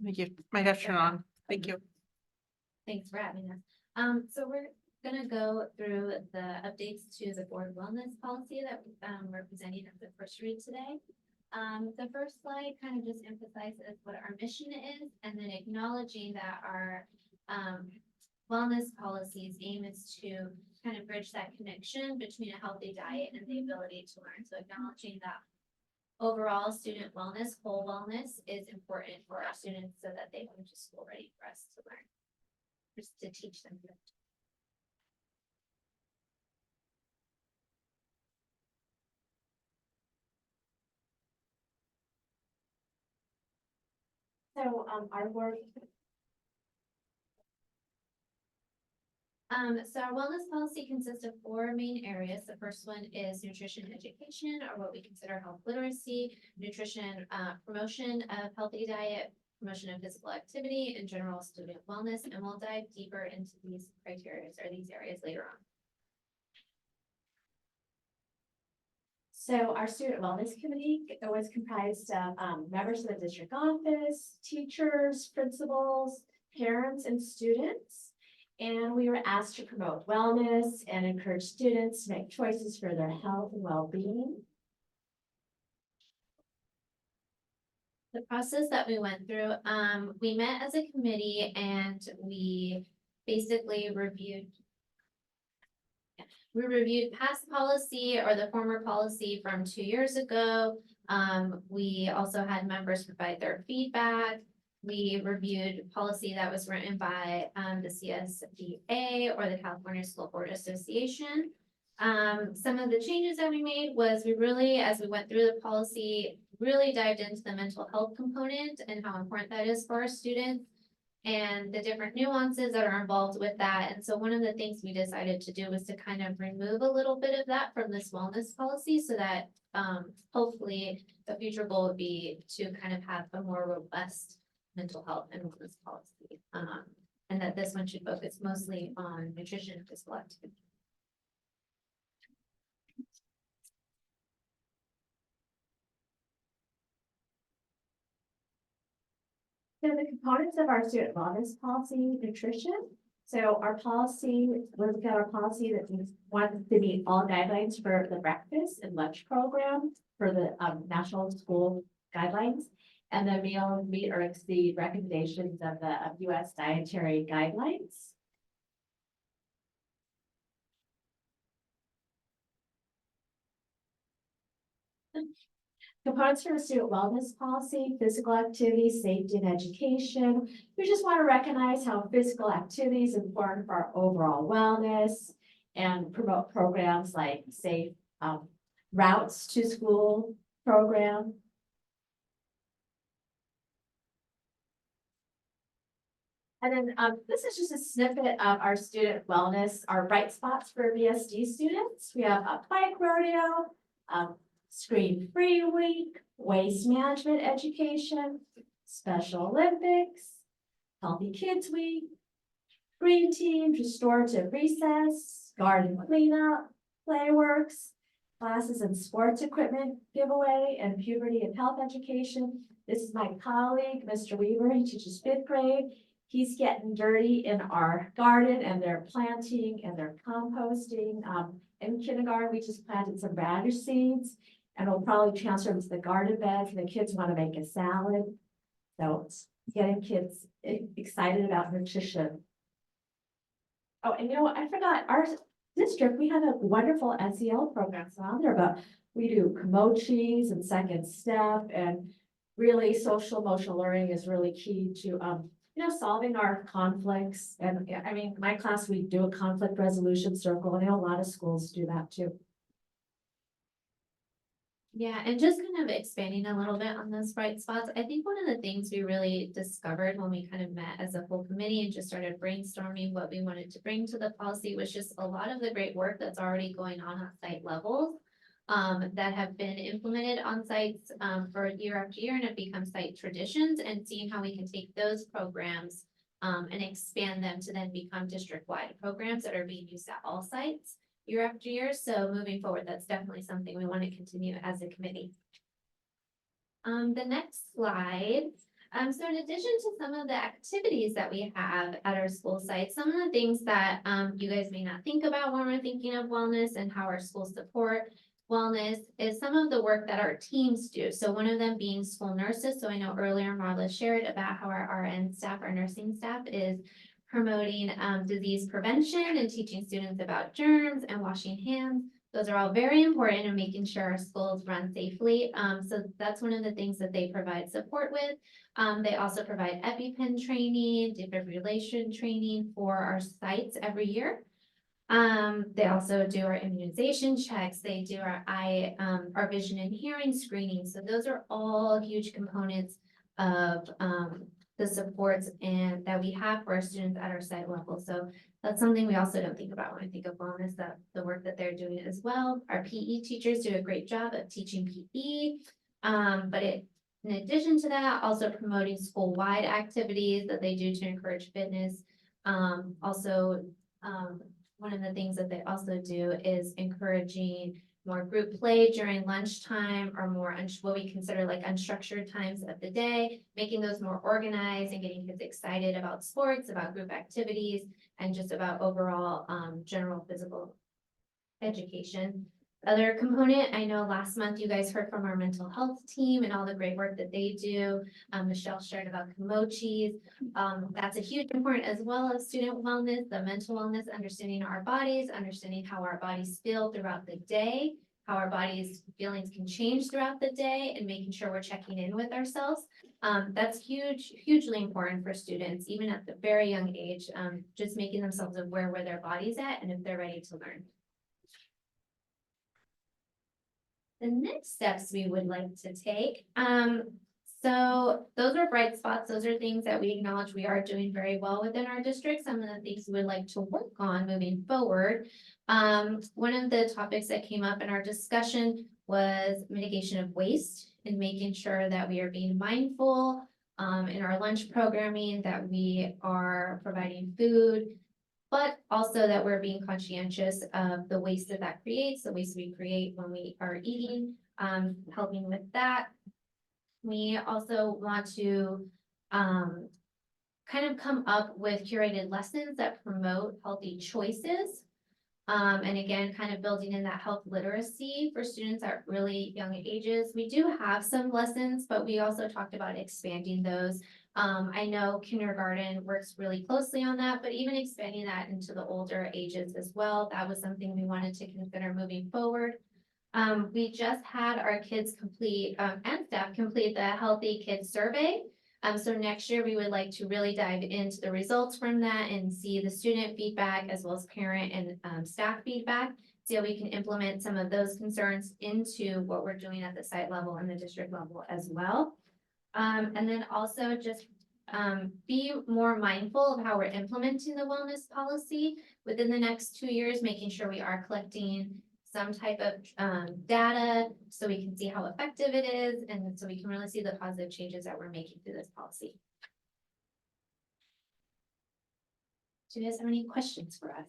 You might have to turn on. Thank you. Thanks for having us. So we're gonna go through the updates to the board wellness policy that we're presenting at the first read today. The first slide kind of just emphasizes what our mission is, and then acknowledging that our wellness policy's aim is to kind of bridge that connection between a healthy diet and the ability to learn. So acknowledging that overall student wellness, whole wellness is important for our students so that they come to school ready for us to learn, just to teach them. So our board. So our wellness policy consists of 4 main areas. The first one is nutrition education, or what we consider health literacy, nutrition promotion of healthy diet, promotion of physical activity, and general student wellness. And we'll dive deeper into these criteria or these areas later on. So our student wellness committee was comprised of members of the district office, teachers, principals, parents, and students. And we were asked to promote wellness and encourage students to make choices for their health and well-being. The process that we went through, we met as a committee and we basically reviewed past policy or the former policy from 2 years ago. We also had members provide their feedback. We reviewed policy that was written by the CSBA or the California School Board Association. Some of the changes that we made was we really, as we went through the policy, really dived into the mental health component and how important that is for our students and the different nuances that are involved with that. And so one of the things we decided to do was to kind of remove a little bit of that from this wellness policy so that hopefully the future goal would be to kind of have a more robust mental health and wellness policy. And that this one should focus mostly on nutrition and physical activity. So the components of our student wellness policy, nutrition. So our policy, we've got our policy that we want to meet all guidelines for the breakfast and lunch program for the national school guidelines. And the meal meet or exceed recommendations of the U.S. dietary guidelines. Components for a student wellness policy, physical activity, safety, and education. We just want to recognize how physical activity is important for our overall wellness and promote programs like safe routes to school program. And then this is just a snippet of our student wellness, our bright spots for VSD students. We have a bike rodeo, screen-free week, waste management education, Special Olympics, Healthy Kids Week, Green Teams, restorative recess, garden cleanup, playworks, classes and sports equipment giveaway, and puberty and health education. This is my colleague, Mr. Weaver. He teaches 5th grade. He's getting dirty in our garden, and they're planting and they're composting. In kindergarten, we just planted some radish seeds, and we'll probably transfer them to the garden beds, and the kids want to make a salad. So it's getting kids excited about nutrition. Oh, and I forgot, our district, we have a wonderful SEL program on there, but we do Komochi's and Second Step, and really social emotional learning is really key to solving our conflicts. And I mean, my class, we do a conflict resolution circle, and I know a lot of schools do that too. Yeah, and just kind of expanding a little bit on those bright spots, I think one of the things we really discovered when we kind of met as a full committee and just started brainstorming what we wanted to bring to the policy was just a lot of the great work that's already going on site levels. That have been implemented on sites for year after year and have become site traditions, and seeing how we can take those programs and expand them to then become district-wide programs that are being used at all sites year after year. So moving forward, that's definitely something we want to continue as a committee. The next slide. So in addition to some of the activities that we have at our school sites, some of the things that you guys may not think about when we're thinking of wellness and how our schools support wellness is some of the work that our teams do. So one of them being school nurses. So I know earlier Marla shared about how our RN staff, our nursing staff is promoting disease prevention and teaching students about germs and washing hands. Those are all very important in making sure our schools run safely. So that's one of the things that they provide support with. They also provide EpiPen training, defibrillation training for our sites every year. They also do our immunization checks. They do our vision and hearing screening. So those are all huge components of the supports and that we have for our students at our site level. So that's something we also don't think about when we think of wellness, that the work that they're doing as well. Our PE teachers do a great job of teaching PE. In addition to that, also promoting school-wide activities that they do to encourage fitness. One of the things that they also do is encouraging more group play during lunchtime or more what we consider like unstructured times of the day, making those more organized and getting kids excited about sports, about group activities, and just about overall general physical education. Other component, I know last month you guys heard from our mental health team and all the great work that they do. Michelle shared about Kimochis. That's a huge important as well as student wellness, the mental wellness, understanding our bodies, understanding how our bodies feel throughout the day, how our bodies' feelings can change throughout the day, and making sure we're checking in with ourselves. That's hugely important for students, even at the very young age, just making themselves aware where their body's at and if they're ready to learn. The next steps we would like to take. So those are bright spots. Those are things that we acknowledge we are doing very well within our district. Some of the things we would like to work on moving forward. One of the topics that came up in our discussion was mitigation of waste and making sure that we are being mindful in our lunch programming, that we are providing food, but also that we're being conscientious of the waste that creates, the waste we create when we are eating, helping with that. We also want to kind of come up with curated lessons that promote healthy choices. And again, kind of building in that health literacy for students at really young ages. We do have some lessons, but we also talked about expanding those. I know kindergarten works really closely on that, but even expanding that into the older ages as well. That was something we wanted to consider moving forward. We just had our kids complete and staff complete the Healthy Kids Survey. So next year we would like to really dive into the results from that and see the student feedback as well as parent and staff feedback. See how we can implement some of those concerns into what we're doing at the site level and the district level as well. And then also just be more mindful of how we're implementing the wellness policy within the next 2 years, making sure we are collecting some type of data so we can see how effective it is and so we can really see the positive changes that we're making through this policy. Do you guys have any questions for us?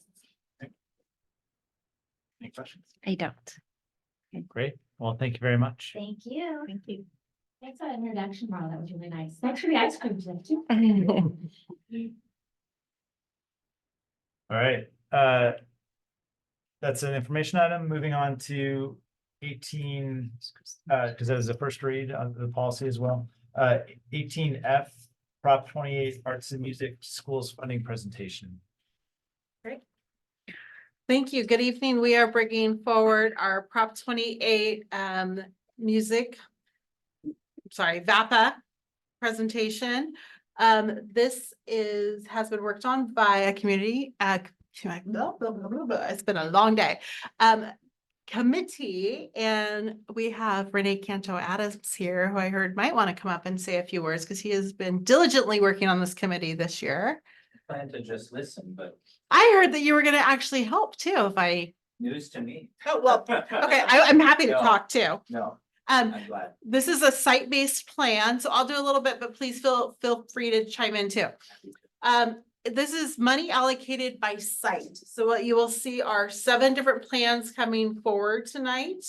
Any questions? I don't. Okay, great. Well, thank you very much. Thank you. Thank you. Thanks for that introduction, Marla. That was really nice. Thanks for the ice cream today too. All right. That's an information item. Moving on to 18, because that was the first read of the policy as well. 18F, Prop 28, Arts and Music Schools Funding Presentation. Great. Thank you. Good evening. We are bringing forward our Prop 28 VAPA presentation. This has been worked on by a community. It's been a long day. committee, and we have Renee Canto Adams here, who I heard might want to come up and say a few words because he has been diligently working on this committee this year. I plan to just listen, but I heard that you were going to actually help too, if I. news to me. Oh, well, okay, I'm happy to No. talk too. No, Um, I'm glad. this is a site-based plan, so I'll do a little bit, but please feel free to chime in too. This is money allocated by site. So what you will see are 7 different plans coming forward tonight.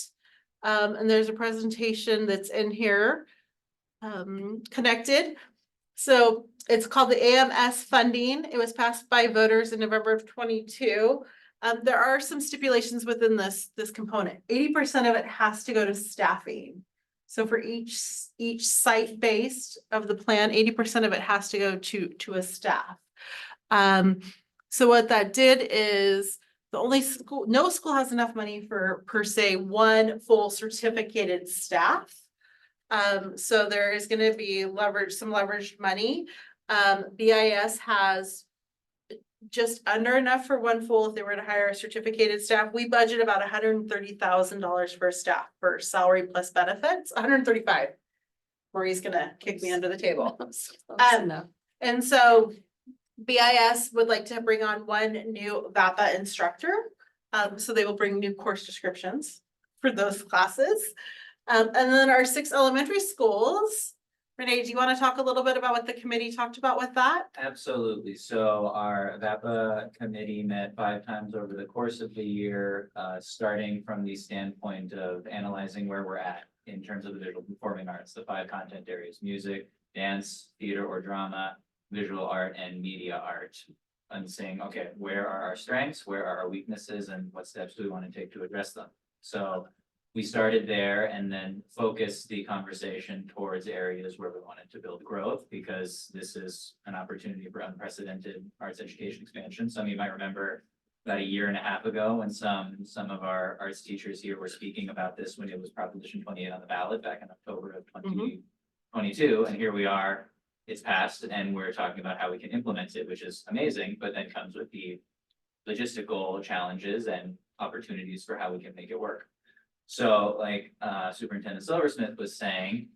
And there's a presentation that's in here, connected. So it's called the AMS funding. It was passed by voters in November of 22. There are some stipulations within this component. 80% of it has to go to staffing. So for each site based of the plan, 80% of it has to go to a staff. So what that did is no school has enough money for per se one full certificated staff. So there is going to be some leveraged money. BIS has just under enough for one full if they were to hire a certificated staff. We budget about $130,000 for staff for salary plus benefits, 135. Maureen's gonna kick me under the table. And so BIS would like to bring on one new VAPA instructor. So they will bring new course descriptions for those classes. And then our 6 elementary schools. Renee, do you want to talk a little bit about what the committee talked about with that? Absolutely. So our VAPA committee met 5 times over the course of the year, starting from the standpoint of analyzing where we're at in terms of the visual performing arts, the 5 content areas: music, dance, theater or drama, visual art, and media art. And saying, okay, where are our strengths? Where are our weaknesses? And what steps do we want to take to address them? So we started there and then focused the conversation towards areas where we wanted to build growth, because this is an opportunity for unprecedented arts education expansion. Some of you might remember about 1.5 years ago when some of our arts teachers here were speaking about this when it was Proposition 28 on the ballot back in October of 2022. And here we are, it's passed, and we're talking about how we can implement it, which is amazing, but then comes with the logistical challenges and opportunities for how we can make it work. So like Superintendent Silversmith was saying,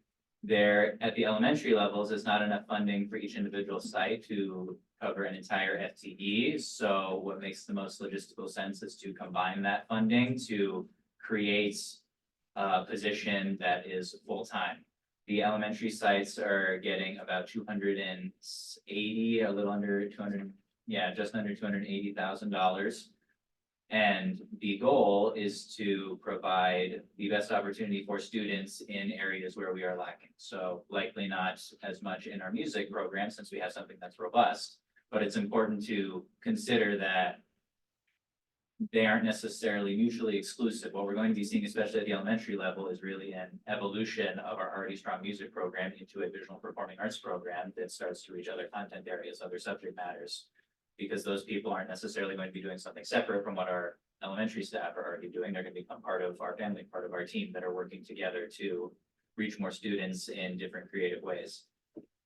there at the elementary levels is not enough funding for each individual site to cover an entire FTE. So what makes the most logistical sense is to combine that funding to create a position that is full-time. The elementary sites are getting about 280, a little under 200, just under $280,000. And the goal is to provide the best opportunity for students in areas where we are lacking. So likely not as much in our music program since we have something that's robust, but it's important to consider that they aren't necessarily mutually exclusive. What we're going to be seeing, especially at the elementary level, is really an evolution of our already strong music program into a visual performing arts program that starts to reach other content areas, other subject matters, because those people aren't necessarily going to be doing something separate from what our elementary staff are already doing. They're going to become part of our family, part of our team that are working together to reach more students in different creative ways.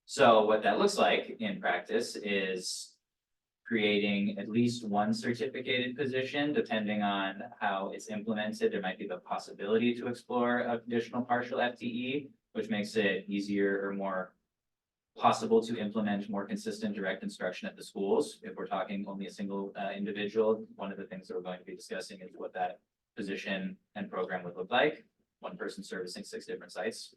So what that looks like in practice is creating at least one certificated position, depending on how it's implemented. There might be the possibility to explore additional partial FTE, which makes it easier or more possible to implement more consistent direct instruction at the schools. If we're talking only a single individual, one of the things that we're going to be discussing is what that position and program would look like. One person servicing 6 different sites.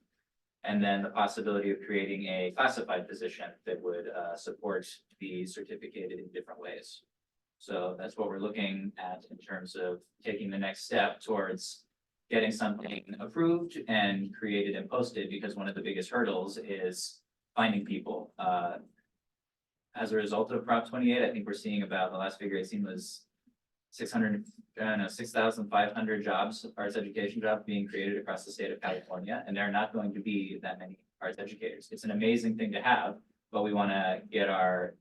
And then the possibility of creating a classified position that would support the certificated in different ways. So that's what we're looking at in terms of taking the next step towards getting something approved and created and posted, because one of the biggest hurdles is finding people. As a result of Prop 28, I think we're seeing about, the last figure I've seen was 6,500 jobs, arts education jobs being created across the state of California, and there are not going to be that many arts educators. It's an amazing thing to have, but we want to get our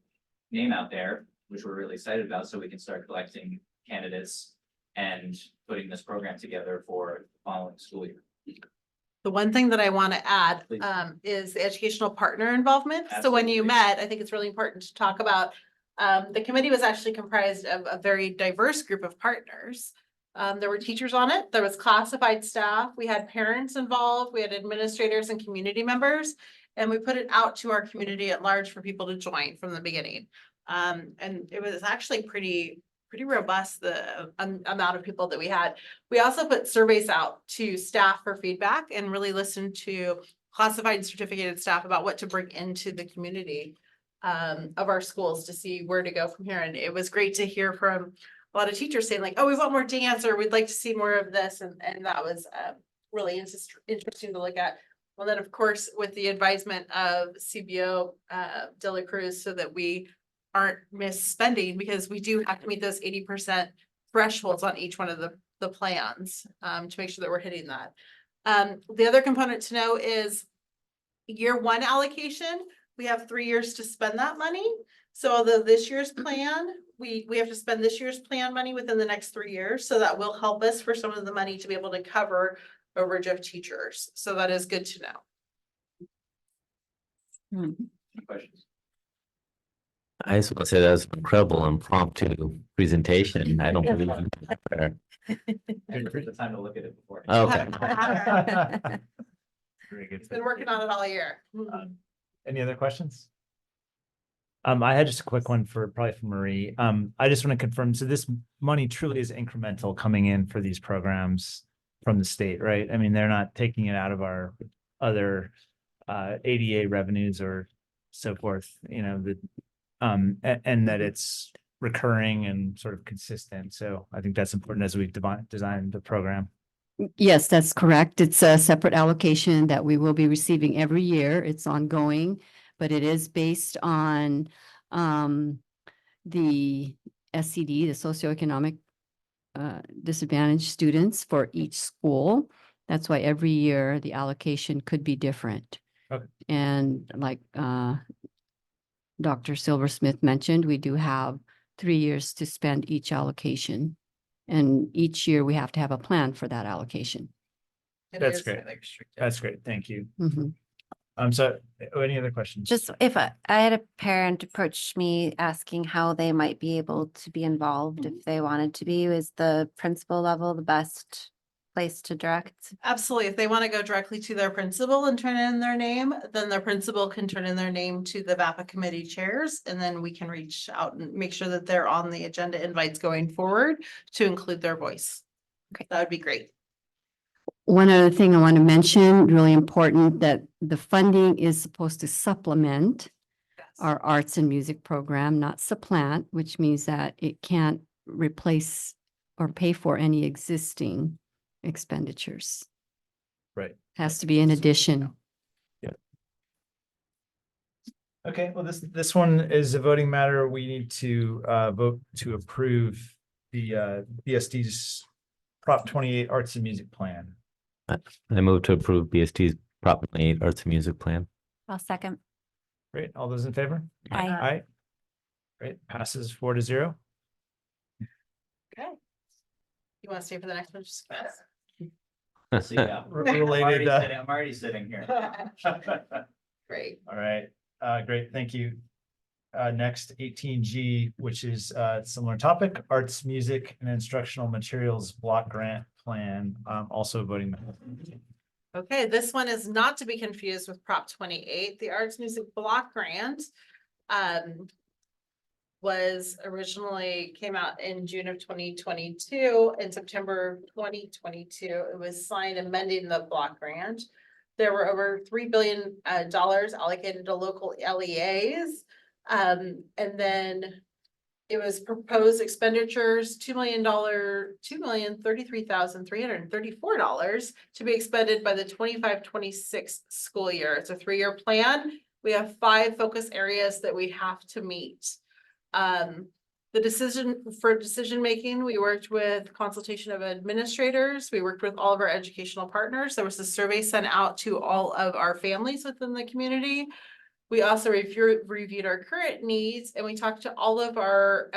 name out there, which we're really excited about, so we can start collecting candidates and putting this program together for the following school year. The one thing that I want to add is the educational partner involvement. So when you met, I think it's really important to talk about, the committee was actually comprised of a very diverse group of partners. There were teachers on it, there was classified staff, we had parents involved, we had administrators and community members. And we put it out to our community at large for people to join from the beginning. And it was actually pretty robust, the amount of people that we had. We also put surveys out to staff for feedback and really listened to classified and certificated staff about what to bring into the community of our schools to see where to go from here. And it was great to hear from a lot of teachers saying like, oh, we want more dance, or we'd like to see more of this. And that was really interesting to look at. Well, then, of course, with the advisement of CBO De La Cruz, so that we aren't misspending, because we do have to meet those 80% thresholds on each one of the plans to make sure that we're hitting that. The other component to know is year one allocation. We have 3 years to spend that money. So although this year's plan, we have to spend this year's plan money within the next 3 years. So that will help us for some of the money to be able to cover overage of teachers. So that is good to know. Questions? I just want to say that was an incredible impromptu presentation. I don't believe you did that there. The time to look at it before. Okay. Very good. Been working on it all year. Any other questions? I had just a quick one probably for Marie. I just want to confirm, so this money truly is incremental coming in for these programs from the state, right? I mean, they're not taking it out of our other ADA revenues or so forth, you know, and that it's recurring and sort of consistent. So I think that's important as we design the program. Yes, that's correct. It's a separate allocation that we will be receiving every year. It's ongoing, but it is based on the SCD, the socioeconomic disadvantaged students for each school. That's why every year the allocation could be different. Okay. And like Dr. Silversmith mentioned, we do have 3 years to spend each allocation. And each year we have to have a plan for that allocation. That's great. That's great. Thank you. Mhm. So any other questions? Just if I had a parent approach me asking how they might be able to be involved if they wanted to be, is the principal level the best place to direct? Absolutely. If they want to go directly to their principal and turn in their name, then their principal can turn in their name to the VAPA committee chairs, and then we can reach out and make sure that they're on the agenda invites going forward to include their voice. Okay, that would be great. One other thing I want to mention, really important, that the funding is supposed to supplement our arts and music program, not supplant, which means that it can't replace or pay for any existing expenditures. Right. Has to be in addition. Yeah. Okay, well, this one is a voting matter. We need to vote to approve the BSD's Prop 28 Arts and Music Plan. I move to approve BST's Prop 28 Arts and Music Plan. I'll second. Great. All those in favor? Aye. Aye. Great. Passes 4-0. Okay. You want to stay for the next one? Just So, yeah. Related, I'm already sitting here. Great. All right. Great. Thank you. Next 18G, which is similar topic, arts, music, and instructional materials block grant plan. Also voting. Okay, this one is not to be confused with Prop 28. The Arts Music Block Grant was originally came out in June of 2022. In September 2022, it was signed amending the block grant. There were over $3 billion allocated to local LEAs. And then it was proposed expenditures, $2,033,334 to be expended by the 25-26 school year. It's a 3-year plan. We have 5 focus areas that we have to meet. The decision making, we worked with consultation of administrators. We worked with all of our educational partners. There was a survey sent out to all of our families within the community. We also reviewed our current needs, and we talked to all of our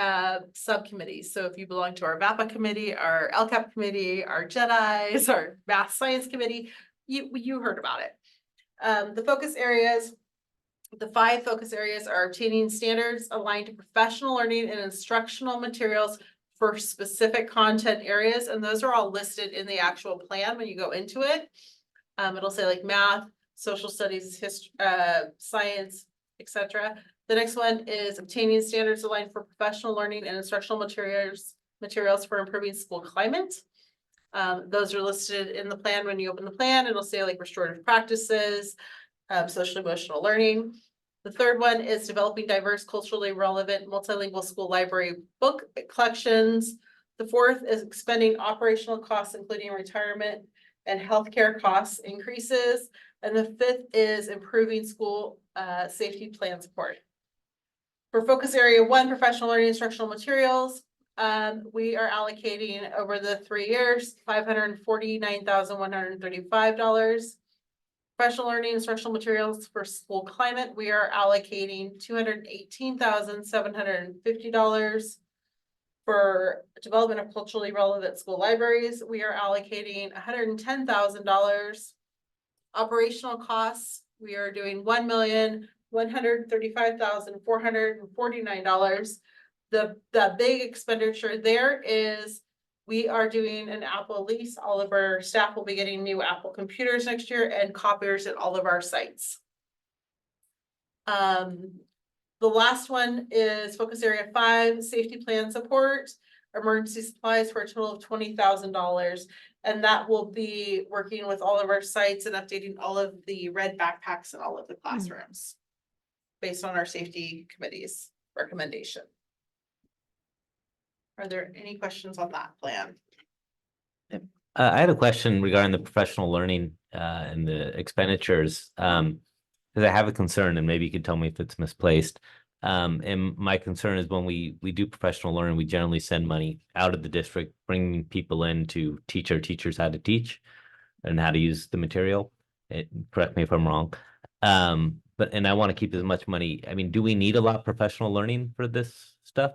subcommittees. So if you belong to our VAPA committee, our LCAP committee, our JEDIs, our math science committee, you heard about it. The focus areas, the 5 focus areas are obtaining standards aligned to professional learning and instructional materials for specific content areas, and those are all listed in the actual plan when you go into it. It'll say like math, social studies, history, science, etc. The next one is obtaining standards aligned for professional learning and instructional materials for improving school climate. Those are listed in the plan. When you open the plan, it'll say like restorative practices, social emotional learning. The third one is developing diverse, culturally relevant, multilingual school library book collections. The fourth is expending operational costs, including retirement and healthcare costs increases. And the fifth is improving school safety plan support. For focus area 1, professional learning instructional materials, we are allocating over the 3 years, $549,135. Professional learning instructional materials for school climate, we are allocating $218,750. For development of culturally relevant school libraries, we are allocating $110,000. Operational costs, we are doing $1,135,449. The big expenditure there is we are doing an Apple lease. All of our staff will be getting new Apple computers next year and copiers at all of our sites. The last one is focus area 5, safety plan support, emergency supplies for a total of $20,000. And that will be working with all of our sites and updating all of the red backpacks in all of the classrooms based on our safety committee's recommendation. Are there any questions on that plan? I had a question regarding the professional learning and the expenditures. Because I have a concern, and maybe you could tell me if it's misplaced. And my concern is when we do professional learning, we generally send money out of the district, bringing people in to teach our teachers how to teach and how to use the material. Correct me if I'm wrong. And I want to keep as much money. I mean, do we need a lot of professional learning for this stuff?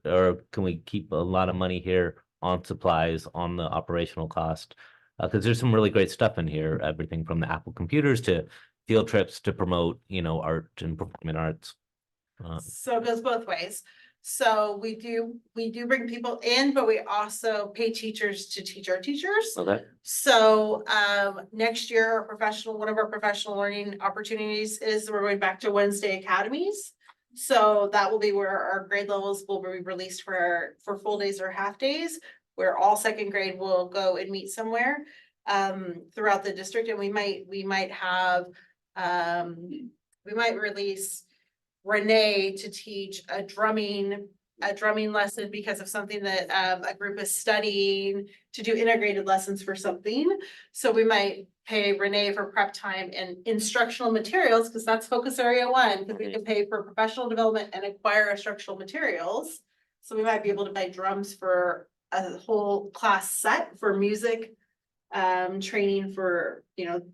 Or can we keep a lot of money here on supplies, on the operational cost? Because there's some really great stuff in here, everything from the Apple computers to field trips to promote, art and performing arts. So it goes both ways. So we do bring people in, but we also pay teachers to teach our teachers. Okay. So next year, one of our professional learning opportunities is we're going back to Wednesday academies. So that will be where our grade levels will be released for full days or half days, where all second grade will go and meet somewhere throughout the district. And we might release Renee to teach a drumming lesson because of something that a group is studying, to do integrated lessons for something. So we might pay Renee for prep time and instructional materials, because that's focus area 1, because we can pay for professional development and acquire instructional materials. So we might be able to buy drums for a whole class set for music training for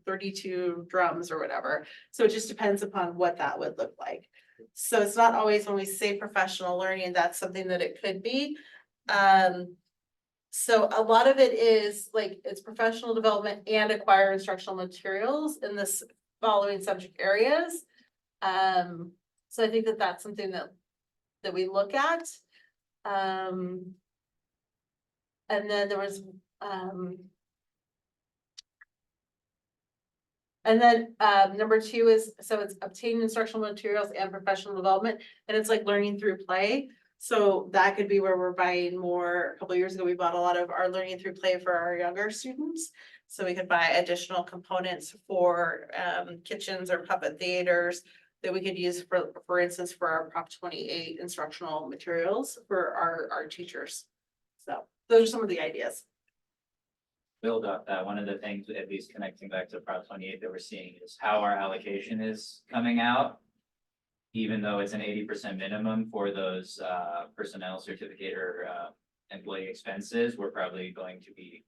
32 drums or whatever. So it just depends upon what that would look like. So it's not always when we say professional learning, that's something that it could be. So a lot of it is like it's professional development and acquire instructional materials in this following subject areas. So I think that that's something that we look at. And then there was number 2 is, so it's obtaining instructional materials and professional development, and it's like learning through play. So that could be where we're buying more. A couple of years ago, we bought a lot of our learning through play for our younger students. So we could buy additional components for kitchens or puppet theaters that we could use for instance, for our Prop 28 instructional materials for our teachers. So those are some of the ideas. Build up that one of the things, at least connecting back to Prop 28 that we're seeing, is how our allocation is coming out. Even though it's an 80% minimum for those personnel certificate or employee expenses, we're probably going to be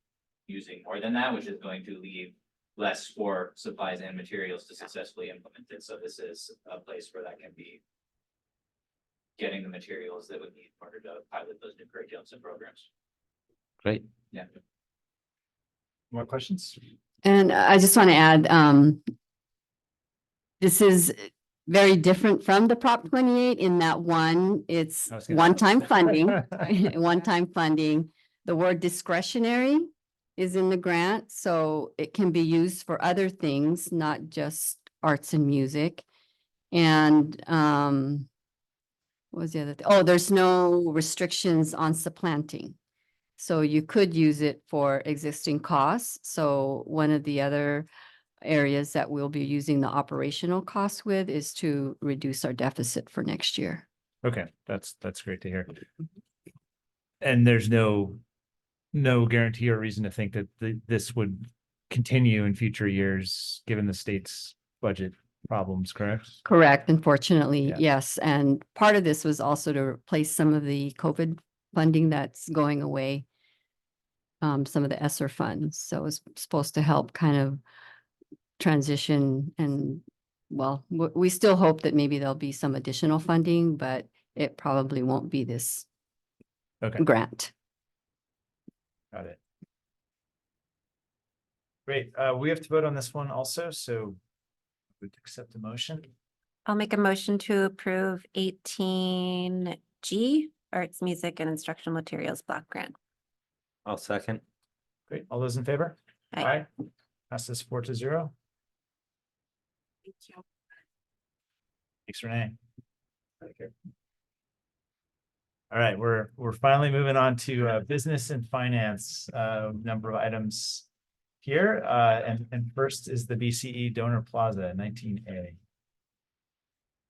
using more than that, which is going to leave less for supplies and materials to successfully implement it. So this is a place where that can be getting the materials that we need in order to pilot those new curriculums and programs. Great. Yeah. More questions? And I just want to add, this is very different from the Prop 28 in that one, it's I was gonna- one-time funding, one-time funding. The word discretionary is in the grant, so it can be used for other things, not just arts and music. And what was the other thing? Oh, there's no restrictions on supplanting. So you could use it for existing costs. So one of the other areas that we'll be using the operational costs with is to reduce our deficit for next year. Okay, that's great to hear. And there's no guarantee or reason to think that this would continue in future years, given the state's budget problems, correct? Correct, unfortunately, Yeah. yes. And part of this was also to replace some of the COVID funding that's going away. Some of the ESSER funds. So it's supposed to help kind of transition and, well, we still hope that maybe there'll be some additional funding, but it probably won't be this Okay, grant. got it. Great. We have to vote on this one also, so would accept the motion. I'll make a motion to approve 18G, Arts, Music, and Instructional Materials Block Grant. I'll second. Great. All those in favor? Aye. Passes 4-0. Thank you. Thanks, Renee. All right, we're finally moving on to business and finance, number of items here. And first is the BCE Donor Plaza, 19A.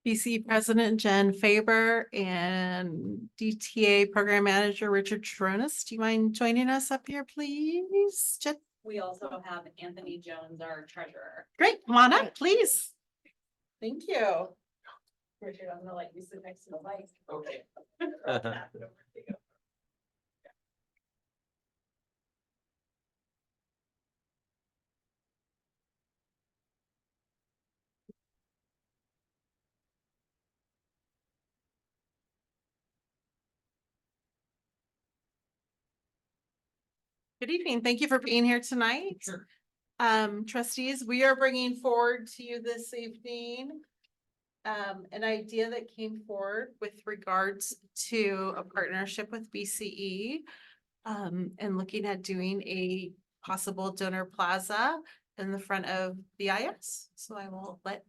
BCE President Jen Faber and DTA Program Manager Richard Tronis. Do you mind joining us up here, please? Jen? We also have Anthony Jones, our treasurer. Great, come on up, please. Thank you. Richard, I'm gonna let you sit next to the mic. Okay. Good evening. Thank you for being here tonight. Sure. Trustees, we are bringing forward to you this evening an idea that came forward with regards to a partnership with BCE and looking at doing a possible donor plaza in the front of BIS. So I will let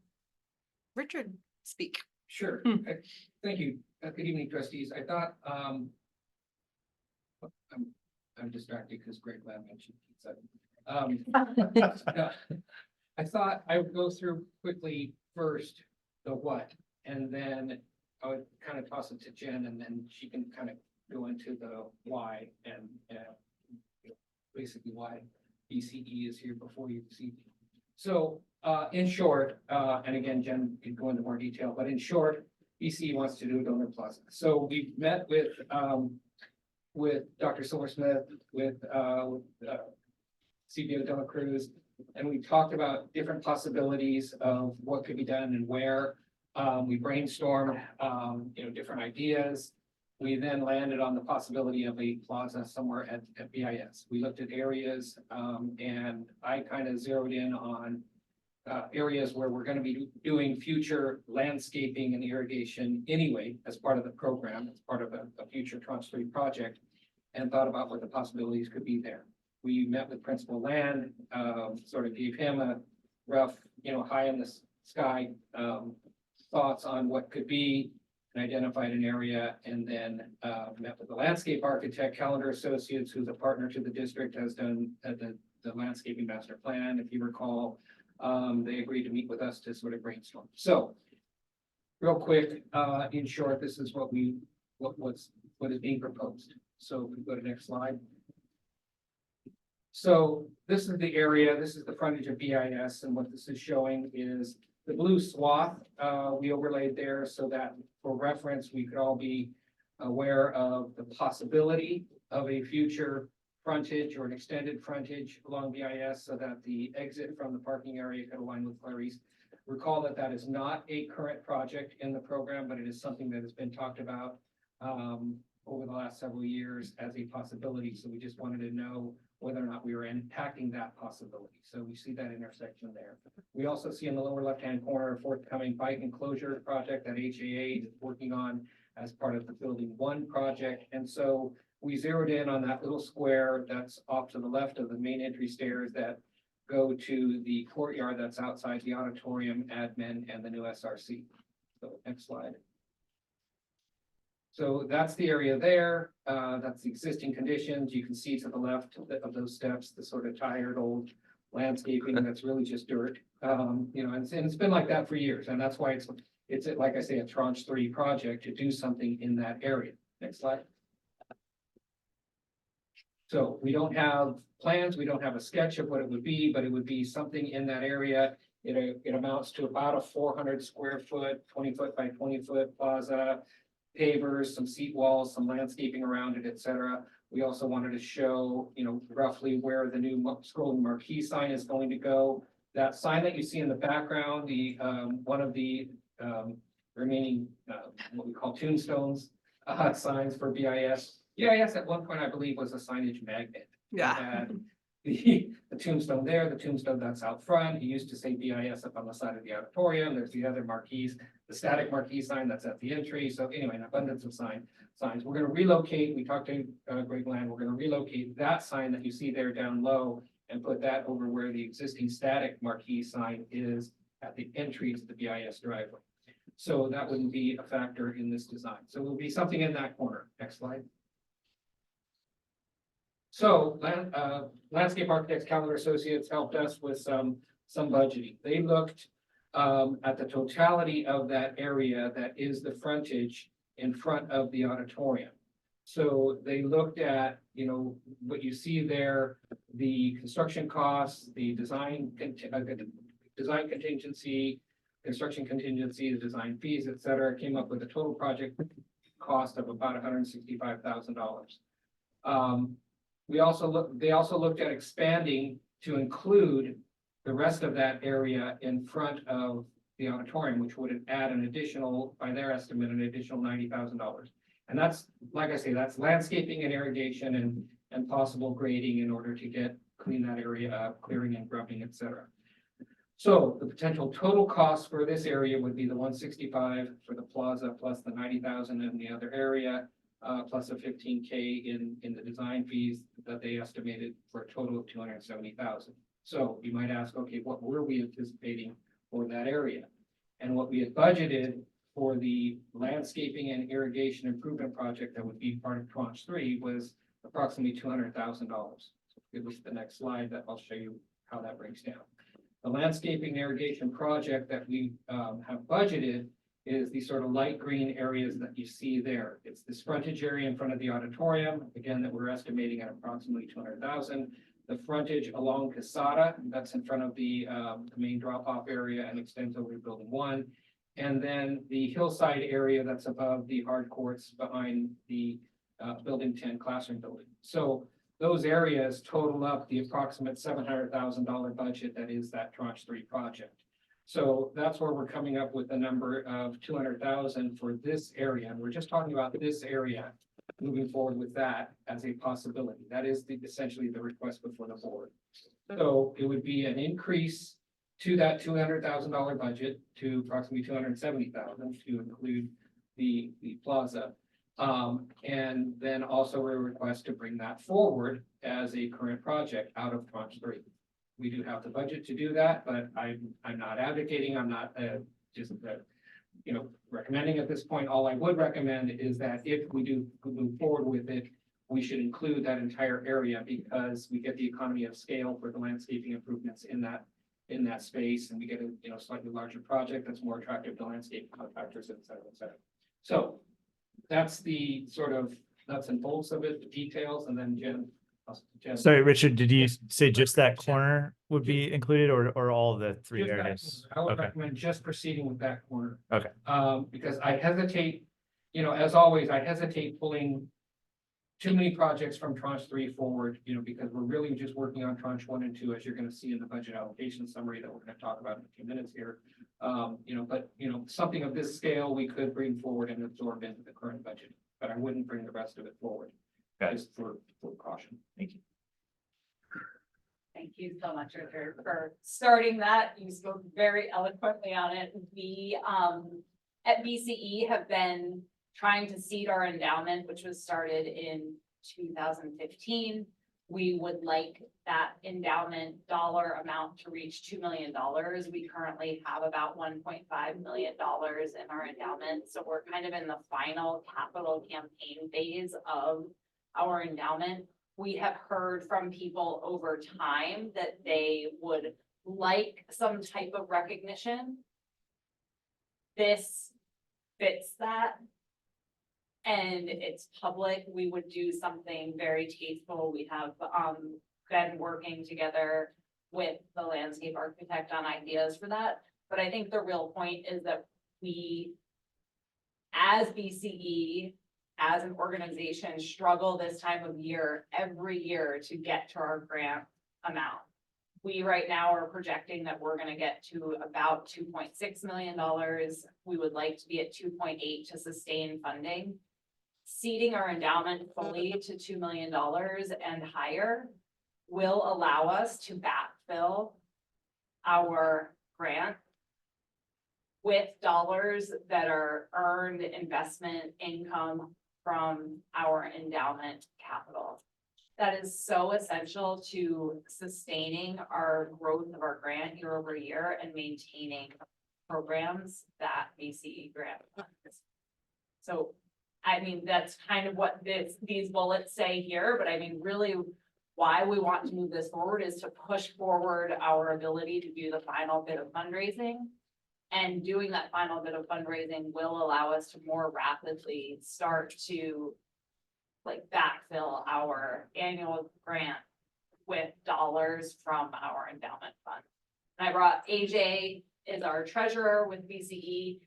Richard speak. Sure. Thank you. Good evening, trustees. I thought, I'm distracted because Greg Lamb mentioned pizza. I thought I would go through quickly first the what, and then I would kind of toss it to Jen, and then she can kind of go into the why and basically why BCE is here before you see. So in short, and again, Jen can go into more detail, but in short, BCE wants to do a donor plaza. So we met with Dr. Silversmith, with CBO Dela Cruz, and we talked about different possibilities of what could be done and where. We brainstormed, different ideas. We then landed on the possibility of a plaza somewhere at BIS. We looked at areas, and I kind of zeroed in on areas where we're going to be doing future landscaping and irrigation anyway, as part of the program, as part of a future Tranche 3 project, and thought about what the possibilities could be there. We met with Principal Land, sort of gave him a rough, high in the sky thoughts on what could be, and identified an area, and then met with the landscape architect, Calendar Associates, who's a partner to the district, has done the landscaping master plan, if you recall. They agreed to meet with us to sort of brainstorm. So real quick, in short, this is what is being proposed. So if we go to the next slide. So this is the area, this is the frontage of BIS, and what this is showing is the blue swath we overlaid there so that for reference, we could all be aware of the possibility of a future frontage or an extended frontage along BIS so that the exit from the parking area could align with Clarice. Recall that that is not a current project in the program, but it is something that has been talked about over the last several years as a possibility. So we just wanted to know whether or not we were impacting that possibility. So we see that intersection there. We also see in the lower left-hand corner a forthcoming bike enclosure project that HAA is working on as part of the Building 1 project. And so we zeroed in on that little square that's off to the left of the main entry stairs that go to the courtyard that's outside the auditorium, admin, and the new SRC. So next slide. So that's the area there. That's the existing conditions. You can see to the left of those steps, the sort of tired old landscaping that's really just dirt. You know, and it's been like that for years. And that's why it's like I say, a tranche 3 project to do something in that area. Next slide. So we don't have plans, we don't have a sketch of what it would be, but it would be something in that area. It amounts to about a 400 square foot, 20 foot by 20 foot plaza, pavers, some seat walls, some landscaping around it, et cetera. We also wanted to show, you know, roughly where the new scrolling marquee sign is going to go. That sign that you see in the background, the one of the remaining what we call tombstones signs for BIS. BIS at one point, I believe, was a signage magnet. Yeah. And the tombstone there, the tombstone that's out front. He used to say BIS up on the side of the auditorium. There's the other marquees, the static marquee sign that's at the entry. So anyway, an abundance of signs. We're going to relocate. We talked to Greg Land. We're going to relocate that sign that you see there down low and put that over where the existing static marquee sign is at the entry to the BIS driveway. So that wouldn't be a factor in this design. So it will be something in that corner. Next slide. So Landscape Architects Calendar Associates helped us with some budgeting. They looked at the totality of that area that is the frontage in front of the auditorium. So they looked at, you know, what you see there, the construction costs, the design contingency, construction contingency, the design fees, et cetera, came up with a total project cost of about $165,000. They also looked at expanding to include the rest of that area in front of the auditorium, which would add an additional, by their estimate, an additional $90,000. And that's, like I say, that's landscaping and irrigation and possible grading in order to clean that area up, clearing and grubbing, et cetera. So the potential total cost for this area would be the 165 for the plaza plus the 90,000 in the other area. Plus a 15K in the design fees that they estimated for a total of 270,000. So you might ask, okay, what were we anticipating for that area? And what we had budgeted for the landscaping and irrigation improvement project that would be part of tranche 3 was approximately $200,000. So give us the next slide that I'll show you how that breaks down. The landscaping and irrigation project that we have budgeted is the sort of light green areas that you see there. It's this frontage area in front of the auditorium, again, that we're estimating at approximately 200,000. The frontage along Casada, that's in front of the main drop-off area and extends over to Building 1. And then the hillside area that's above the hard courts behind the Building 10 classroom building. So those areas total up the approximate $700,000 budget that is that tranche 3 project. So that's where we're coming up with a number of 200,000 for this area. And we're just talking about this area, moving forward with that as a possibility. That is essentially the request before the board. So it would be an increase to that $200,000 budget to approximately 270,000 to include the plaza. And then also a request to bring that forward as a current project out of tranche 3. We do have the budget to do that, but I'm not advocating, I'm not recommending at this point. All I would recommend is that if we do move forward with it, we should include that entire area because we get the economy of scale for the landscaping improvements in that space, and we get a slightly larger project that's more attractive to landscape contractors, et cetera, et cetera. So that's the sort of nuts and bolts of it, the details, and then Jen. Sorry, Richard, did you say just that corner would be included or all of the 3 areas? I would recommend just proceeding with that corner. Okay. Because I hesitate, as always, I hesitate pulling too many projects from tranche 3 forward, because we're really just working on tranche 1 and 2, as you're going to see in the budget allocation summary that we're going to talk about in a few minutes here. But something of this scale we could bring forward and absorb into the current budget, but I wouldn't bring the rest of it forward. Just for caution. Thank you. you so much, Richard, for starting that. You spoke very eloquently on it. We, at BCE have been trying to seed our endowment, which was started in 2015. We would like that endowment dollar amount to reach $2 million. We currently have about $1.5 million in our endowment. So we're kind of in the final capital campaign phase of our endowment. We have heard from people over time that they would like some type of recognition. This fits that. And it's public. We would do something very tasteful. We have been working together with the landscape architect on ideas for that. But I think the real point is that we, as BCE, as an organization, struggle this time of year every year to get to our grant amount. We right now are projecting that we're gonna get to about $2.6 million. We would like to be at 2.8 to sustain funding. Seeding our endowment fully to $2 million and higher will allow us to backfill our grant with dollars that are earned investment income from our endowment capital. That is so essential to sustaining our growth of our grant year over year and maintaining programs that BCE grant funds. So, I mean, that's kind of what these bullets say here, but I mean, really why we want to move this forward is to push forward our ability to do the final bit of fundraising. And doing that final bit of fundraising will allow us to more rapidly start to like backfill our annual grant with dollars from our endowment fund. And I brought AJ is our treasurer with BCE.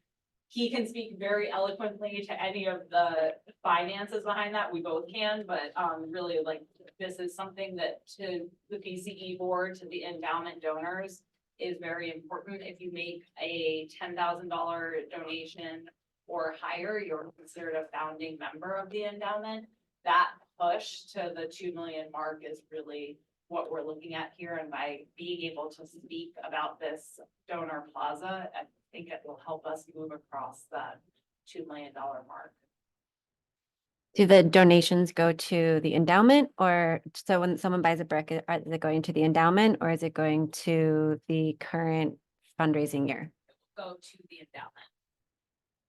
He can speak very eloquently to any of the finances behind that. We both can, but really like this is something that to the BCE board, to the endowment donors is very important. If you make a $10,000 donation or higher, you're considered a founding member of the endowment. That push to the 2 million mark is really what we're looking at here. And by being able to speak about this donor plaza, I think it will help us move across that $2 million mark. Do the donations go to the endowment, or so when someone buys a brick, is it going to the endowment or is it going to the current fundraising year? Go to the endowment.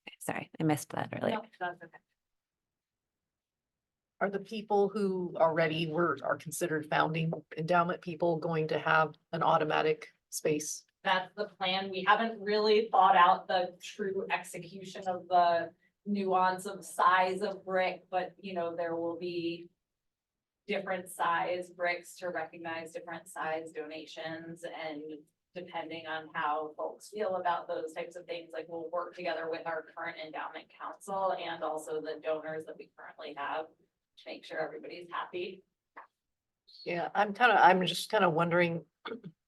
Okay, sorry, I missed that earlier. No, that's okay. Are the people who already are considered founding endowment people going to have an automatic space? That's the plan. We haven't really thought out the true execution of the nuance of size of brick, but you know, there will be different size bricks to recognize different size donations, and depending on how folks feel about those types of things, like we'll work together with our current endowment council and also the donors that we currently have to make sure everybody's happy. Yeah, I'm just kind of wondering,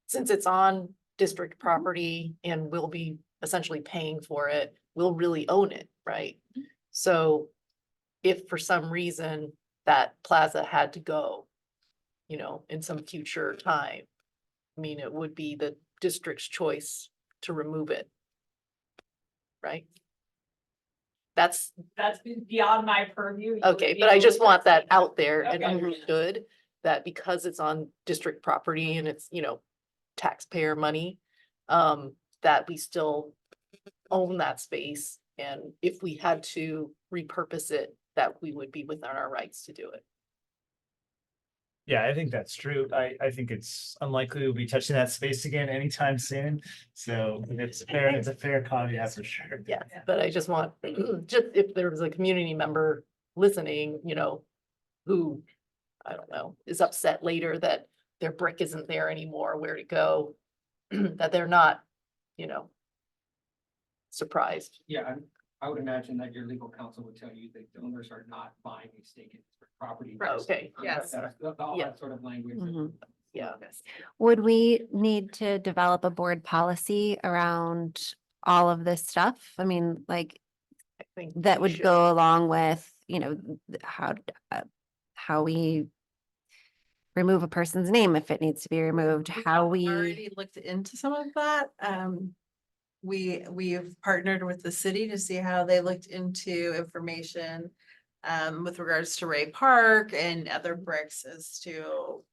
since it's on district property and we'll be essentially paying for it, we'll really own it, right? So if for some reason that plaza had to go, you know, in some future time, I mean, it would be the district's choice to remove it. Right? That's beyond my purview. okay, but I just want that out there and Okay. understood that because it's on district property and it's, you know, taxpayer money, that we still own that space. And if we had to repurpose it, that we would be within our rights to do it. Yeah, I think that's true. I think it's unlikely we'll be touching that space again anytime soon. So it's a fair caveat for sure. Yeah, but I just want, just if there was a community member listening, you know, who, I don't know, is upset later that their brick isn't there anymore, where to go, that they're not, you know, surprised. Yeah, I would imagine that your legal counsel would tell you that donors are not buying a stake in property. Okay, yes. All Yeah. that sort of language. Mhm. Yeah. Would we need to develop a board policy around all of this stuff? I mean, like, I think that we would should. go along with, you know, how we remove a person's name if it needs to be removed, how we. Already looked into some of that. We've partnered with the city to see how they looked into information with regards to Ray Park and other bricks as to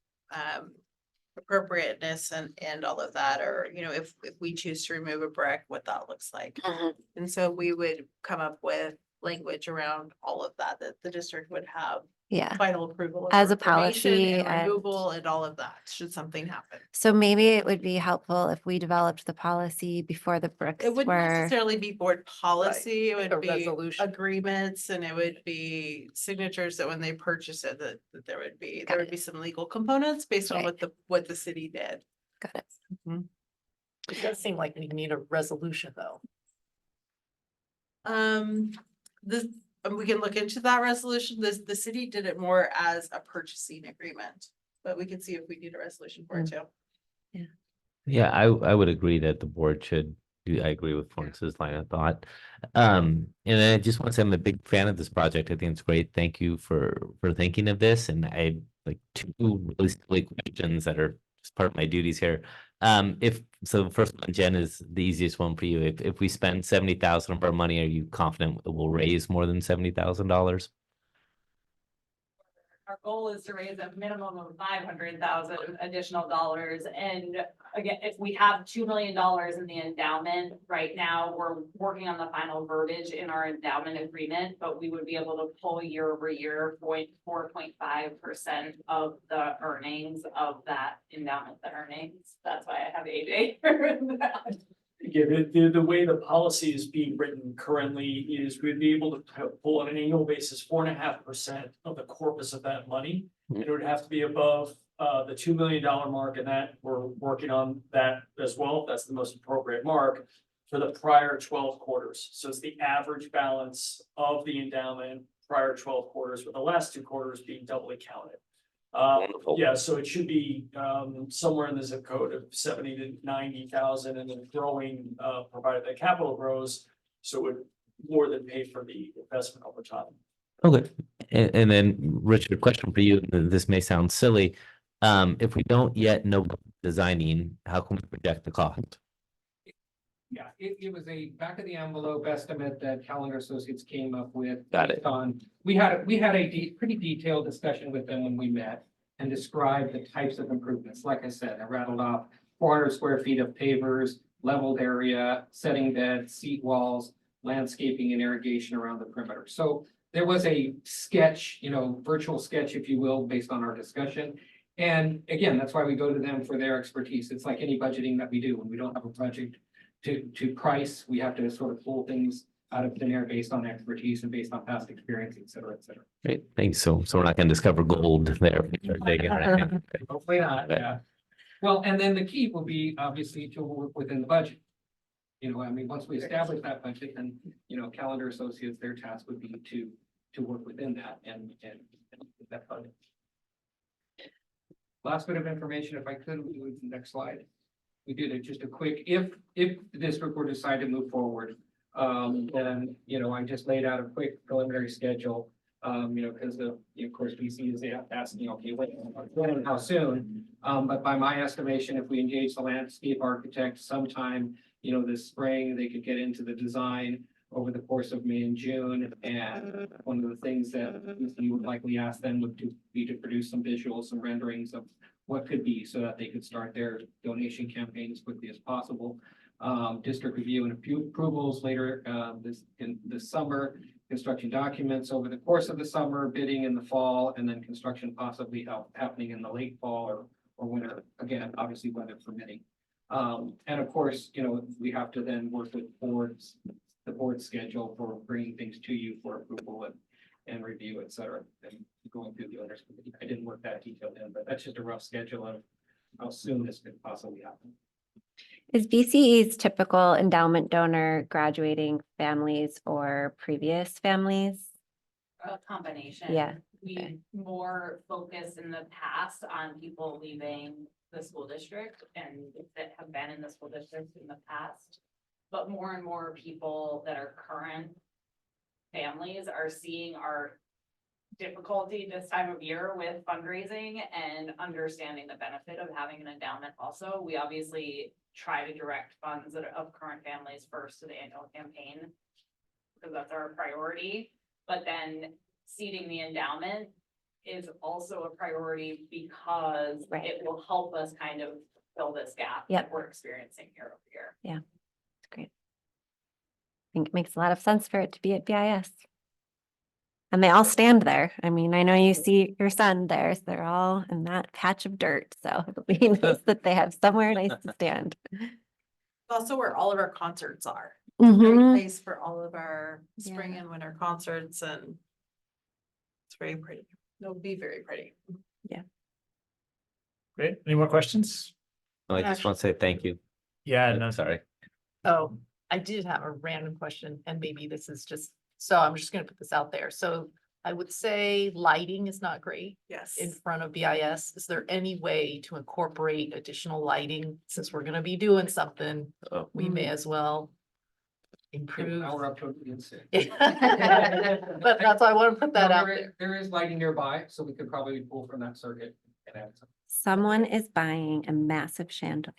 appropriateness and all of that, or, you know, if we choose to remove a brick, what that looks like. And so we would come up with language around all of that, that the district would have Yeah. final approval of As a information policy and and- removal and all of that, should something happen. So maybe it would be helpful if we developed the policy before the bricks It wouldn't were. necessarily be board policy, it like would a be resolution. agreements, and it would be signatures that when they purchase it, that there would be some legal components based on Right. what the city did. Got it. It does seem like we need a resolution, though. We can look into that resolution. The city did it more as a purchasing agreement, but we can see if we need a resolution for it too. Yeah, I would agree that the board should do, I agree with Florence's line of thought. And then I just want to say I'm a big fan of this project. I think it's great. Thank you for thinking of this. And I like two really silly questions that are just part of my duties here. If so, the first one, Jen, is the easiest one for you. If we spend 70,000 of our money, are you confident it will raise more than $70,000? Our goal is to raise a minimum of 500,000 additional dollars. And again, if we have $2 million in the endowment, right now, we're working on the final verbiage in our endowment agreement, but we would be able to pull year over year 4.5% of the earnings of that endowment, the earnings. That's why I have AJ. Yeah, the way the policy is being written currently is we'd be able to pull on an annual basis 4.5% of the corpus of that money. And it would have to be above the $2 million mark, and that we're working on that as well. That's the most appropriate mark for the prior 12 quarters. So it's the average balance of the endowment prior 12 quarters, with the last 2 quarters being doubly counted. Yeah, so it should be somewhere in the zip code of 70 to 90,000, and then growing, provided that capital grows, so it would more than pay for the investment over time. Okay, and then Richard, question for you. This may sound silly. If we don't yet know designing, how can we project the cost? Yeah, it was a back of the envelope estimate that Calendar Associates came up with. Got it. We had a pretty detailed discussion with them when we met and described the types of improvements. Like I said, I rattled off 400 square feet of pavers, leveled area, setting beds, seat walls, landscaping and irrigation around the perimeter. So there was a sketch, virtual sketch, if you will, based on our discussion. And again, that's why we go to them for their expertise. It's like any budgeting that we do. When we don't have a project to price, we have to sort of pull things out of thin air based on expertise and based on past experience, et cetera, et cetera. Great, thanks. So we're not going to discover gold there. If we start digging, right? Hopefully not, yeah. Well, and then the key will be obviously to work within the budget. Once we establish that budget, then, Calendar Associates, their task would be to work within that and get that funding. Last bit of information, if I could, we move to the next slide. We did it just a quick, if the district were to decide to move forward, then, I just laid out a quick preliminary schedule. Because of course, BCE is asking, okay, when and how soon? But by my estimation, if we engage the landscape architect sometime, this spring, they could get into the design over the course of May and June. And one of the things that you would likely ask them would be to produce some visuals, some renderings of what could be, so that they could start their donation campaign as quickly as possible. District review and approvals later this summer, construction documents over the course of the summer, bidding in the fall, and then construction possibly happening in the late fall or winter, again, obviously weather permitting. And of course, we have to then work with the board schedule for bringing things to you for approval and review, et cetera, and going through the owners committee. I didn't work that detailed in, but that's just a rough schedule of how soon this could possibly happen. Is BCE's typical endowment donor graduating families or previous families? A combination. Yeah. We more focus in the past on people leaving the school district and that have been in the school district in the past. But more and more people that are current families are seeing our difficulty this time of year with fundraising and understanding the benefit of having an endowment also. We obviously try to direct funds that are of current families first to the annual campaign, because that's our priority, but then seeding the endowment is also a priority because it will help us kind of fill this gap that we're experiencing year over year. Yeah, it's great. I think it makes a lot of sense for it to be at BIS. And they all stand there. I mean, I know you see your son there, so they're all in that patch of dirt, so it'll be nice that they have somewhere nice to stand. Also where all of our concerts are. It's a great Mhm. place for all of our spring and winter concerts, and it's very pretty. It'll be very pretty. Yeah. Great. Any more questions? I just want to say thank you. Yeah, no, Sorry. Oh, I did have a random question, and maybe this is just, so I'm just gonna put this out there. So I would say lighting is not great Yes. in front of BIS. Is there any way to incorporate additional lighting? Since we're gonna be doing something, we may as well improve. Now we're up to insane. But that's why I want to put that out there. There is lighting nearby, so we could probably pull from that circuit and add some. Someone is buying a massive chandelier.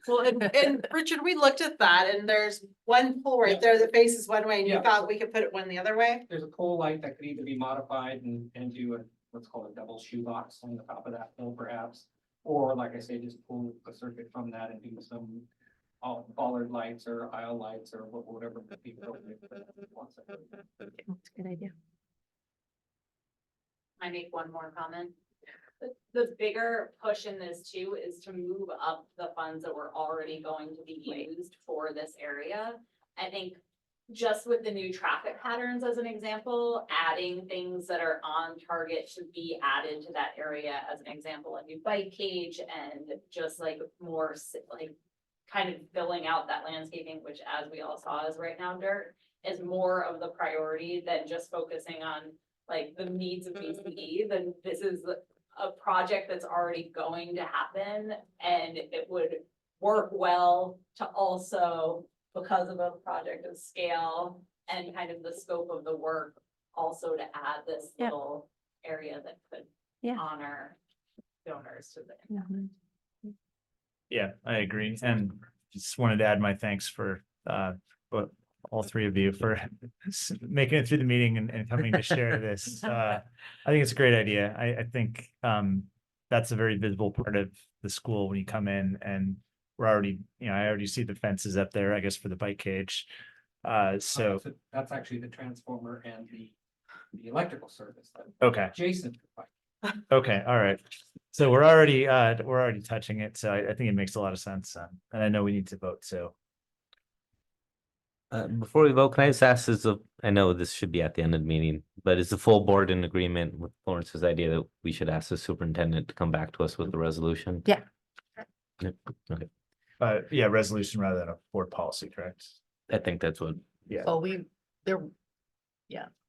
Well, and Richard, we looked at that and there's one pole right there that faces one way and you Yeah. thought we could put it one the other way? There's a pole light that could either be modified and do a, what's called a double shoebox on the top of that pole perhaps. Or like I say, just pull the circuit from that and do some bollard lights or aisle lights or whatever. Would be appropriate for that. That's a good idea. I make one more comment. The bigger push in this too is to move up the funds that were already going to be used for this area. I think just with the new traffic patterns as an example, adding things that are on target should be added to that area. As an example, a new bike cage and just like more like kind of filling out that landscaping, which as we all saw is right now dirt, is more of the priority than just focusing on like the needs of BCE. Then this is a project that's already going to happen, and it would work well to also, because of a project of scale and kind of the scope of the work, also to add this little area that could honor donors to the. Yeah, I agree. And just wanted to add my thanks for but all three of you for making it through the meeting and coming to share this. I think it's a great idea. I think that's a very visible part of the school when you come in, and we're already, I already see the fences up there, I guess, for the bike cage. So That's actually the transformer and the electrical service. Okay. Adjacent. Okay, all right. So we're already touching it. So I think it makes a lot of sense. And I know we need to vote, so. Before we vote, can I just ask, I know this should be at the end of the meeting, but is the full board in agreement with Florence's idea that we should ask the superintendent to come back to us with the resolution? Yeah. Okay, Yeah, resolution rather than a board policy, correct? I think that's what. Yeah. Well,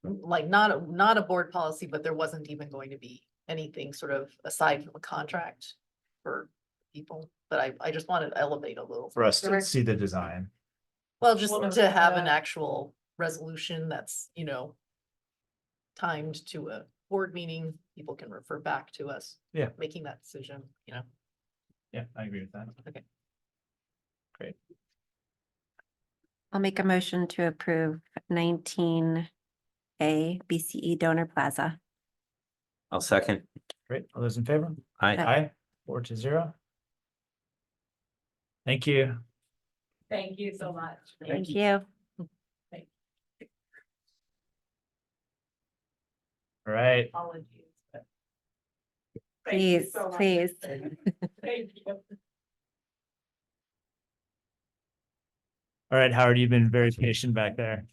like not a board policy, but there wasn't even going to be anything sort of aside from a contract for people, but I just wanted to elevate a little. For us to see the design. Well, just to have an actual resolution that's, timed to a board meeting, people can refer back to us. Yeah. Making that decision, Yeah, I agree with that. Okay. Great. I'll make a motion to approve 19A BCE Donor Plaza. I'll second. Great. All those in favor? Aye. Aye. 4-0. Thank you. Thank you so much. Thank you. All right. Apologies. Please, please. Thank you. All right, Howard, you've been very patient back there.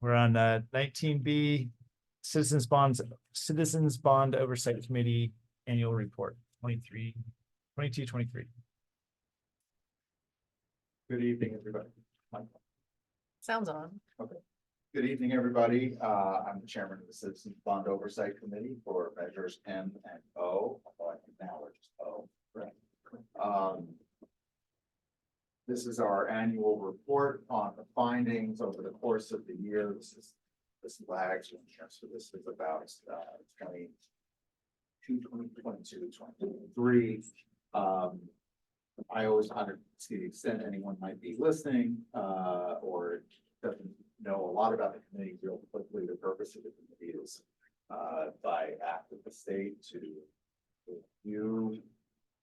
We're on 19B, Citizens Bond Oversight Committee Annual Report, 22-23. Good evening, everybody. Michael. Sounds on. Okay. Good evening, everybody. I'm the chairman of the Citizens Bond Oversight Committee for measures M and O. Although I think now we're just O. Right. This is our annual report on the findings over the course of the year. This lags, so this is about 2022, 2023. I always wonder to the extent anyone might be listening or doesn't know a lot about the committee real quickly. The purpose of the committee is by act of the state to review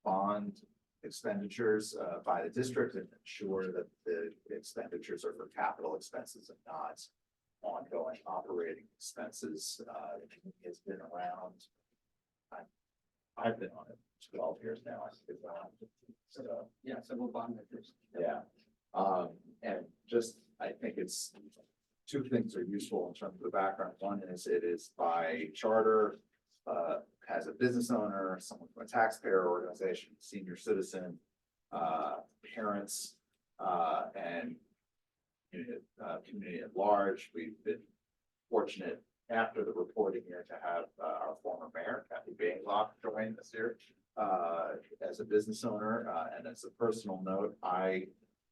bond expenditures by the district and ensure that the expenditures are for capital expenses and not ongoing operating expenses. The committee has been around. I've been on it 12 years now. I think it's around. So Yeah, several bond measures. yeah. And just, I think it's two things are useful in terms of the background. One is it is by charter, as a business owner, someone from a taxpayer organization, senior citizen, parents, and community at large. We've been fortunate after the reporting year to have our former mayor, Kathy Bainlock, join this year as a business owner. And as a personal note, I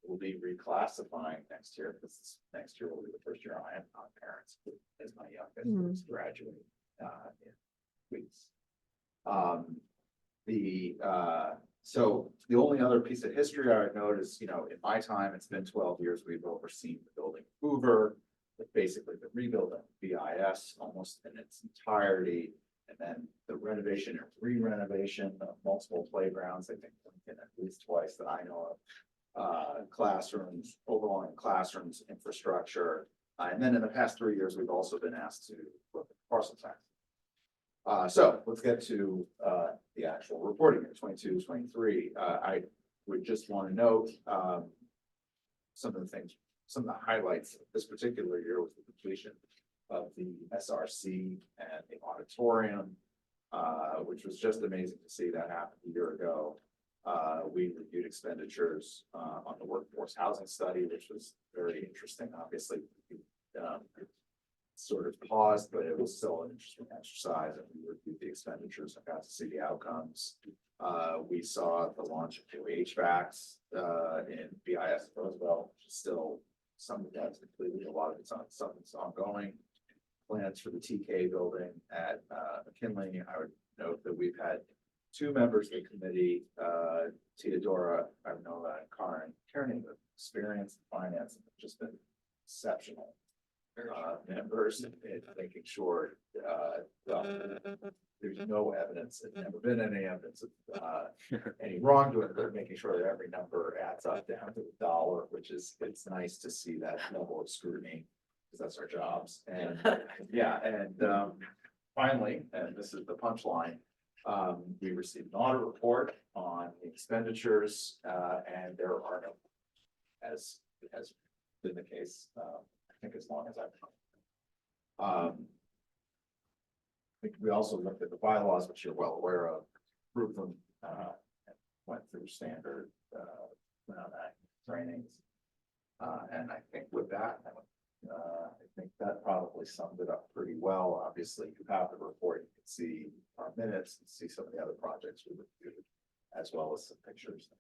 will be reclassifying next year because next year will be the first year I am on parents as my youngest is graduating in weeks. So the only other piece of history I would note is, in my time, it's been 12 years, we've overseen the building Hoover, but basically the rebuild of BIS almost in its entirety, and then the renovation or re-renovation of multiple playgrounds, I think at least twice that I know of, classrooms, overhauling classrooms, infrastructure, and then in the past 3 years, we've also been asked to look at parcel tax. So let's get to the actual reporting in 22, 23. I would just want to note some of the highlights of this particular year was the completion of the SRC and the auditorium, which was just amazing to see that happen a year ago. We reviewed expenditures on the workforce housing study, which was very interesting. Obviously, sort of paused, but it was still an interesting exercise, and we reviewed the expenditures and got to see the outcomes. We saw the launch of new HVACs in BIS Roosevelt, which is still some of that's completed, a lot of it's on, some it's ongoing. Plans for the TK building at McKinley. I would note that we've had two members of the committee, Teodora, I know that, and Karen Kearney, with experience in finance, and have just been exceptional members and making sure there's no evidence, there's never been any evidence of any wrongdoing, but making sure that every number adds up down to the dollar, which is, it's nice to see that level of scrutiny, because that's our jobs. And yeah, and finally, and this is the punchline, we received an audit report on the expenditures, and there are no, as has been the case, I think as long as I've known. I think we also looked at the bylaws, which you're well aware of, approved them, and went through standard trainings. And I think with that, I think that probably summed it up pretty well. Obviously, you have the report, you can see our minutes, and see some of the other projects we reviewed, as well as some pictures.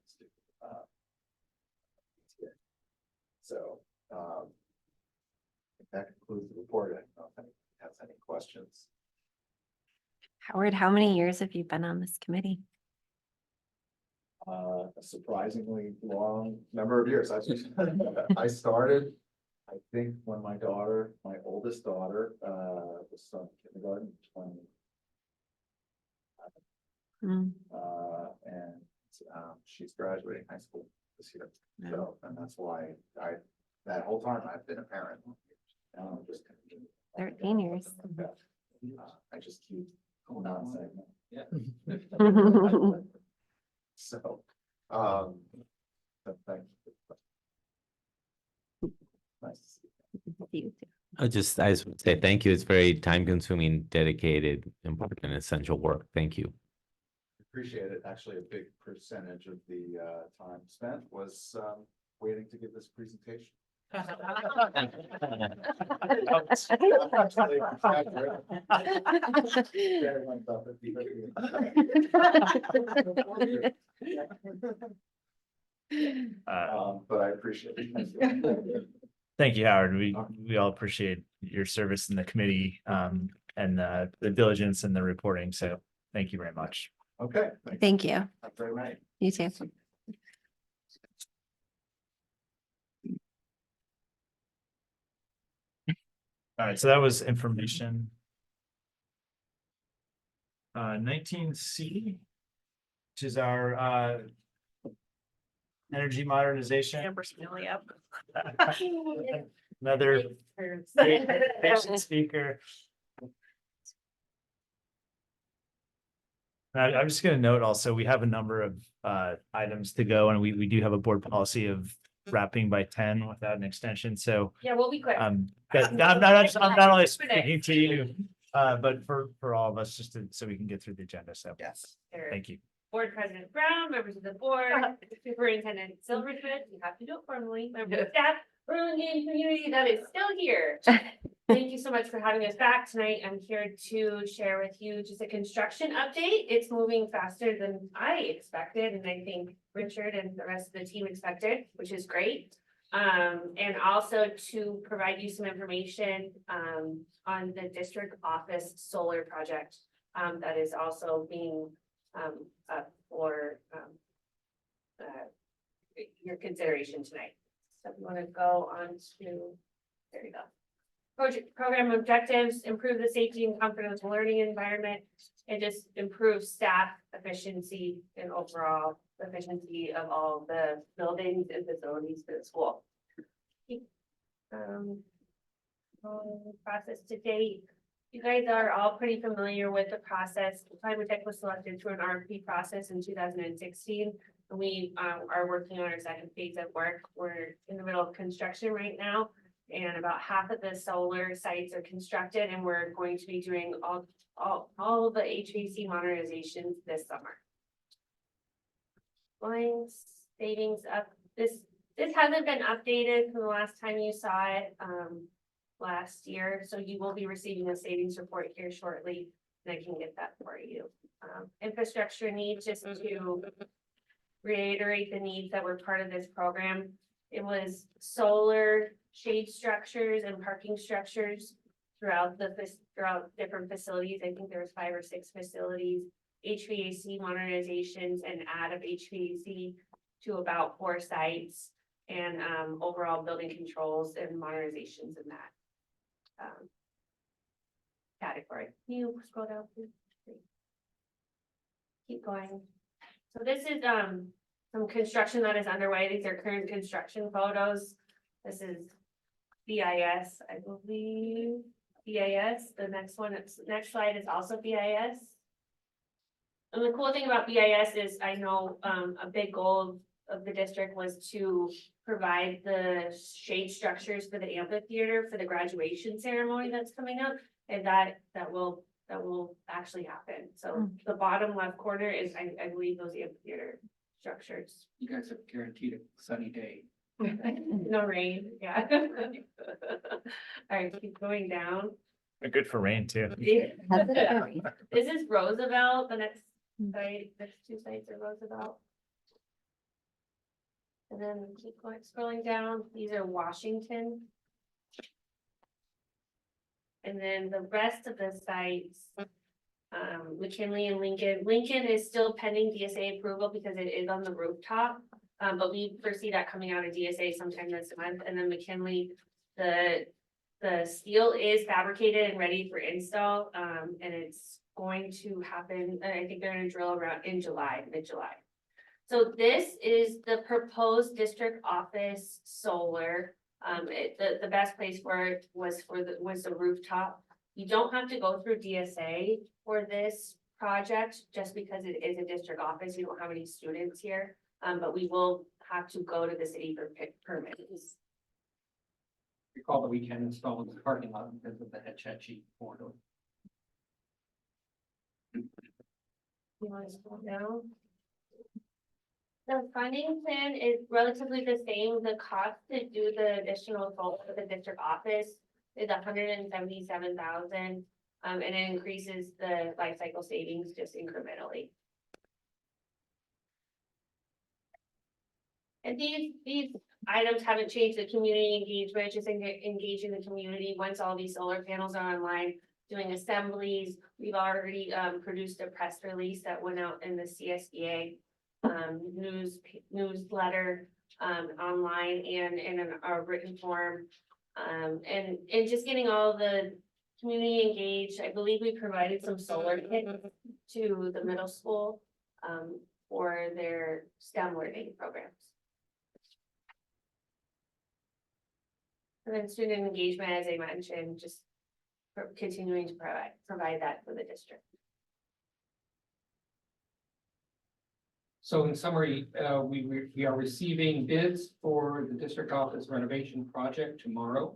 So I think that concludes the report. I don't know if anyone has any questions. Howard, how many years have you been on this committee? A surprisingly long number of years. I started, I think, when my oldest daughter, was from kindergarten, 20. And she's graduating high school this year. So, and that's why that whole time I've been a parent. Now I'm just 13 years. I just keep not saying that. Yeah. So, thank you. Nice to see you. I just would say thank you. It's very time consuming, dedicated, important, and essential work. Thank you. Appreciate it. Actually, a big percentage of the time spent was waiting to give this presentation. But I appreciate it. Thank you, Howard. We all appreciate your service in the committee, and the diligence and the reporting. So thank you very much. Okay. Thank you. Have a great night. You too. All right, so that was information. 19C, which is our energy modernization. Amber's really up. Another patient speaker. I'm just gonna note also, we have a number of items to go, and we do have a board policy of wrapping by 10 without an extension, so. Yeah, we'll be quick. I'm not only speaking to you, but for all of us, just so we can get through the agenda, so. Yes. Thank you. Board President Brown, members of the board, Superintendent Silversmith, you have to do it formally, members of staff, Burlingame community that is still here. Thank you so much for having us back tonight. I'm here to share with you just a construction update. It's moving faster than I expected, and I think Richard and the rest of the team expected, which is great. And also to provide you some information on the district office solar project that is also being up for your consideration tonight. So if you want to go on to, there you go. Program objectives: improve the safety and comfort of the learning environment, and just improve staff efficiency and overall efficiency of all the buildings and facilities for the school. Process to date. You guys are all pretty familiar with the process. Climate Tech was selected through an RFP process in 2016. And we are working on our second phase of work. We're in the middle of construction right now, and about half of the solar sites are constructed, and we're going to be doing all the HVAC modernizations this summer. Going savings up. This hasn't been updated from the last time you saw it last year, so you will be receiving a savings report here shortly, and I can get that for you. Infrastructure needs, just to reiterate the needs that were part of this program. It was solar, shade structures, and parking structures throughout different facilities. I think there was 5 or 6 facilities. HVAC modernizations and add of HVAC to about 4 sites, and overall building controls and modernizations in that category. Can you scroll down, please? Keep going. So this is some construction that is underway. These are current construction photos. This is BIS, I believe. BIS. The next slide is also BIS. And the cool thing about BIS is, I know a big goal of the district was to provide the shade structures for the amphitheater for the graduation ceremony that's coming up, and that will actually happen. So the bottom left corner is, I believe, those amphitheater structures. You guys have guaranteed a sunny day. No rain, yeah. All right, keep going down. They're good for rain too. This is Roosevelt, the next site, next 2 sites are Roosevelt. And then keep going, scrolling down, these are Washington. And then the rest of the sites, McKinley and Lincoln. Lincoln is still pending DSA approval because it is on the rooftop. But we foresee that coming out of DSA sometime this month. And then McKinley, the steel is fabricated and ready for install. And it's going to happen, I think they're gonna drill around in July, mid-July. So this is the proposed district office solar. The best place for it was the rooftop. You don't have to go through DSA for this project, just because it is a district office. We don't have any students here, but we will have to go to the city for permits. Recall that we can install in the parking lot because of the Hetchy corridor. You want to scroll down? The funding plan is relatively the same. The cost to do the additional solar for the district office is $177,000. And it increases the life cycle savings just incrementally. And these items haven't changed. The community engagement, just engaging the community once all these solar panels are online, doing assemblies. We've already produced a press release that went out in the CSBA newsletter online and in a written form. And just getting all the community engaged. I believe we provided some solar kits to the middle school for their STEM learning programs. And then student engagement, as I mentioned, just continuing to provide that for the district. So in summary, we are receiving bids for the district office renovation project tomorrow.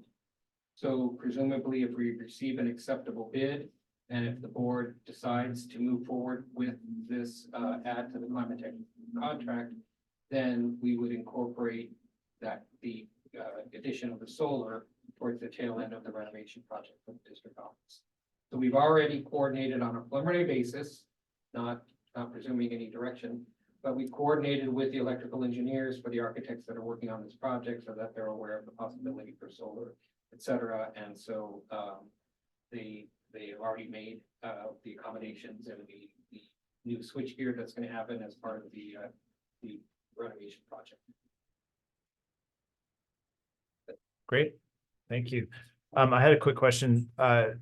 So presumably if we receive an acceptable bid, and if the board decides to move forward with this add to the climate tech contract, then we would incorporate that the addition of the solar towards the tail end of the renovation project for the district office. So we've already coordinated on a preliminary basis, not presuming any direction, but we coordinated with the electrical engineers for the architects that are working on this project so that they're aware of the possibility for solar, et cetera. And so they have already made the accommodations and the new switchgear that's going to happen as part of the renovation project. Great, thank you. I had a quick question. I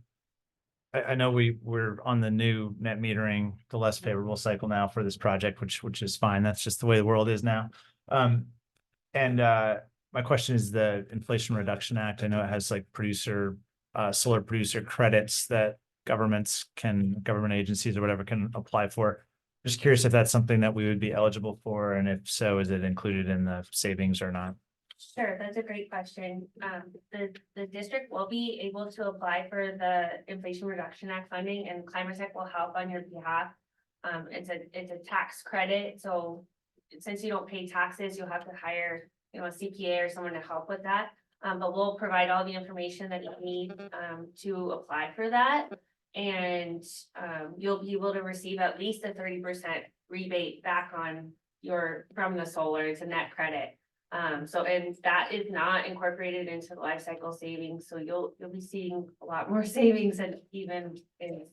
know we're on the new net metering, the less favorable cycle now for this project, which is fine. That's just the way the world is now. My question is the Inflation Reduction Act. I know it has like solar producer credits that government agencies or whatever can apply for. Just curious if that's something that we would be eligible for, and if so, is it included in the savings or not? Sure, that's a great question. The district will be able to apply for the Inflation Reduction Act funding, and Climate Tech will help on your behalf. It's a tax credit, so since you don't pay taxes, you'll have to hire, a CPA or someone to help with that. But we'll provide all the information that you need to apply for that, and you'll be able to receive at least a 30% rebate back on from the solar. It's a net credit. And that is not incorporated into the life cycle savings, so you'll be seeing a lot more savings than even in,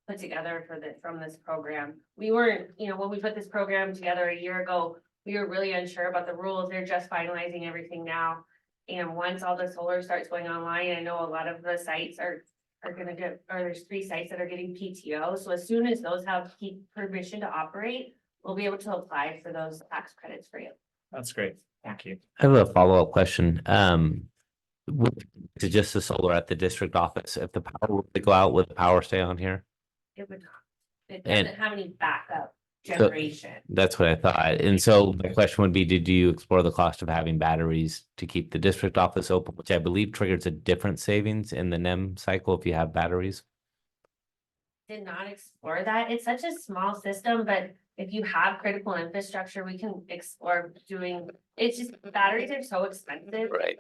put together from this program. We weren't, when we put this program together a year ago, we were really unsure about the rules. They're just finalizing everything now. And once all the solar starts going online, I know a lot of the sites are gonna get, or there's 3 sites that are getting PTO. So as soon as those have permission to operate, we'll be able to apply for those tax credits for you. That's great. Thank you. I have a follow-up question. To just the solar at the district office, if the power were to go out, would the power stay on here? It would not. It And- doesn't have any backup generation. That's what I thought. And so my question would be, did you explore the cost of having batteries to keep the district office open, which I believe triggers a different savings in the NEM cycle if you have batteries? Did not explore that. It's such a small system, but if you have critical infrastructure, we can explore doing, it's just batteries are so expensive. Right.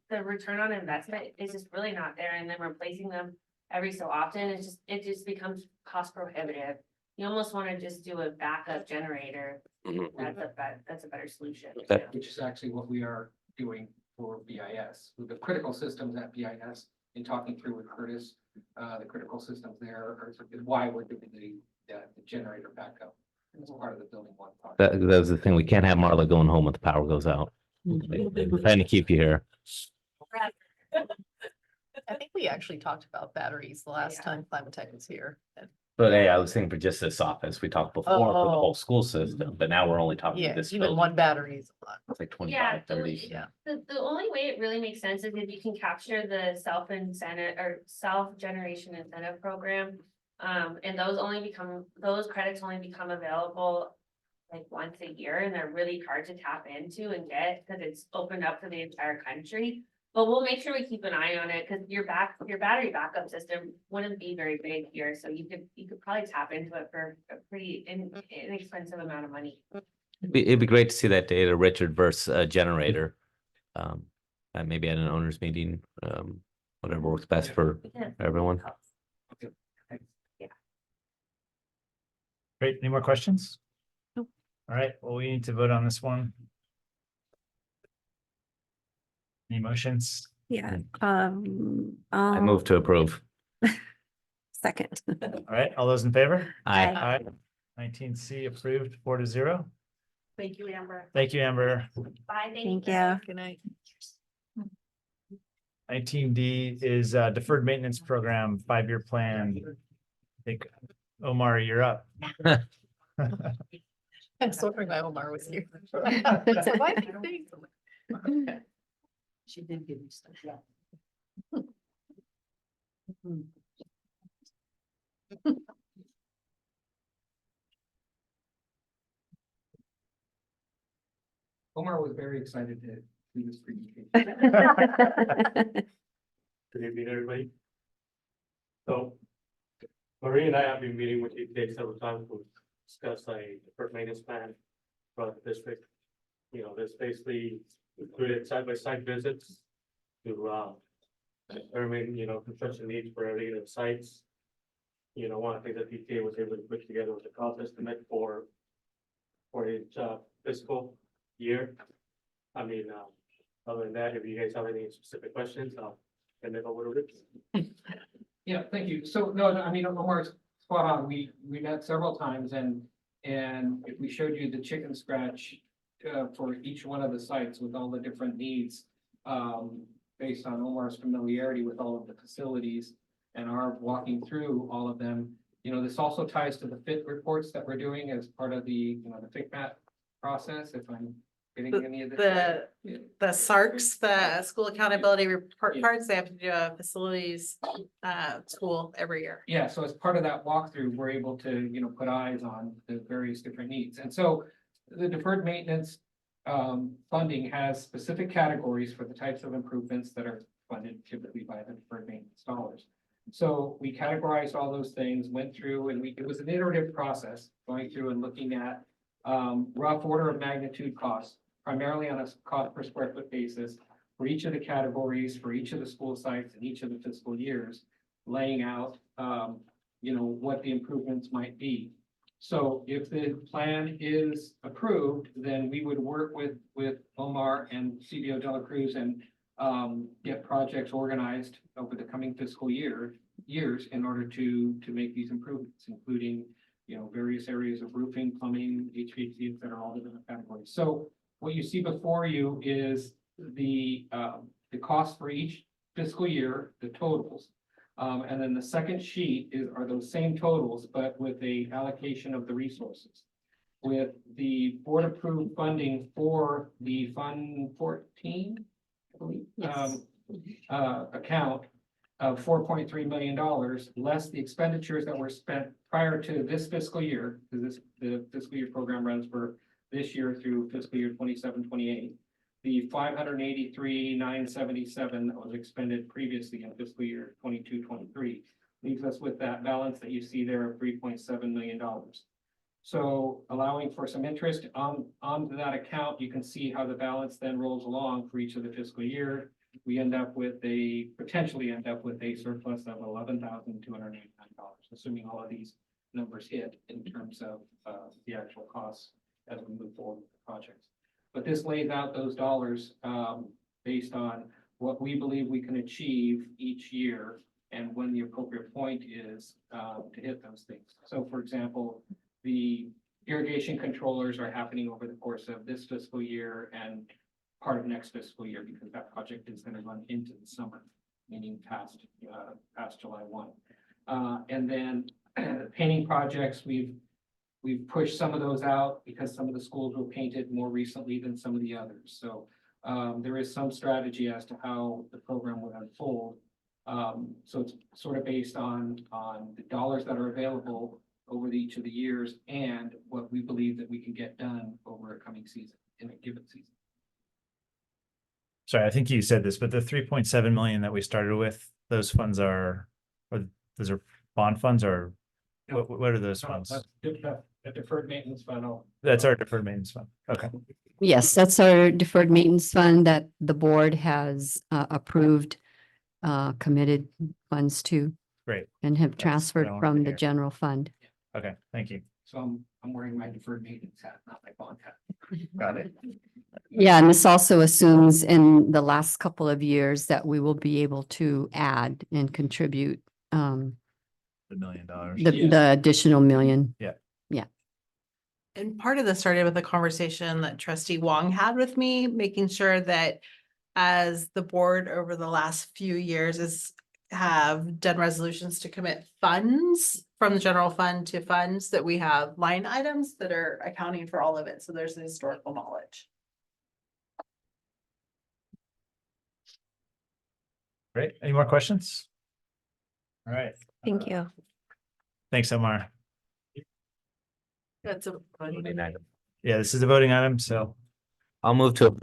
The return on investment is just really not there, and then replacing them every so often, it just becomes cost prohibitive. You almost want to just do a backup generator. That's a better solution. Which is actually what we are doing for BIS, with the critical systems at BIS, in talking through with Curtis, the critical systems there is why we're doing the generator backup. It's part of the building one part. That was the thing. We can't have Marla going home when the power goes out. We're trying to keep you here. I think we actually talked about batteries the last time Climate Tech was here. But hey, I was thinking for just this office, we talked before for the whole school system, but now we're only talking Yeah, this even building. one battery is a lot. It's like Yeah, 25, 30. Yeah. The only way it really makes sense is if you can capture the self-generation incentive program. And those credits only become available like once a year, and they're really hard to tap into and get because it's opened up for the entire country. But we'll make sure we keep an eye on it, because your battery backup system wouldn't be very big here, so you could probably tap into it for a pretty inexpensive amount of money. It'd be great to see that data, Richard, versus a generator. Maybe at an owners meeting, whatever works best for everyone. Great. Any more questions? All right. Well, we need to vote on this one. Any motions? Yeah. I move to approve. Second. All right, all those in favor? Aye. Aye. 19C approved 4-0. Thank you, Amber. Thank you, Amber. Bye, Thank you. Good night. 19D is Deferred Maintenance Program, 5-year plan. I think, Omar, you're up. I was wondering why Omar was here. Why do you think? Okay. She did give you stuff. Omar was very excited to do this presentation. Good evening, everybody. So Marie and I have been meeting with EPA several times to discuss a deferred maintenance plan for the district. You know, this basically included side-by-side visits to determine, you know, construction needs for every of the sites. You know, one of the things that EPA was able to put together was a cost estimate for its fiscal year. I mean, other than that, if you guys have any specific questions, I'll hand it over to Rich. Yeah, thank you. So, no, I mean, Omar's spot on. We met several times and if we showed you the chicken scratch for each one of the sites with all the different needs, based on Omar's familiarity with all of the facilities and our walking through all of them, you know, this also ties to the FIT reports that we're doing as part of the, you know, the FICMAT process, if I'm getting any of this. The SARCs, the school accountability report cards, they have to do a facilities tool every year. Yeah, so as part of that walkthrough, we're able to, you know, put eyes on the various different needs. And so the deferred maintenance funding has specific categories for the types of improvements that are funded typically by the deferred maintenance dollars. So we categorized all those things, went through, and it was an iterative process, going through and looking at rough order of magnitude costs, primarily on a cost per square foot basis for each of the categories, for each of the school sites and each of the fiscal years, laying out, you know, what the improvements might be. So if the plan is approved, then we would work with Omar and CBO Dela Cruz and get projects organized over the coming fiscal years in order to make these improvements, including, you know, various areas of roofing, plumbing, HVAC, et cetera, all the different categories. So what you see before you is the cost for each fiscal year, the totals. And then the second sheet are those same totals, but with a allocation of the resources. With the board approved funding for the Fund 14, I believe, account of $4.3 million, less the expenditures that were spent prior to this fiscal year, because the fiscal year program runs for this year through fiscal year 27-28. The $583,977 that was expended previously in fiscal year 22-23 leaves us with that balance that you see there of $3.7 million. So allowing for some interest onto that account, you can see how the balance then rolls along for each of the fiscal year. We potentially end up with a surplus of $11,289, assuming all of these numbers hit in terms of the actual costs as we move forward with the projects. But this lays out those dollars based on what we believe we can achieve each year and when the appropriate point is to hit those things. So for example, the irrigation controllers are happening over the course of this fiscal year and part of next fiscal year, because that project is going to run into the summer, meaning past July 1. And then the painting projects, we've pushed some of those out because some of the schools were painted more recently than some of the others. So there is some strategy as to how the program would unfold. So it's sort of based on the dollars that are available over each of the years and what we believe that we can get done over a coming season, in a given season. Sorry, I think you said this, but the 3.7 million that we started with, those funds are bond funds, or what are those funds? A deferred maintenance fund. That's our deferred maintenance fund. Okay. Yes, that's our deferred maintenance fund that the board has approved, committed funds to. Great. And have That's transferred what I wanted from to the hear. general fund. Okay, thank you. So I'm wearing my deferred maintenance hat, not my bond hat. Got it. Yeah, and this also assumes in the last couple of years that we will be able to add and contribute $1 million. the additional million. Yeah. Yeah. And part of this started with a conversation that trustee Wong had with me, making sure that as the board over the last few years have done resolutions to commit funds from the general fund to funds, that we have line items that are accounting for all of it. So there's the historical knowledge. Great. Any more questions? All right. Thank you. Thanks, Omar. That's a Voting item. Yeah, this is a voting item, so I'll move to.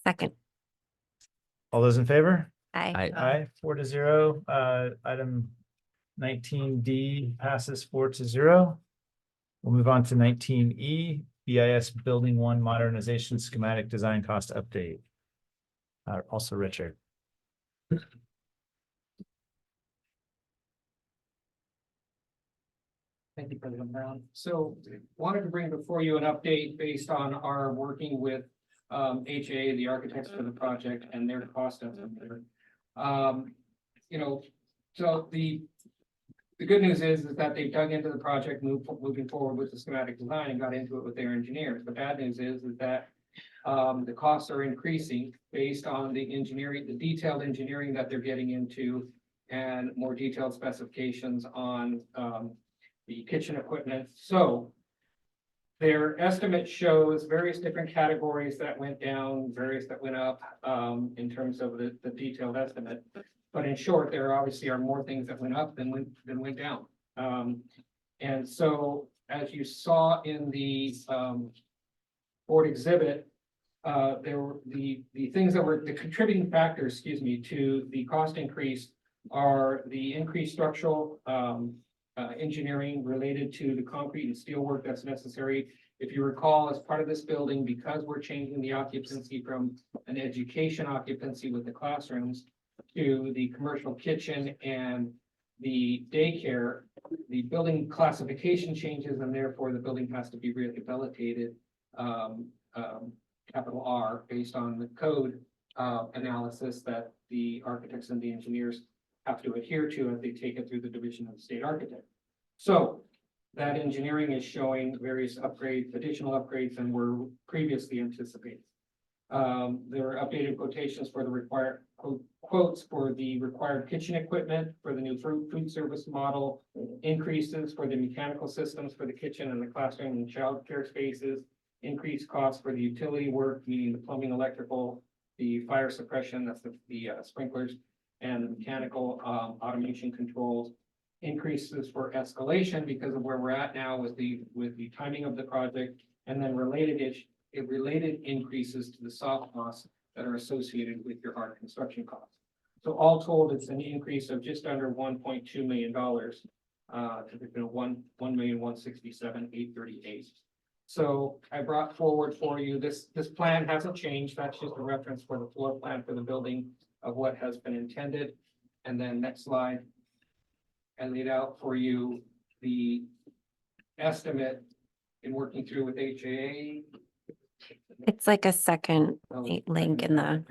Second. all those in favor? Aye. Aye, 4-0. Item 19D passes 4-0. We'll move on to 19E, BIS Building 1 Modernization Schematic Design Cost Update. Also Richard. Thank you, President Brown. So wanted to bring before you an update based on our working with HA, the architects for the project, and their cost estimate. You know, so the good news is that they've dug into the project, moving forward with the schematic design and got into it with their engineers. The bad news is that the costs are increasing based on the engineering, the detailed engineering that they're getting into, and more detailed specifications on the kitchen equipment. So their estimate shows various different categories that went down, various that went up in terms of the detailed estimate. But in short, there obviously are more things that went up than went down. And so as you saw in the board exhibit, there were the things that were the contributing factors, to the cost increase are the increased structural engineering related to the concrete and steel work that's necessary. If you recall, as part of this building, because we're changing the occupancy from an education occupancy with the classrooms to the commercial kitchen and the daycare, the building classification changes, and therefore the building has to be rehabilitated, capital R, based on the code analysis that the architects and the engineers have to adhere to as they take it through the division of the state architect. So that engineering is showing various upgrades, additional upgrades than were previously anticipated. There are updated quotations for the required quotes for the required kitchen equipment for the new food service model, increases for the mechanical systems for the kitchen and the classroom and child care spaces, increased costs for the utility work, meaning the plumbing, electrical, the fire suppression, that's the sprinklers, and the mechanical automation controls, increases for escalation because of where we're at now with the timing of the project, and then related increases to the soft costs that are associated with your hard construction costs. So all told, it's an increase of just under $1.2 million to $1,167,838. So I brought forward for you this plan hasn't changed. That's just a reference for the floor plan for the building of what has been intended. And then next slide, I laid out for you the estimate in working through with HAA. It's like a second link in the.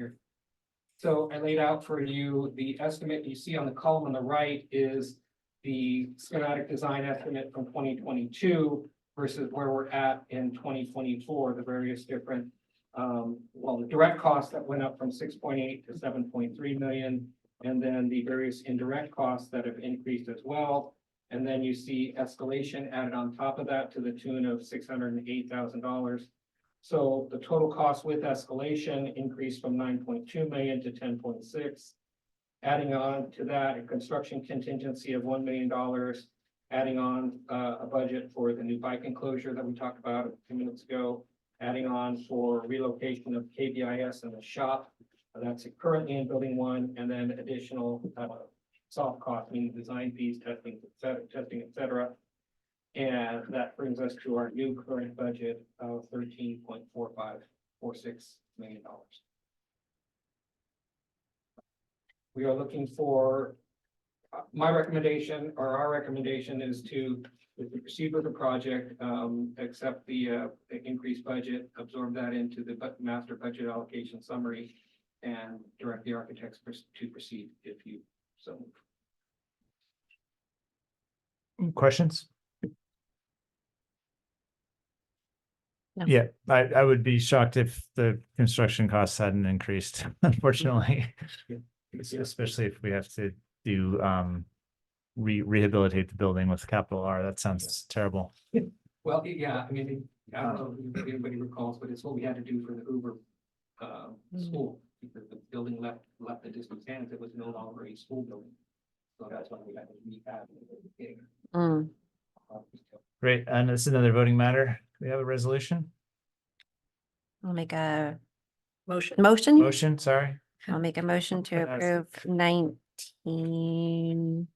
So I laid out for you the estimate you see on the column on the right is the schematic design estimate from 2022 versus where we're at in 2024, the various different, the direct costs that went up from 6.8 to 7.3 million, and then the various indirect costs that have increased as well. And then you see escalation added on top of that to the tune of $608,000. So the total cost with escalation increased from 9.2 million to 10.6. Adding on to that, a construction contingency of $1 million, adding on a budget for the new bike enclosure that we talked about a few minutes ago, adding on for relocation of KBIS and the shop. That's currently in building 1, and then additional soft cost, meaning design fees, testing, et cetera. And that brings us to our new current budget of $13.4546 million. We are looking for my recommendation or our recommendation is to proceed with the project, accept the increased budget, absorb that into the master budget allocation summary, and direct the architects to proceed if you so move. Questions? No. Yeah, I would be shocked if the construction costs hadn't increased, unfortunately. Especially if we have to do rehabilitate the building with capital R. That sounds terrible. Well, yeah, I mean, I don't know if anybody recalls, but it's what we had to do for the Hoover school, because the building left the district's hands. It was no longer a school building. So that's why we had to rehab it. Mm. Great, and this is another voting matter. We have a resolution? I'll make a Motion. Motion, sorry. I'll make a motion to That's- approve 19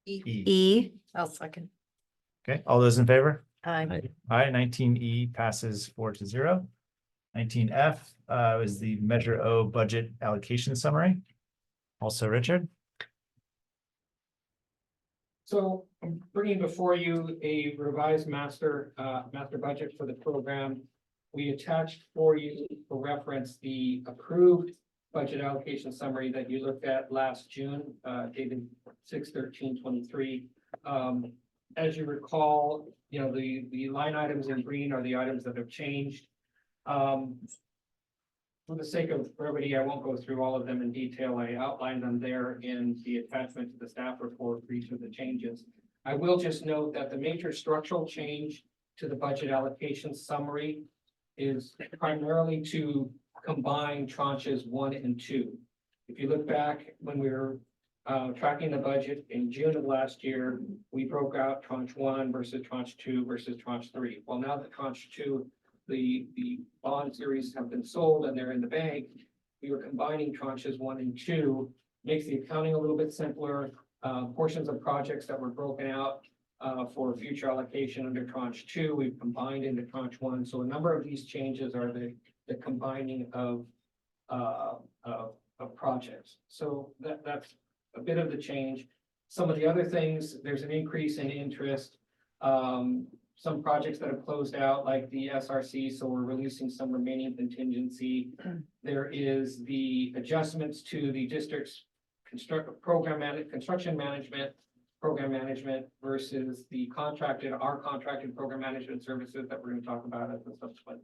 E. E. I'll second. Okay, all those in favor? Aye. Aye, 19E passes 4-0. 19F is the Measure O budget allocation summary. Also, Richard. So I'm bringing before you a revised master budget for the program. We attached for you for reference the approved budget allocation summary that you looked at last June, dated 6/13/23. As you recall, you know, the line items in green are the items that have changed. For the sake of brevity, I won't go through all of them in detail. I outlined them there in the attachment to the staff report for each of the changes. I will just note that the major structural change to the budget allocation summary is primarily to combine tranches 1 and 2. If you look back when we were tracking the budget in June of last year, we broke out tranche 1 versus tranche 2 versus tranche 3. Well, now that tranche 2, the bond series have been sold and they're in the bank, we were combining tranches 1 and 2, makes the accounting a little bit simpler. Portions of projects that were broken out for future allocation under tranche 2, we've combined into tranche 1. So a number of these changes are the combining of projects. So that's a bit of the change. Some of the other things, there's an increase in interest. Some projects that have closed out, like the SRC, so we're releasing some remaining contingency. There is the adjustments to the district's construction management program management versus our contracted program management services that we're going to talk about as a subsequent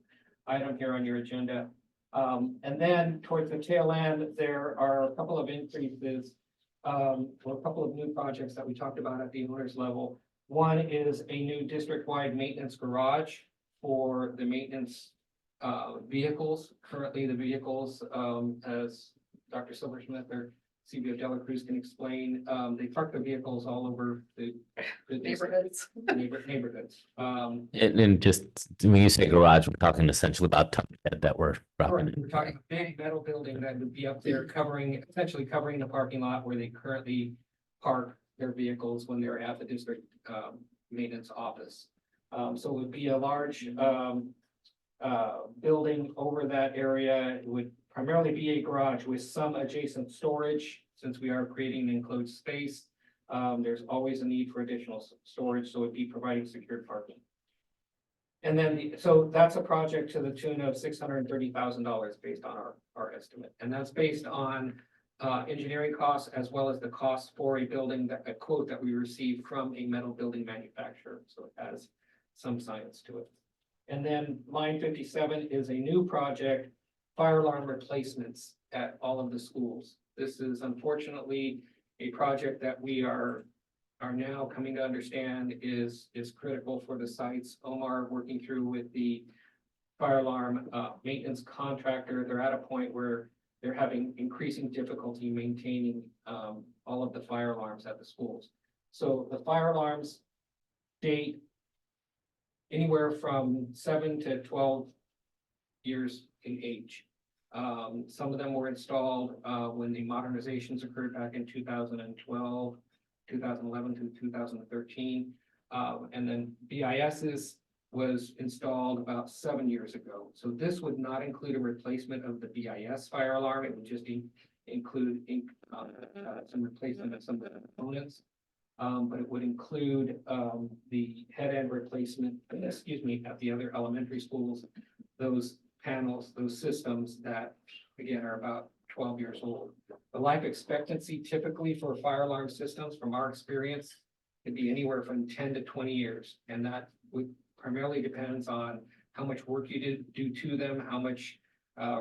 item here on your agenda. And then towards the tail end, there are a couple of increases or a couple of new projects that we talked about at the owners level. One is a new district-wide maintenance garage for the maintenance vehicles. Currently, the vehicles, as Dr. Silversmith or CBO Dela Cruz can explain, they park the vehicles all over the Neighborhoods. neighborhoods. And just when you say garage, we're talking essentially about that we're dropping We're talking a big metal building that would be up there essentially covering the parking lot where they currently park their vehicles when they're at the district maintenance office. So it would be a large building over that area. It would primarily be a garage with some adjacent storage. Since we are creating an enclosed space, there's always a need for additional storage, so it'd be providing secured parking. And then, so that's a project to the tune of $630,000 based on our estimate. And that's based on engineering costs as well as the cost for a building, a quote that we received from a metal building manufacturer. So it has some science to it. And then line 57 is a new project, fire alarm replacements at all of the schools. This is unfortunately a project that we are now coming to understand is critical for the sites. Omar working through with the fire alarm maintenance contractor. They're at a point where they're having increasing difficulty maintaining all of the fire alarms at the schools. So the fire alarms date anywhere from 7 to 12 years in age. Some of them were installed when the modernizations occurred back in 2012, 2011 to 2013. And then BIS's was installed about 7 years ago. So this would not include a replacement of the BIS fire alarm. It would just include some replacement of some of the components. But it would include the head end replacement, excuse me, at the other elementary schools, those panels, those systems that, again, are about 12 years old. The life expectancy typically for fire alarm systems, from our experience, could be anywhere from 10 to 20 years. And that would primarily depends on how much work you do to them, how much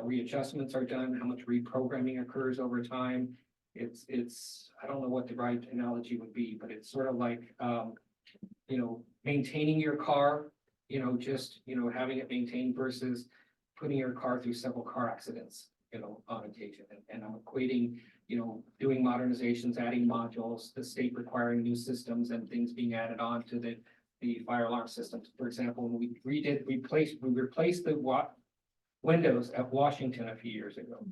readjustments are done, how much reprogramming occurs over time. It's, I don't know what the right analogy would be, but it's sort of like, maintaining your car, just, having it maintained versus putting your car through several car accidents, on occasion. And I'm equating, doing modernizations, adding modules, the state requiring new systems and things being added on to the fire alarm systems. For example, when we replaced the windows at Washington a few years ago.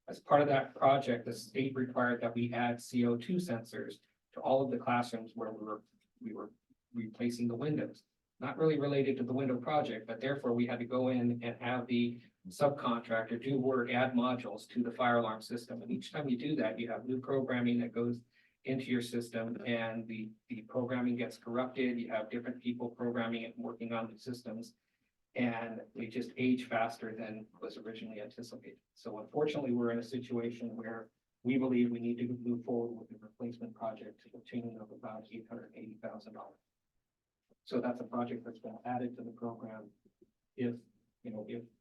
As part of that project, the state required that we add CO2 sensors to all of the classrooms where we were replacing the windows. Not really related to the window project, but therefore we had to go in and have the subcontractor do work, add modules to the fire alarm system. And each time you do that, you have new programming that goes into your system, and the programming gets corrupted. You have different people programming it and working on the systems, and they just age faster than was originally anticipated. So unfortunately, we're in a situation where we believe we need to move forward with the replacement project to the tune of about $880,000. So that's a project that's been added to the program if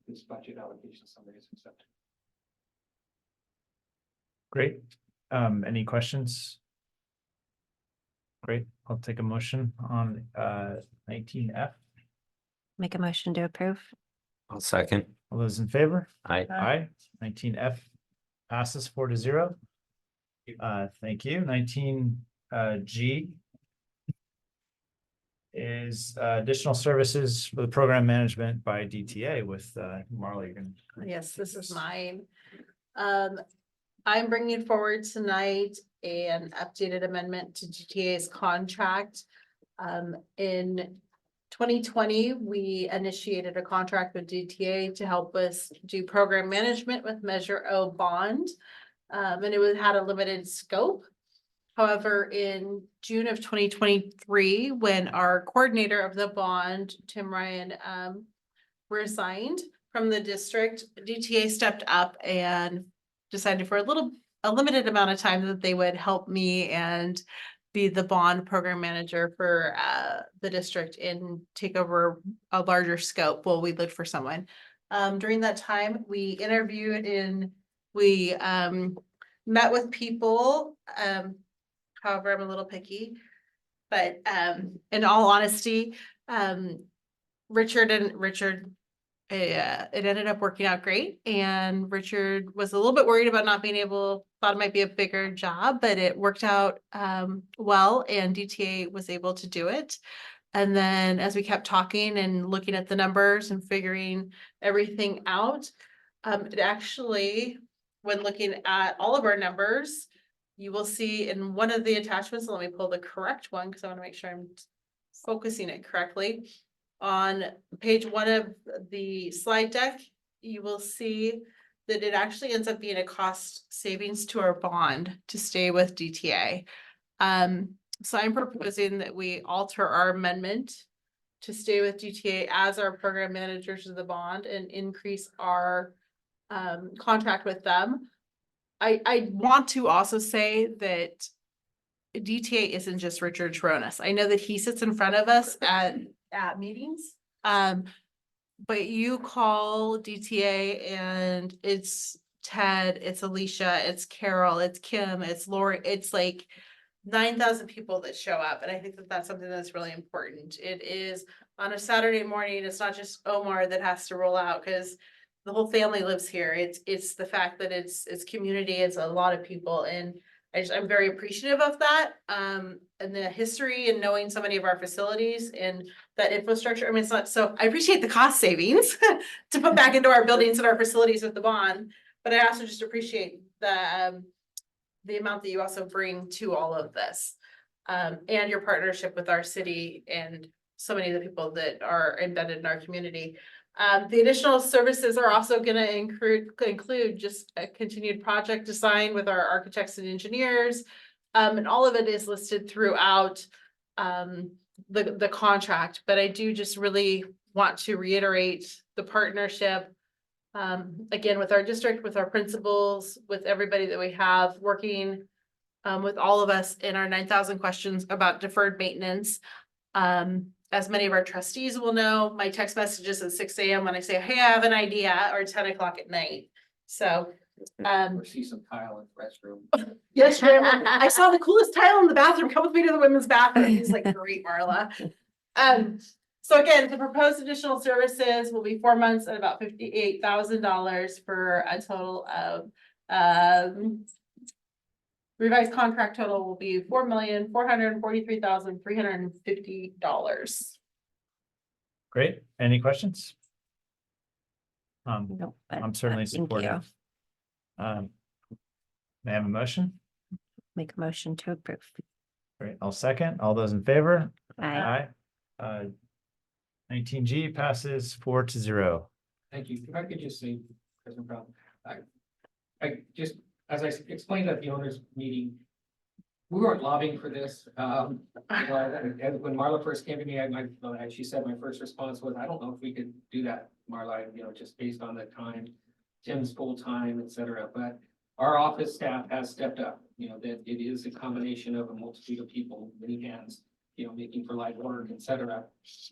this budget allocation summary is accepted. Great. Any questions? Great. I'll take a motion on 19F. Make a motion to approve. I'll second. All those in favor? Aye. Aye. 19F passes 4-0. Thank you. 19G is additional services for the program management by DTA with Marla. You're gonna. Yes, this is mine. I'm bringing forward tonight an updated amendment to GTA's contract. In 2020, we initiated a contract with DTA to help us do program management with Measure O bond. And it had a limited scope. However, in June of 2023, when our coordinator of the bond, Tim Ryan, resigned from the district, DTA stepped up and decided for a limited amount of time that they would help me and be the bond program manager for the district and take over a larger scope while we looked for someone. During that time, we interviewed and we met with people. However, I'm a little picky, but in all honesty, Richard, it ended up working out great. And Richard was a little bit worried about not being able, thought it might be a bigger job, but it worked out well, and DTA was able to do it. And then as we kept talking and looking at the numbers and figuring everything out, it actually, when looking at all of our numbers, you will see in one of the attachments, let me pull the correct one because I want to make sure I'm focusing it correctly. On page 1 of the slide deck, you will see that it actually ends up being a cost savings to our bond to stay with DTA. So I'm proposing that we alter our amendment to stay with DTA as our program managers of the bond and increase our contract with them. I want to also say that DTA isn't just Richard Tronis. I know that he sits in front of us at meetings. But you call DTA and it's Ted, it's Alicia, it's Carol, it's Kim, it's Lori, it's like 9,000 people that show up. And I think that that's something that's really important. It is on a Saturday morning. It's not just Omar that has to roll out because the whole family lives here. It's the fact that it's community. It's a lot of people. And I'm very appreciative of that. And the history and knowing so many of our facilities and that infrastructure. I mean, it's not so I appreciate the cost savings to put back into our buildings and our facilities with the bond, but I also just appreciate the amount that you also bring to all of this, and your partnership with our city and so many of the people that are embedded in our community. The additional services are also gonna include just a continued project design with our architects and engineers. And all of it is listed throughout the contract, but I do just really want to reiterate the partnership. Again, with our district, with our principals, with everybody that we have working with all of us in our 9,000 questions about deferred maintenance. As many of our trustees will know, my text messages at 6 a.m. when I say, hey, I have an idea, or 10 o'clock at night. So, Or see some tile in the restroom. yes, I saw the coolest tile in the bathroom. Come with me to the women's bathroom. He's like, great, Marla. So again, the proposed additional services will be 4 months at about $58,000 for a total of, revised contract total will be $4,443,350. Great. Any questions? Nope, I'm certainly thank you. supportive. May I have a motion? Make a motion to approve. Great. I'll second. All those in favor? Aye. 19G passes 4-0. Thank you. If I could just say, President Brown, I just, as I explained at the owners meeting, we weren't lobbying for this. And when Marla first came to me, she said my first response was, I don't know if we could do that, Marla, just based on the time, Tim's full time, et cetera. But our office staff has stepped up, that it is a combination of a multitude of people, many hands, making for light work, et cetera.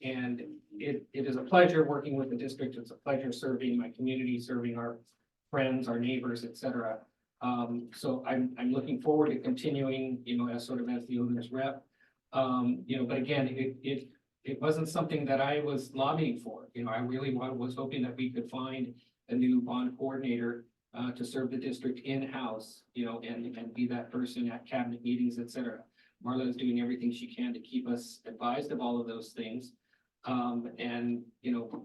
And it is a pleasure working with the district. It's a pleasure serving my community, serving our friends, our neighbors, et cetera. So I'm looking forward to continuing, as sort of as the owner's rep. But again, it wasn't something that I was lobbying for. I really was hoping that we could find a new bond coordinator to serve the district in-house, and be that person at cabinet meetings, et cetera. Marla is doing everything she can to keep us advised of all of those things. And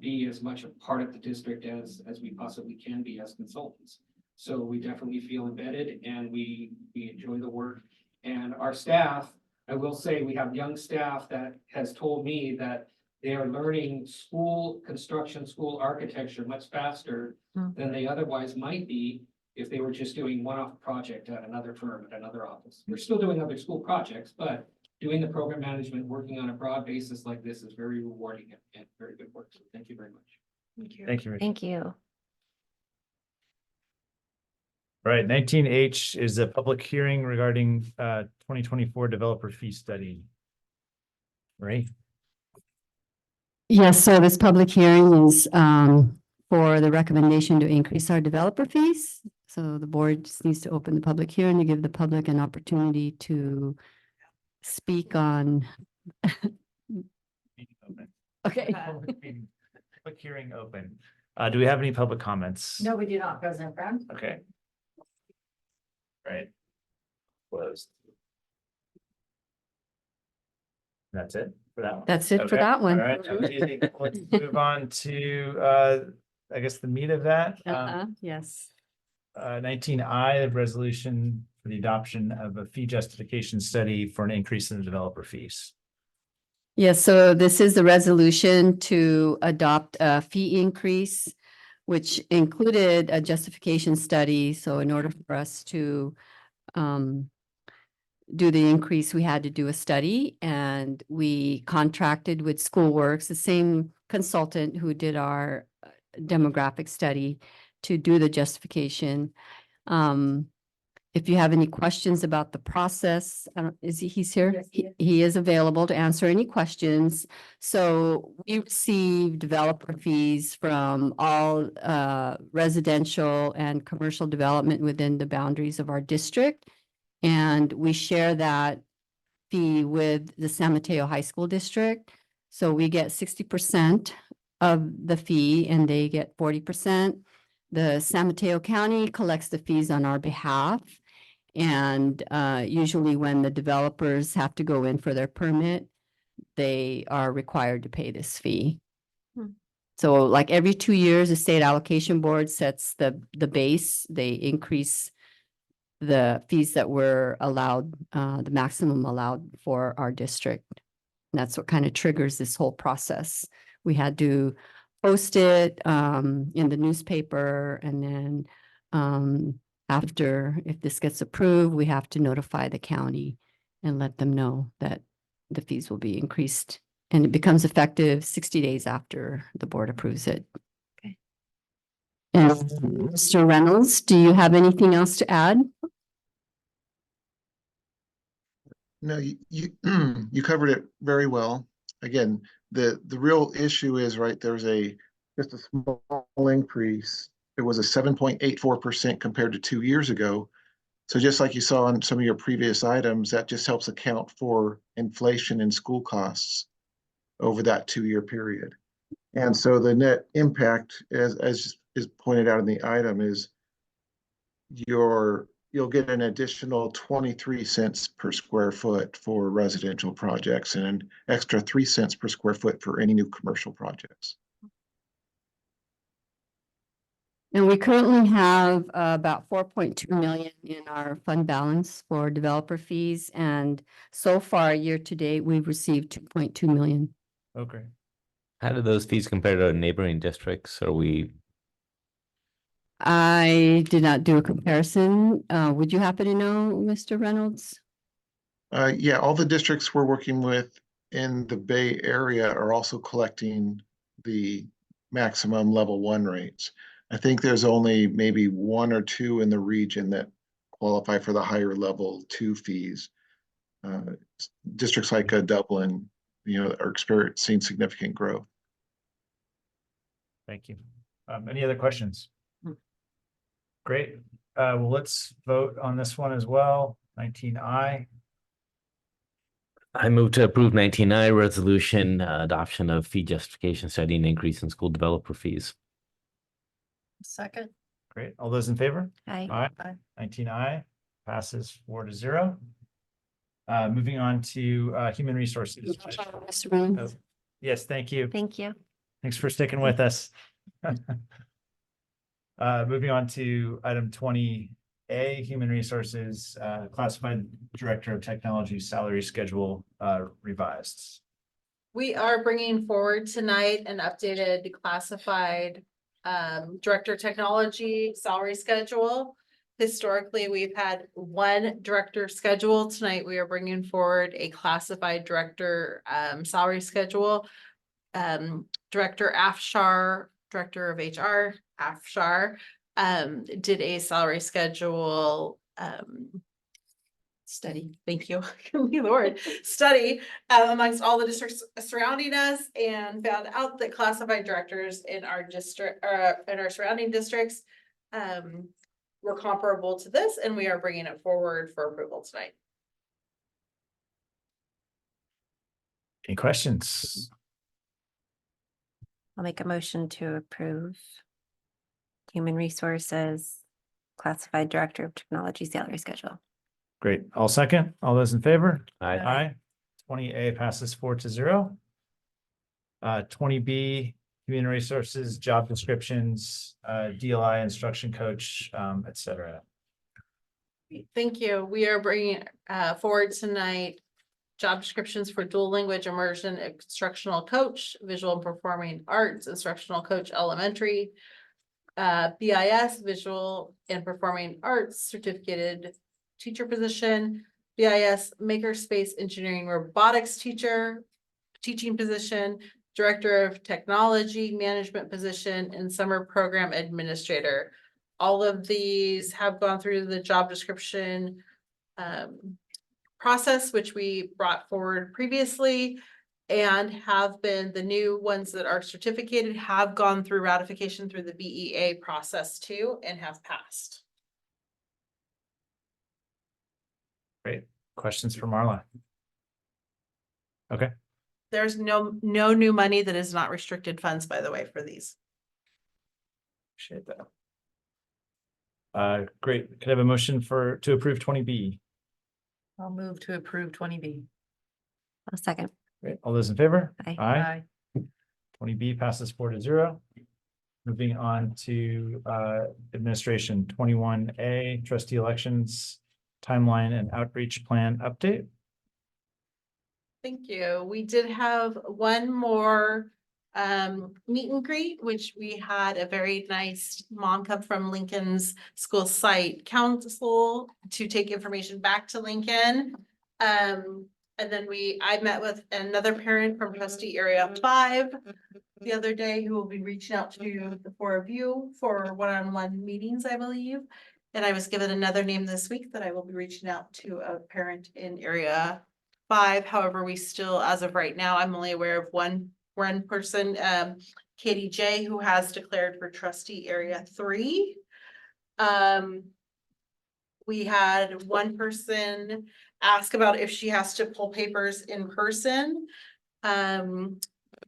be as much a part of the district as we possibly can be as consultants. So we definitely feel embedded and we enjoy the work. And our staff, I will say, we have young staff that has told me that they are learning school construction, school architecture much faster than they otherwise might be if they were just doing one-off project at another firm, at another office. We're still doing other school projects, but doing the program management, working on a broad basis like this is very rewarding and very good work. So thank you very much. Thank you. Thank you, Richard. Thank you. All right, 19H is a public hearing regarding 2024 developer fee study. Right? Yes, so this public hearing is for the recommendation to increase our developer fees. So the board just needs to open the public hearing to give the public an opportunity to speak on. Okay. Public hearing open. Do we have any public comments? No, we do not, President Brown. Okay. Right. Closed. That's it for that one? That's it for Okay. that one. All right, that was easy. Let's move on to, I guess, the meat of that. Yes. 19I, the resolution for the adoption of a fee justification study for an increase in the developer fees. Yes, so this is the resolution to adopt a fee increase, which included a justification study. So in order for us to do the increase, we had to do a study, and we contracted with Schoolworks, the same consultant who did our demographic study, to do the justification. If you have any questions about the process, he's here? Yes, He is available to answer any questions. So we receive developer fees from all residential and commercial development within the boundaries of our district. And we share that fee with the San Mateo High School District. So we get 60% of the fee and they get 40%. The San Mateo County collects the fees on our behalf. And usually when the developers have to go in for their permit, they are required to pay this fee. So like every 2 years, the state allocation board sets the base, they increase the fees that were allowed, the maximum allowed for our district. And that's what kind of triggers this whole process. We had to post it in the newspaper, and then after, if this gets approved, we have to notify the county and let them know that the fees will be increased, and it becomes effective 60 days after the board approves it. Okay. And Mr. Reynolds, do you have anything else to add? No, you you covered it very well. Again, the real issue is, right, there's just a small increase. It was a 7.84% compared to 2 years ago. So just like you saw on some of your previous items, that just helps account for inflation in school costs over that 2-year period. And so the net impact, as is pointed out in the item, is you'll get an additional 23 cents per square foot for residential projects and an extra 3 cents per square foot for any new commercial projects. And we currently have about 4.2 million in our fund balance for developer fees. And so far, year to date, we've received 2.2 million. Okay. How do those fees compare to neighboring districts? Are we? I did not do a comparison. Would you happen to know, Mr. Reynolds? Yeah, all the districts we're working with in the Bay Area are also collecting the maximum level 1 rates. I think there's only maybe 1 or 2 in the region that qualify for the higher level 2 fees. Districts like Dublin, are experiencing significant growth. Thank you. Any other questions? Great. Well, let's vote on this one as well. 19I. I move to approve 19I resolution, adoption of fee justification study and increase in school developer fees. Second. Great. All those in favor? Aye. Aye. 19I passes 4-0. Moving on to human resources. Mr. Reynolds? Yes, thank you. Thank you. Thanks for sticking with us. Moving on to item 20A, human resources, classified director of technology salary schedule revised. We are bringing forward tonight an updated classified director of technology salary schedule. Historically, we've had one director schedule. Tonight, we are bringing forward a classified director salary schedule. Director Afshar, director of HR, Afshar, did a salary schedule study. Thank you. The word study amongst all the districts surrounding us, and found out that classified directors in our district, in our surrounding districts, were comparable to this, and we are bringing it forward for approval tonight. Any questions? I'll make a motion to approve human resources classified director of technology salary schedule. Great. All second. All those in favor? Aye. Aye. 20A passes 4-0. 20B, human resources, job descriptions, DLI, instruction coach, etc. Thank you. We are bringing forward tonight job descriptions for dual language immersion instructional coach, visual and performing arts instructional coach elementary, BIS visual and performing arts certificated teacher position, BIS makerspace engineering robotics teacher teaching position, director of technology management position, and summer program administrator. All of these have gone through the job description process, which we brought forward previously, and have been, the new ones that are certificated have gone through ratification through the BEA process too, and have passed. Great. Questions for Marla? Okay. There's no new money that is not restricted funds, by the way, for these. Appreciate that. Great. Could I have a motion to approve 20B? I'll move to approve 20B. I'll second. Great. All those in favor? Aye. 20B passes 4-0. Moving on to administration 21A, trustee elections, timeline and outreach plan update. Thank you. We did have one more meet and greet, which we had a very nice mom come from Lincoln's school site council to take information back to Lincoln. And then I met with another parent from trustee area 5 the other day who will be reaching out to the 4 of you for one-on-one meetings, I believe. And I was given another name this week that I will be reaching out to a parent in area 5. However, we still, as of right now, I'm only aware of one person, Katie J, who has declared for trustee area 3. We had one person ask about if she has to pull papers in person.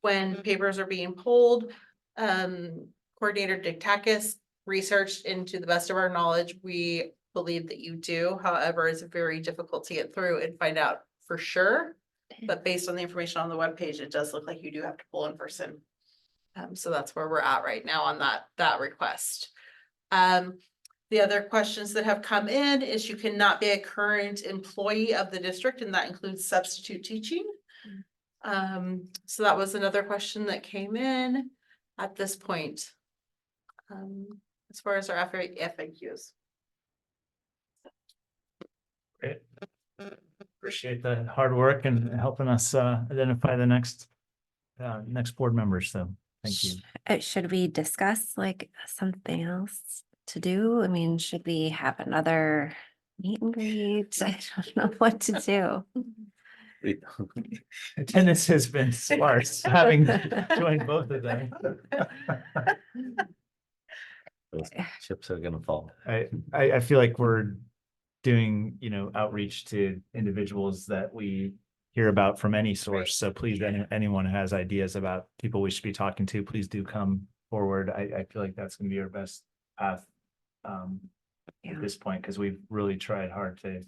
When papers are being pulled, Coordinator Dictakis researched into the best of our knowledge. We believe that you do. However, it's very difficult to get through and find out for sure. But based on the information on the webpage, it does look like you do have to pull in person. So that's where we're at right now on that request. The other questions that have come in is you cannot be a current employee of the district, and that includes substitute teaching. So that was another question that came in at this point. As far as our FAQs. Great. Appreciate the hard work and helping us identify the next board members. So thank you. Should we discuss like something else to do? I mean, should we have another meet and greet? I don't know what to do. Attendance has been sparse, having joined both of them. Those chips are gonna fall. I feel like we're doing, outreach to individuals that we hear about from any source. So please, anyone who has ideas about people we should be talking to, please do come forward. I feel like that's gonna be our best path at this point, because we've really tried hard to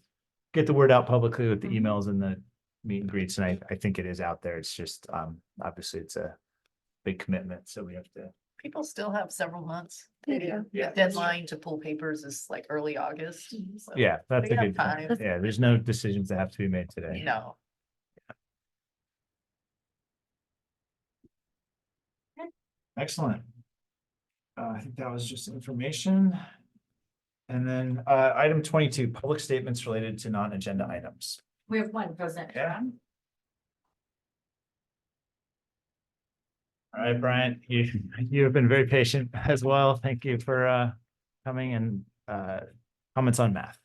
get the word out publicly with the emails and the meet and greets. And I think it is out there. It's just, obviously it's a big commitment. So we have to. People still have several months. They do. Yeah. Deadline to pull papers is like early August. so Yeah, that's we a have good point. time. Yeah, there's no decisions that have to be made today. No. Excellent. I think that was just information. And then item 22, public statements related to non-agenda items. We have one, President. Yeah. All right, Brian, you have been very patient as well. Thank you for coming, and comments on math.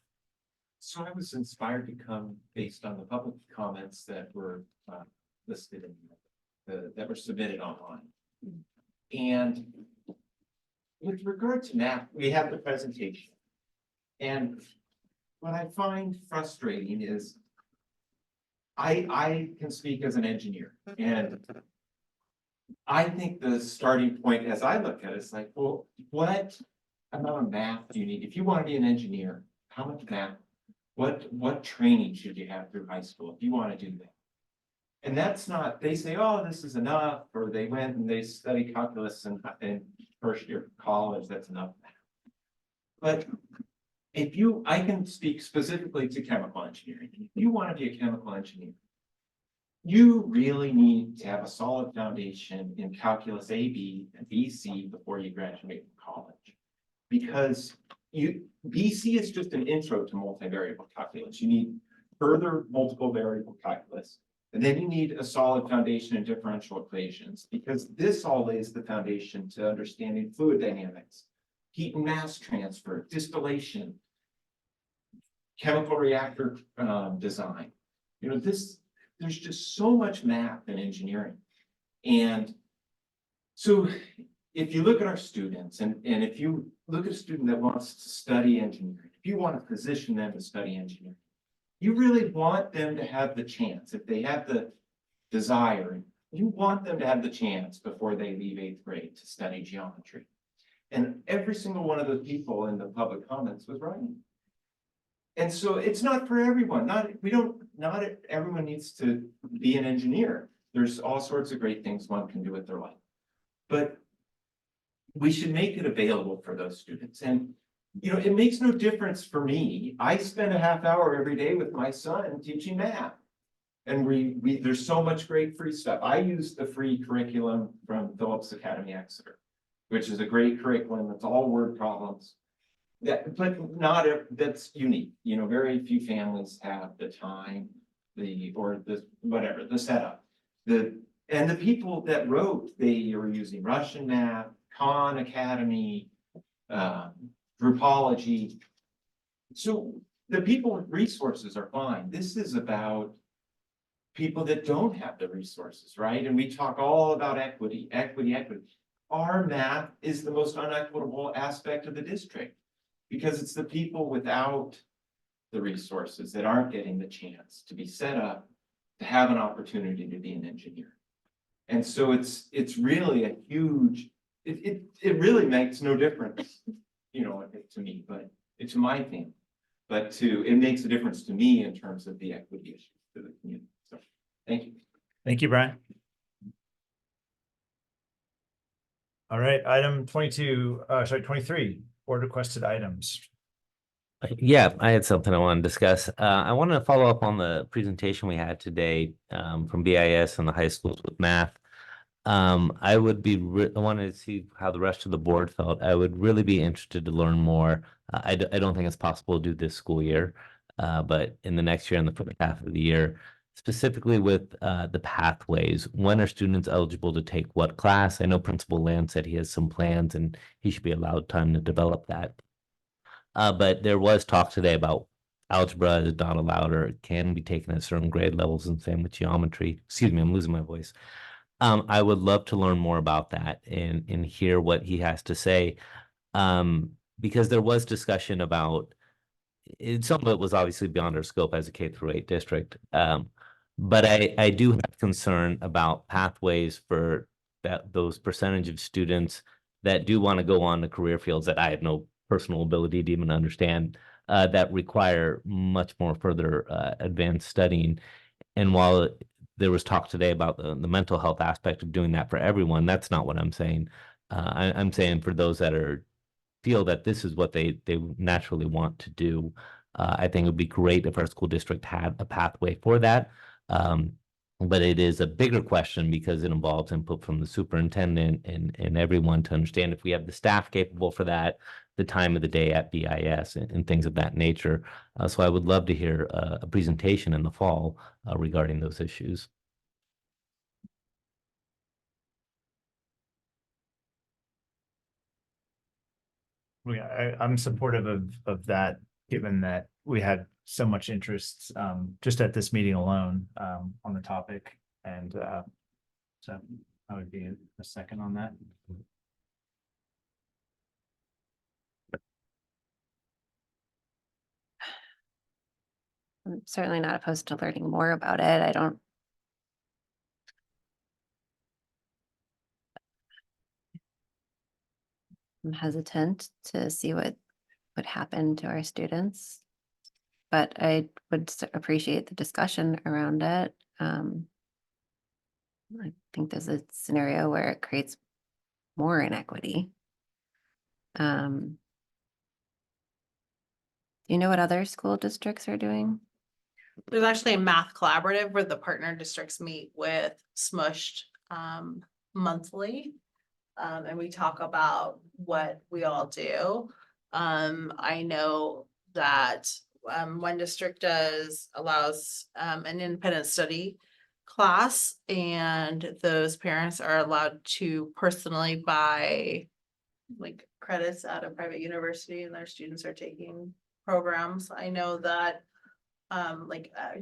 So I was inspired to come based on the public comments that were listed in that were submitted online. And with regard to math, we have the presentation. And what I find frustrating is I can speak as an engineer, and I think the starting point as I look at it is like, well, what amount of math do you need? If you want to be an engineer, how much math? What training should you have through high school if you want to do that? And that's not, they say, oh, this is enough, or they went and they studied calculus in first year of college, that's enough. But I can speak specifically to chemical engineering. If you want to be a chemical engineer, you really need to have a solid foundation in calculus A, B, and BC before you graduate from college. Because BC is just an intro to multivariable calculus. You need further multiple variable calculus. And then you need a solid foundation in differential equations, because this all lays the foundation to understanding fluid dynamics, heat and mass transfer, distillation, chemical reactor design. There's just so much math in engineering. And so if you look at our students, and if you look at a student that wants to study engineering, if you want to position them to study engineering, you really want them to have the chance. If they have the desire, you want them to have the chance before they leave 8th grade to study geometry. And every single one of those people in the public comments was right. And so it's not for everyone. Not everyone needs to be an engineer. There's all sorts of great things one can do with their life. But we should make it available for those students. And it makes no difference for me. I spend a half hour every day with my son teaching math. And there's so much great free stuff. I use the free curriculum from Phillips Academy Exeter, which is a great curriculum. It's all word problems. That, but not, that's unique. You know, very few families have the time, whatever, the setup. And the people that wrote, they were using Russian math, Khan Academy, Groupology. So the people with resources are fine. This is about people that don't have the resources, right? And we talk all about equity. Our math is the most unequitable aspect of the district because it's the people without the resources that aren't getting the chance to be set up to have an opportunity to be an engineer. And so it's really a huge, it really makes no difference, you know, to me, but to my family, but it makes a difference to me in terms of the equity issues to the community. So thank you. Thank you, Brian. All right, item 23, board requested items. Yeah, I had something I want to discuss. I want to follow up on the presentation we had today from BIS and the high schools with math. I would be, I wanted to see how the rest of the board felt. I would really be interested to learn more. I don't think it's possible to do this school year, but in the next year, in the first half of the year, specifically with the pathways, when are students eligible to take what class? I know Principal Lamb said he has some plans and he should be allowed time to develop that. But there was talk today about algebra is not allowed or it can be taken at certain grade levels, and same with geometry. Excuse me, I'm losing my voice. I would love to learn more about that and hear what he has to say. Because there was discussion about some of it was obviously beyond our scope as a K-8 district. But I do have concern about pathways for those percentage of students that do want to go on to career fields that I have no personal ability to even understand, that require much more further advanced studying. And while there was talk today about the mental health aspect of doing that for everyone, that's not what I'm saying. I'm saying for those that feel that this is what they naturally want to do. I think it would be great if our school district had a pathway for that. But it is a bigger question because it involves input from the superintendent and everyone to understand if we have the staff capable for that, the time of the day at BIS and things of that nature. So I would love to hear a presentation in the fall regarding those issues. I'm supportive of that, given that we had so much interest just at this meeting alone on the topic. And so I would be a second on that. I'm certainly not opposed to learning more about it. I'm hesitant to see what would happen to our students, but I would appreciate the discussion around it. I think there's a scenario where it creates more inequity. Do you know what other school districts are doing? There's actually a math collaborative where the partner districts meet with Smushed monthly. And we talk about what we all do. I know that one district allows an independent study class, and those parents are allowed to personally buy like credits at a private university, and their students are taking programs. I know that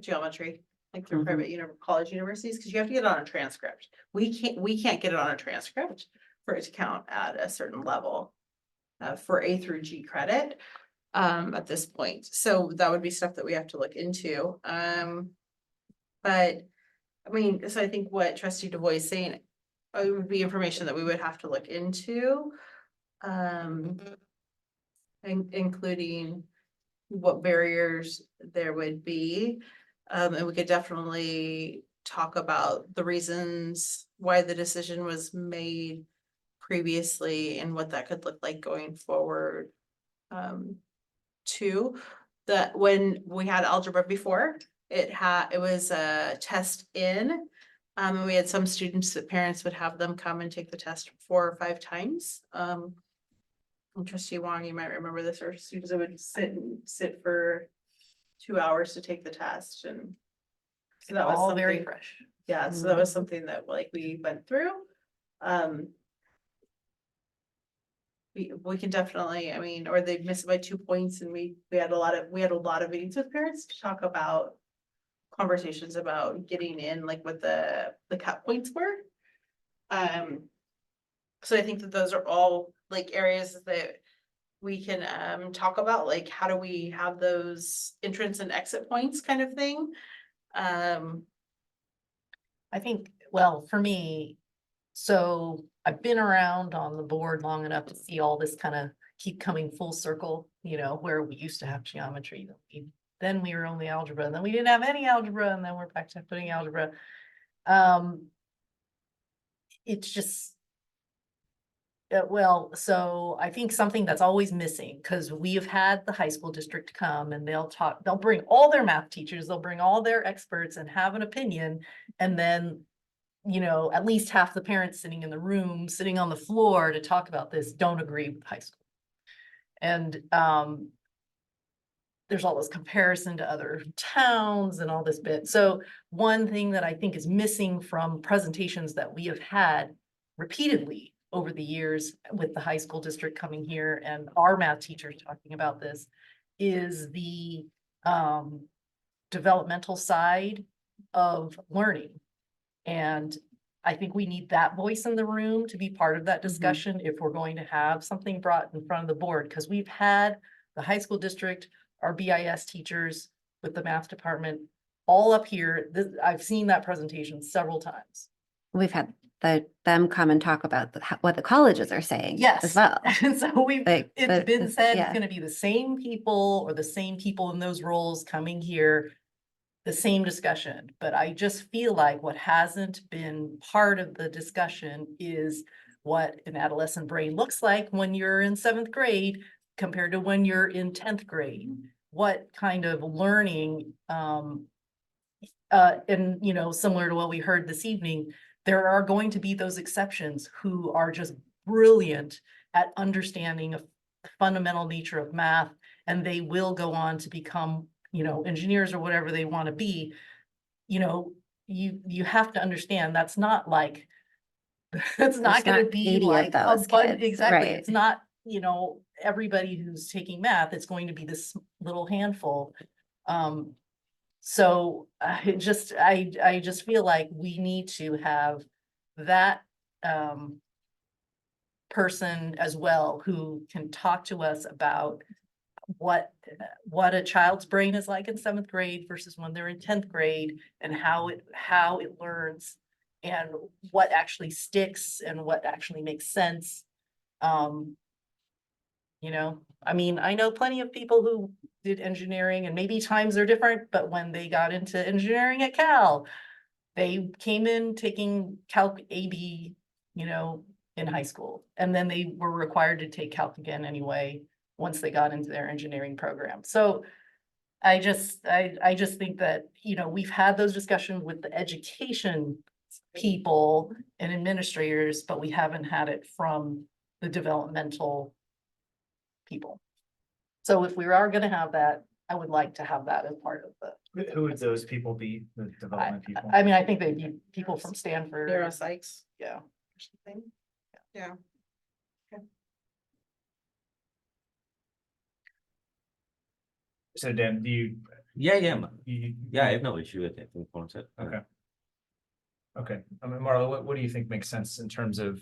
geometry, like through private college universities, because you have to get it on a transcript. We can't get it on a transcript for it to count at a certain level for A through G credit at this point. So that would be stuff that we have to look into. But I mean, so I think what Trustee DuBois is saying would be information that we would have to look into, including what barriers there would be. And we could definitely talk about the reasons why the decision was made previously and what that could look like going forward. Too, that when we had algebra before, it was a test in. And we had some students that parents would have them come and take the test 4 or 5 times. And Trustee Wong, you might remember this, or students that would sit for 2 hours to take the test, and so that was All very something, fresh. yeah, so that was something that like we went through. We can definitely, I mean, or they'd miss it by 2 points, and we had a lot of meetings with parents to talk about conversations about getting in, like what the cut points were. So I think that those are all like areas that we can talk about, like how do we have those entrance and exit points kind of thing. I think, well, for me, so I've been around on the board long enough to see all this kind of keep coming full circle, you know, where we used to have geometry. Then we were only algebra, and then we didn't have any algebra, and then we're back to putting algebra. It's just, well, so I think something that's always missing, because we have had the high school district come and they'll bring all their math teachers, they'll bring all their experts and have an opinion. And then, you know, at least half the parents sitting in the room, sitting on the floor to talk about this, don't agree with high school. And there's all this comparison to other towns and all this bit. So one thing that I think is missing from presentations that we have had repeatedly over the years with the high school district coming here and our math teachers talking about this is the developmental side of learning. And I think we need that voice in the room to be part of that discussion if we're going to have something brought in front of the board, because we've had the high school district, our BIS teachers with the math department all up here. I've seen that presentation several times. We've had them come and talk about what the colleges are saying. Yes. As well. And so it's been said yeah. it's going to be the same people or the same people in those roles coming here, the same discussion. But I just feel like what hasn't been part of the discussion is what an adolescent brain looks like when you're in 7th grade compared to when you're in 10th grade. What kind of learning, and you know, similar to what we heard this evening, there are going to be those exceptions who are just brilliant at understanding a fundamental nature of math, and they will go on to become, you know, engineers or whatever they want to be. You know, you have to understand that's not like, that's not going to be like a bunch, exactly. It's not, you know, everybody who's taking math, it's going to be this little handful. So I just feel like we need to have that person as well who can talk to us about what a child's brain is like in 7th grade versus when they're in 10th grade, and how it learns and what actually sticks and what actually makes sense. You know, I mean, I know plenty of people who did engineering, and maybe times are different, but when they got into engineering at Cal, they came in taking Calc AB, you know, in high school, and then they were required to take Calc again anyway, once they got into their engineering program. So I just think that, you know, we've had those discussions with the education people and administrators, but we haven't had it from the developmental people. So if we are going to have that, I would like to have that as part of the. Who would those people be, the development people? I mean, I think they'd be people from Stanford. Neuropsychs. Yeah. Or something. Yeah. So Dan, do you? Yeah, I have no issue with it in concept. Okay. Okay, I mean, Marla, what do you think makes sense in terms of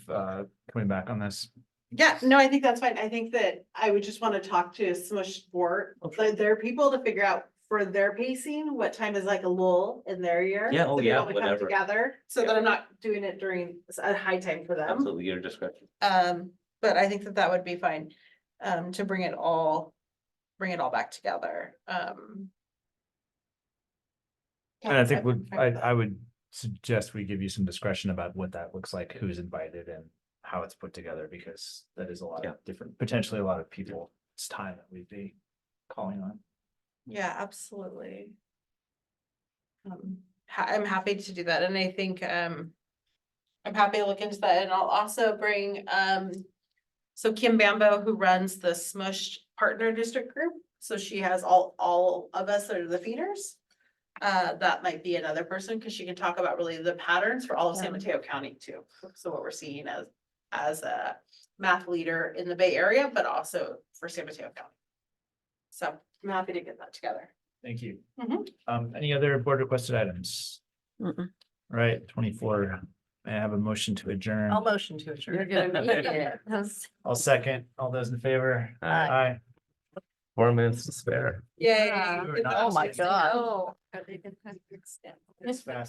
coming back on this? Yeah, no, I think that's fine. I think that I would just want to talk to Smush Sport, like their people, to figure out for their pacing, what time is like a lull in their year. Yeah, oh, to be yeah, able to come whatever. Together, so that I'm not doing it during a high time for them. Absolutely, your discretion. But I think that would be fine, to bring it all back together. And I think I would suggest we give you some discretion about what that looks like, who's invited and how it's put together, because that is a lot of different, potentially a lot of people. It's time that we'd be calling on. Yeah, absolutely. I'm happy to do that, and I think, I'm happy to look into that, and I'll also bring, so Kim Bambo, who runs the Smush Partner District Group, so she has all of us that are the feeders. That might be another person, because she can talk about really the patterns for all of San Mateo County too. So what we're seeing as a math leader in the Bay Area, but also for San Mateo County. So I'm happy to get that together. Thank you. Mhm. Any other board requested items? Mm-mm. Right, 24. May I have a motion to adjourn? I'll motion to adjourn. You're gonna make it. I'll second. All those in favor? Aye. 4 minutes to spare. Yay. Yeah. Oh my God. Oh. It's fast.